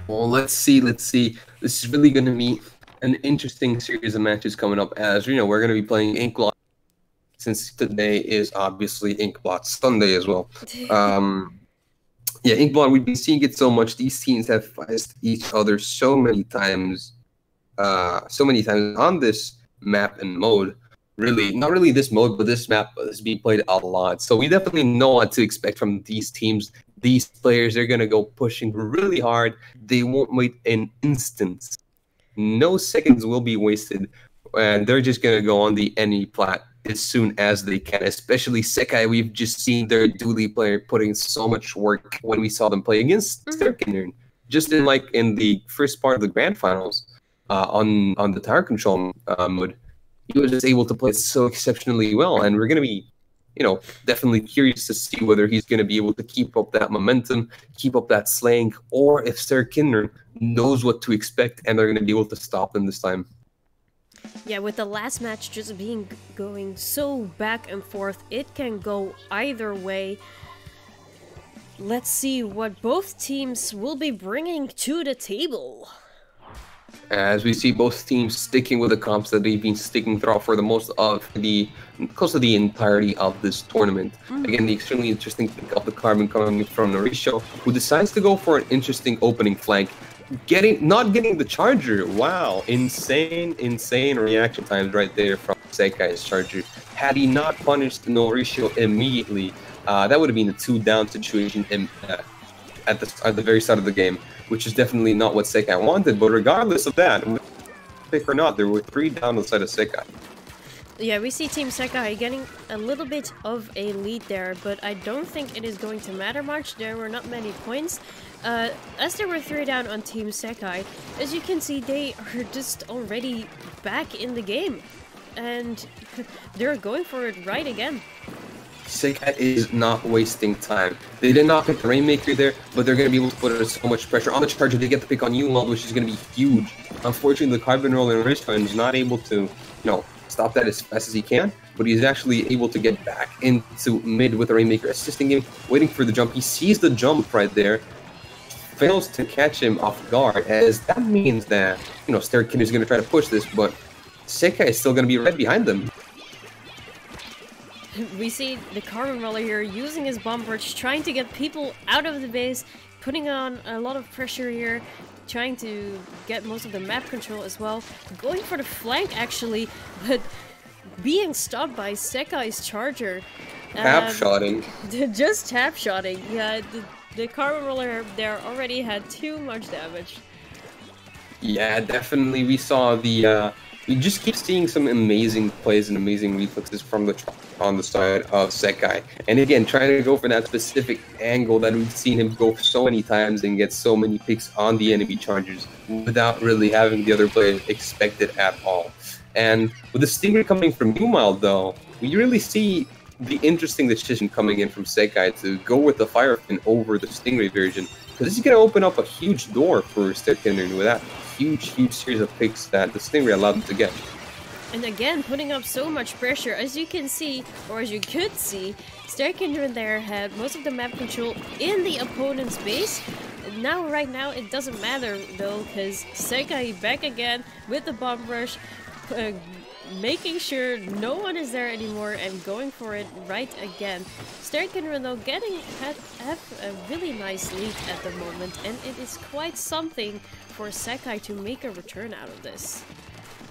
Well, let's see. This is really going to be an interesting series of matches coming up, as we're going to be playing Inkblot, since today is obviously Inkblot Sunday as well. Yeah, Inkblot, we've been seeing it so much. These teams have faced each other so many times on this map and mode. Really, not really this mode, but this map is being played a lot. So we definitely know what to expect from these teams. These players are going to go pushing really hard. They won't wait an instant. No seconds will be wasted. And they're just going to go on the any plat as soon as they can. Especially Sekai, we've just seen their dually player putting so much work when we saw them play against Sterkinner. Just in the first part of the grand finals on the tower control mode. He was just able to play so exceptionally well, and we're going to be, definitely curious to see whether he's going to be able to keep up that momentum, keep up that slaying, or if Sterkinner knows what to expect and they're going to be able to stop them this time. Yeah, with the last match just going so back and forth, it can go either way. Let's see what both teams will be bringing to the table. As we see both teams sticking with the comps that they've been sticking throughout for the most of close to the entirety of this tournament. Again, the extremely interesting pick of the Carbon coming from Norisho, who decides to go for an interesting opening flank. Not getting the Charger. Wow, insane reaction times right there from Sekai's Charger. Had he not punished Norisho immediately, that would have been a 2-down situation at the very start of the game, which is definitely not what Sekai wanted. But regardless of that, pick or not, there were 3 down on the side of Sekai. Yeah, we see Team Sekai getting a little bit of a lead there, but I don't think it is going to matter much. There were not many points. As there were 3 down on Team Sekai, as you can see, they are just already back in the game. And they're going for it right again. Sekai is not wasting time. They did not pick the Rainmaker there, but they're going to be able to put so much pressure on the charger. They get the pick on Umald, which is going to be huge. Unfortunately, the Carbon Roller and Rishton is not able to, stop that as fast as he can, but he's actually able to get back into mid with the Rainmaker, assisting him, waiting for the jump. He sees the jump right there, fails to catch him off guard, as that means that, Stairkin is going to try to push this, but Sekai is still going to be right behind them. We see the Carbon Roller here using his bomb bridge, trying to get people out of the base, putting on a lot of pressure here, trying to get most of the map control as well, going for the flank actually, but being stopped by Sekai's charger. Tap-shotting. Just tap-shotting, yeah, the Carbon Roller there already had too much damage. Yeah, definitely we saw the, we just keep seeing some amazing plays and amazing reflexes from on the side of Sekai. And again, trying to go for that specific angle that we've seen him go so many times and get so many picks on the enemy chargers without really having the other player expect it at all. And with the Stingray coming from Umald though, we really see the interesting decision coming in from Sekai to go with the Firefin over the Stingray version. Because this is going to open up a huge door for Sterkinder with that huge series of picks that the Stingray allowed them to get. And again, putting up so much pressure, as you can see, or as you could see, Sterkinder there had most of the map control in the opponent's base. Right now, it doesn't matter though, because Sekai back again with the bomb rush, making sure no one is there anymore and going for it right again. Sterkinder though have a really nice lead at the moment, and it is quite something for Sekai to make a return out of this.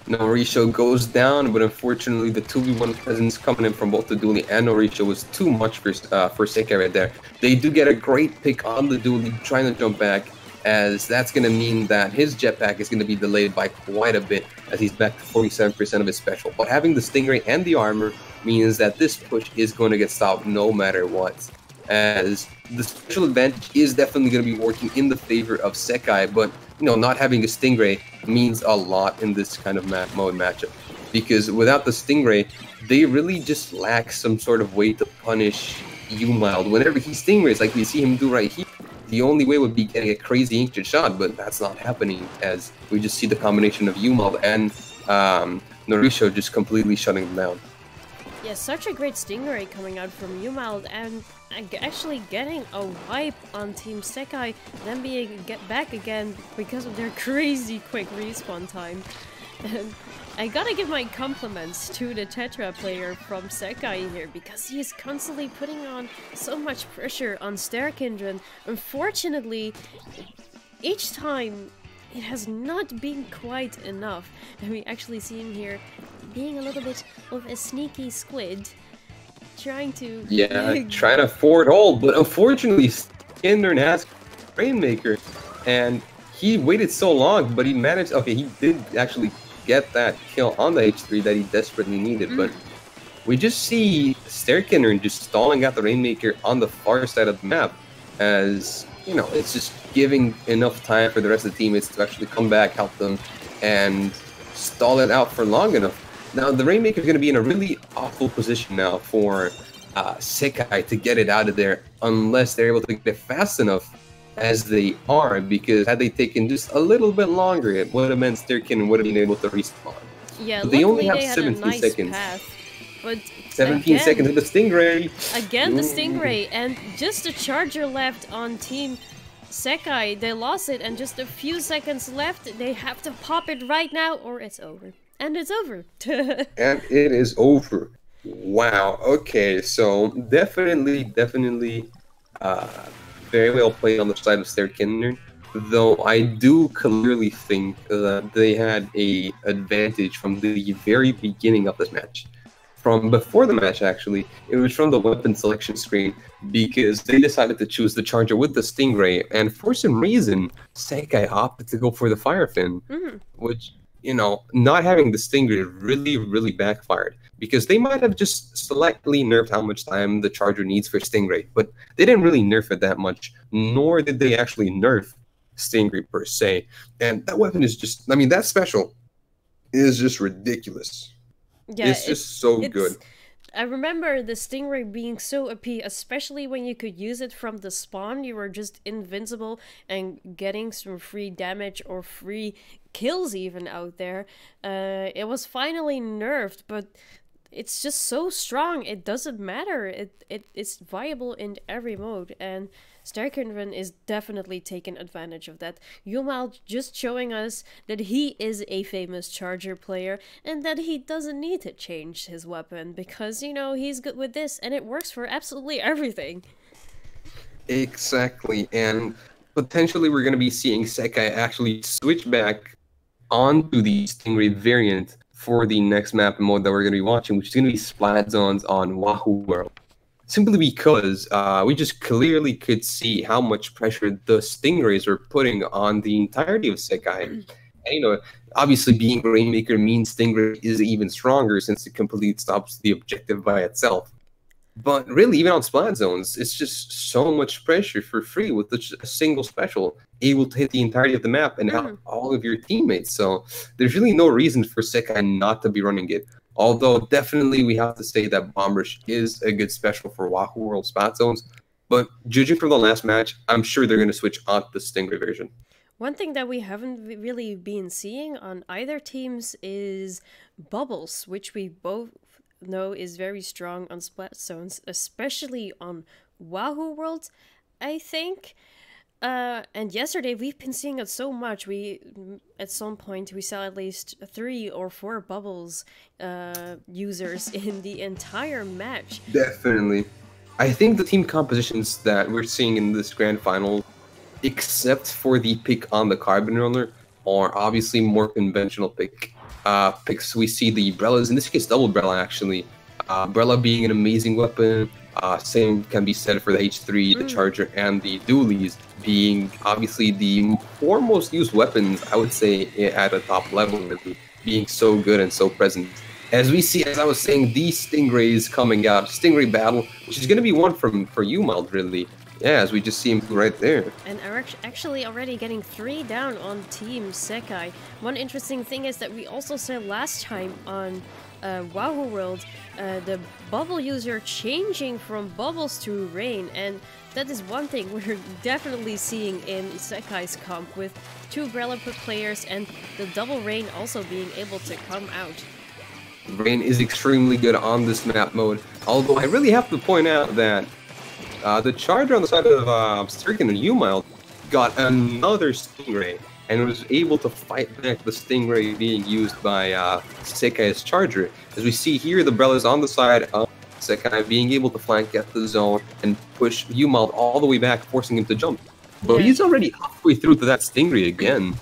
Norisho goes down, but unfortunately the 2v1 presence coming in from both the Dually and Norisho was too much for Sekai right there. They do get a great pick on the Dually, trying to jump back, as that's going to mean that his jetpack is going to be delayed by quite a bit, as he's back to 47% of his special. But having the Stingray and the armor means that this push is going to get stopped no matter what, as the special advantage is definitely going to be working in the favor of Sekai, but not having a Stingray means a lot in this kind of mode matchup, because without the Stingray, they really just lack some sort of way to punish Umald. Whenever he Stingrays, like we see him do right here, the only way would be getting a crazy inkjet shot, but that's not happening, as we just see the combination of Umald and Norisho just completely shutting them down. Yeah, such a great Stingray coming out from Umald, and actually getting a wipe on Team Sekai, then being back again because of their crazy quick respawn time. And I gotta give my compliments to the Tetra player from Sekai here, because he is constantly putting on so much pressure on Sterkinder. Unfortunately, each time it has not been quite enough, and we actually see him here being a little bit of a sneaky Squid, trying to... Yeah, trying to forward hold, but unfortunately Sterkinder has Rainmaker, and he waited so long, but he managed... Okay, he did actually get that kill on the H3 that he desperately needed, but we just see Sterkinder just stalling out the Rainmaker on the far side of the map, as, it's just giving enough time for the rest of the teammates to actually come back, help them, and stall it out for long enough. Now, the Rainmaker is going to be in a really awful position now for Sekai to get it out of there, unless they're able to get it fast enough as they are, because had they taken just a little bit longer, it would have meant Sterkin would have been able to respawn. Yeah, but they only have they had 17 a nice seconds. Path, but 17 seconds with the Stingray! Again, the Stingray, and just a charger left on Team Sekai. They lost it, and just a few seconds left. They have to pop it right now, or it's over. And it's over. And it is over. Wow. Okay, so definitely, very well played on the side of Sterkinder. Though I do clearly think that they had an advantage from the very beginning of this match. from before the match, actually. It was from the weapon selection screen, because they decided to choose the charger with the Stingray, and for some reason, Sekai opted to go for the Fire Fin, which, you know, not having the Stingray really, really backfired, because they might have just slightly nerfed how much time the charger needs for Stingray, but they didn't really nerf it that much, nor did they actually nerf Stingray per se. And that weapon is just, I mean, that special is just ridiculous. Yeah, it's just so good. I remember the Stingray being so OP, especially when you could use it from the spawn. You were just invincible and getting some free damage or free kills even out there. It was finally nerfed, but it's just so strong. It doesn't matter. It's viable in every mode, and Sterkindren is definitely taking advantage of that. Yumal just showing us that he is a famous charger player and that he doesn't need to change his weapon because, you know, he's good with this and it works for absolutely everything. Exactly, and potentially we're going to be seeing Sekai actually switch back onto the Stingray variant for the next map and mode that we're going to be watching, which is going to be Splat Zones on Wahoo World. Simply because we just clearly could see how much pressure the Stingrays are putting on the entirety of Sekai. And, you know, obviously being Rainmaker means Stingray is even stronger since it completely stops the objective by itself. But really, even on Splat Zones, it's just so much pressure for free with just a single special, able to hit the entirety of the map and help all of your teammates. So there's really no reason for Sekai not to be running it. Although definitely we have to say that Bomb Rush is a good special for Wahoo World Splat Zones. But judging from the last match, I'm sure they're going to switch on to the Stingray version. One thing that we haven't really been seeing on either teams is Bubbles, which we both know is very strong on Splat Zones, especially on Wahoo World, I think. And yesterday we've been seeing it so much. At some point we saw at least 3 or 4 Bubbles users in the entire match. Definitely. I think the team compositions that we're seeing in this grand final, except for the pick on the Carbon Roller, are obviously more conventional picks. We see the Brellas, in this case double Brella actually. Brella being an amazing weapon. Same can be said for the H3, the Charger, and the Dualies being obviously the 4 most used weapons, I would say, at a top level, being so good and so present. As we see, as I was saying, these Stingrays coming out, Stingray battle, which is going to be one for Umald, really. Yeah, as we just see him right there. And are actually already getting 3 down on Team Sekai. One interesting thing is that we also said last time on Wahoo World, the bubble user changing from bubbles to rain, and that is one thing we're definitely seeing in Sekai's comp with 2 Brella players and the double rain also being able to come out. Rain is extremely good on this map mode, although I really have to point out that the Charger on the side of Sturkin and Umile got another Stingray and was able to fight back the Stingray being used by Sekai's Charger. As we see here, the Brellas on the side of Sekai being able to flank at the zone and push Umald all the way back, forcing him to jump. But he's already halfway through to that Stingray again.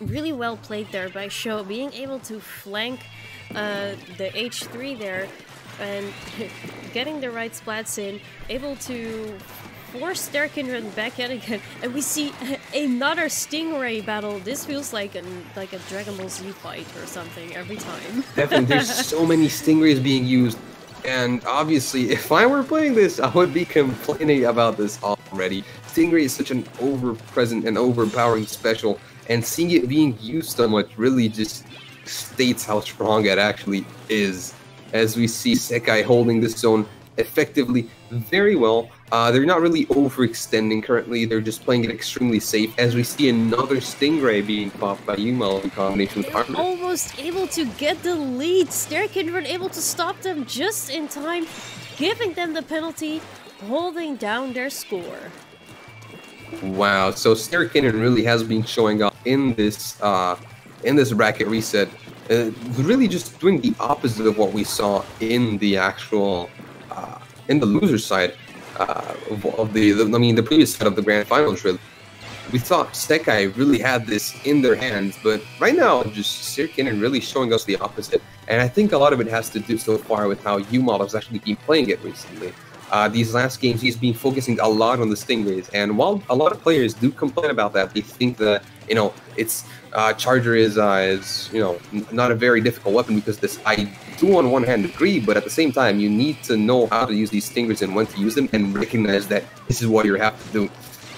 Really well played there by Sho, being able to flank the H3 there and getting the right splats in, able to force Sterkindren back yet again, and we see another Stingray battle. This feels like a Dragon Ball Z fight or something every time. Definitely, there's so many Stingrays being used, and obviously, if I were playing this, I would be complaining about this already. Stingray is such an over-present and overpowering special, and seeing it being used so much really just states how strong it actually is. As we see Sekai holding this zone effectively very well. They're not really overextending currently, they're just playing it extremely safe, as we see another Stingray being popped by Umel in combination with Armor. Almost able to get the lead. Sterkindren able to stop them just in time, giving them the penalty, holding down their score. Wow, so Sterkindren really has been showing up in this bracket reset. Really just doing the opposite of what we saw in the actual in the loser side of the previous side of the grand finals, really. we thought Sekai really had this in their hands, but right now, just Sirkin really showing us the opposite. And I think a lot of it has to do so far with how UMOD has actually been playing it recently. These last games, he's been focusing a lot on the Stingrays, and while a lot of players do complain about that, they think that it's Charger is not a very difficult weapon because this. I do on one hand agree, but at the same time, you need to know how to use these Stingrays and when to use them, and recognize that this is what you have to do.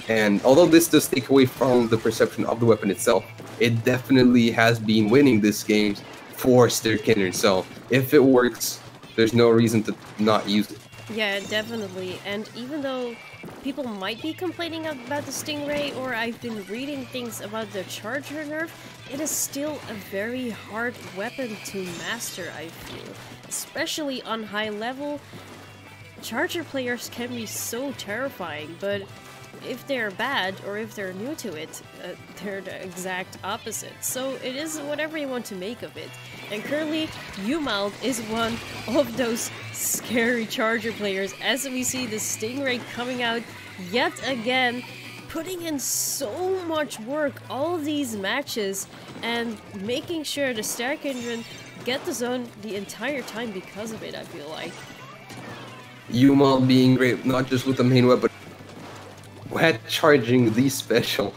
And although this does take away from the perception of the weapon itself, it definitely has been winning this game for Stirkinner. So if it works, there's no reason to not use it. Yeah, definitely. And even though people might be complaining about the Stingray, or I've been reading things about the Charger nerf, it is still a very hard weapon to master, I feel. Especially on high level, Charger players can be so terrifying, but if they're bad or if they're new to it, they're the exact opposite. So it is whatever you want to make of it. And currently, Umald is one of those scary Charger players, as we see the Stingray coming out yet again, putting in so much work all these matches and making sure the Stark Engine get the zone the entire time because of it, I feel like. Umald being great, not just with the main weapon, head charging the special,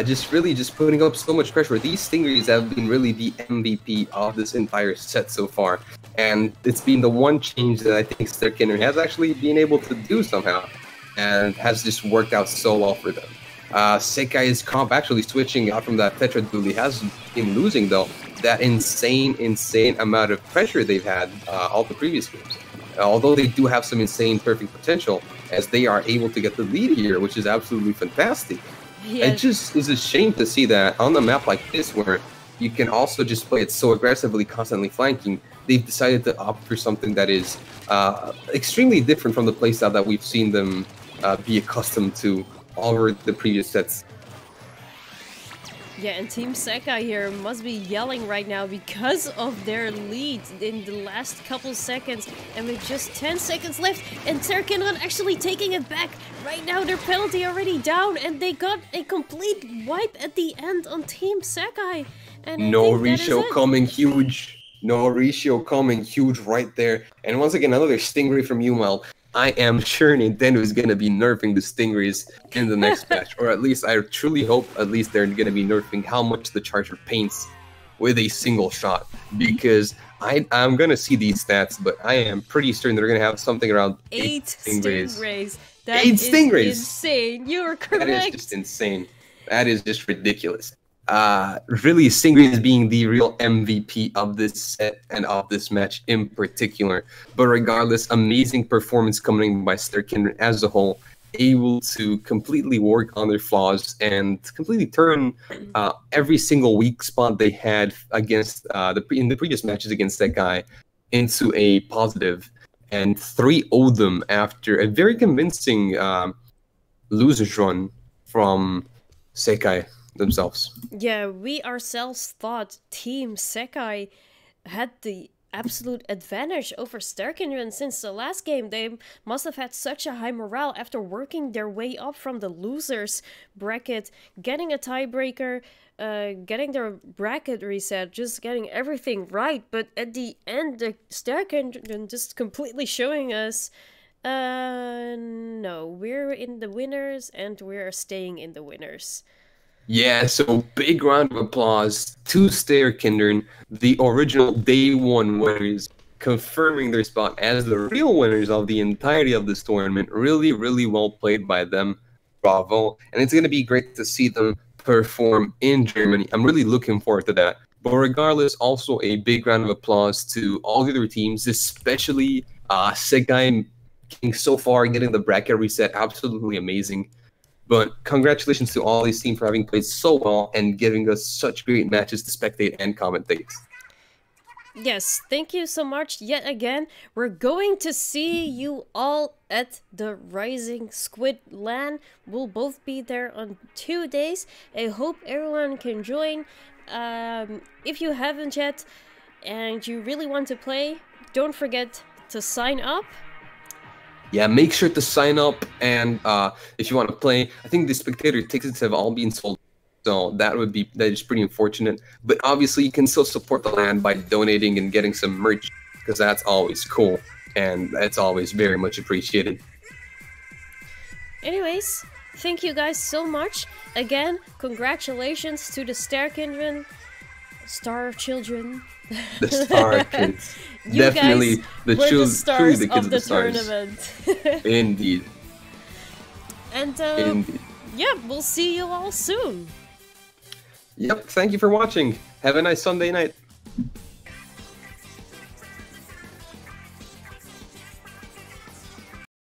just putting up so much pressure. These Stingrays have been really the MVP of this entire set so far, and it's been the one change that I think Stirkinner has actually been able to do somehow, and has just worked out so well for them. Sekai's comp actually switching out from that Tetra duel. He has been losing though that insane amount of pressure they've had all the previous games. Although they do have some insane perfect potential, as they are able to get the lead here, which is absolutely fantastic. Yeah. It just is a shame to see that on a map like this, where you can also just play it so aggressively, constantly flanking, they've decided to opt for something that is extremely different from the playstyle that we've seen them be accustomed to over the previous sets. Yeah, and Team Sekai here must be yelling right now because of their lead in the last couple seconds, and with just 10 seconds left, and Terkinon actually taking it back. Right now their penalty already down, and they got a complete wipe at the end on Team Sekai. And no ratio coming huge. No ratio coming huge right there. And once again, another Stingray from Umel. I am sure Nintendo is going to be nerfing the Stingrays in the next patch. Or at least, I truly hope at least they're going to be nerfing how much the Charger paints with a single shot. Because I'm going to see these stats, but I am pretty certain they're going to have something around 8 Stingrays. That is insane. You are correct. That is just insane. That is just ridiculous. Really, Stingray is being the real MVP of this set and of this match in particular. But regardless, amazing performance coming by Stirkin as a whole, able to completely work on their flaws and completely turn every single weak spot they had against in the previous matches against Sekai into a positive, and 3-0 them after a very convincing losers run from Sekai themselves. Yeah, we ourselves thought Team Sekai had the absolute advantage over Starkinren since the last game. They must have had such a high morale after working their way up from the losers bracket, getting a tiebreaker, getting their bracket reset, just getting everything right. But at the end, the Starkinren just completely showing us, no, we're in the winners and we're staying in the winners. Yeah, so big round of applause to Starkindern, the original day one winners, confirming their spot as the real winners of the entirety of this tournament. Really, really well played by them. Bravo. And it's going to be great to see them perform in Germany. I'm really looking forward to that. But regardless, also a big round of applause to all the other teams, especially Sekai so far getting the bracket reset. Absolutely amazing. But congratulations to all these teams for having played so well and giving us such great matches to spectate and commentate. Yes, thank you so much yet again. We're going to see you all at the Rising Squid LAN. We'll both be there on 2 days. I hope everyone can join. If you haven't yet and you really want to play, don't forget to sign up. Yeah, make sure to sign up, and if you want to play, I think the spectator tickets have all been sold, so that is pretty unfortunate. But obviously, you can still support the land by donating and getting some merch, because that's always cool, and that's always very much appreciated. Anyways, thank you guys so much. Again, congratulations to the Star Children. The Star Kids. You Definitely guys the were the stars stars the kids of the stars. tournament. Indeed. And Indeed. yeah, we'll see you all soon. Yep, thank you for watching. Have a nice Sunday night.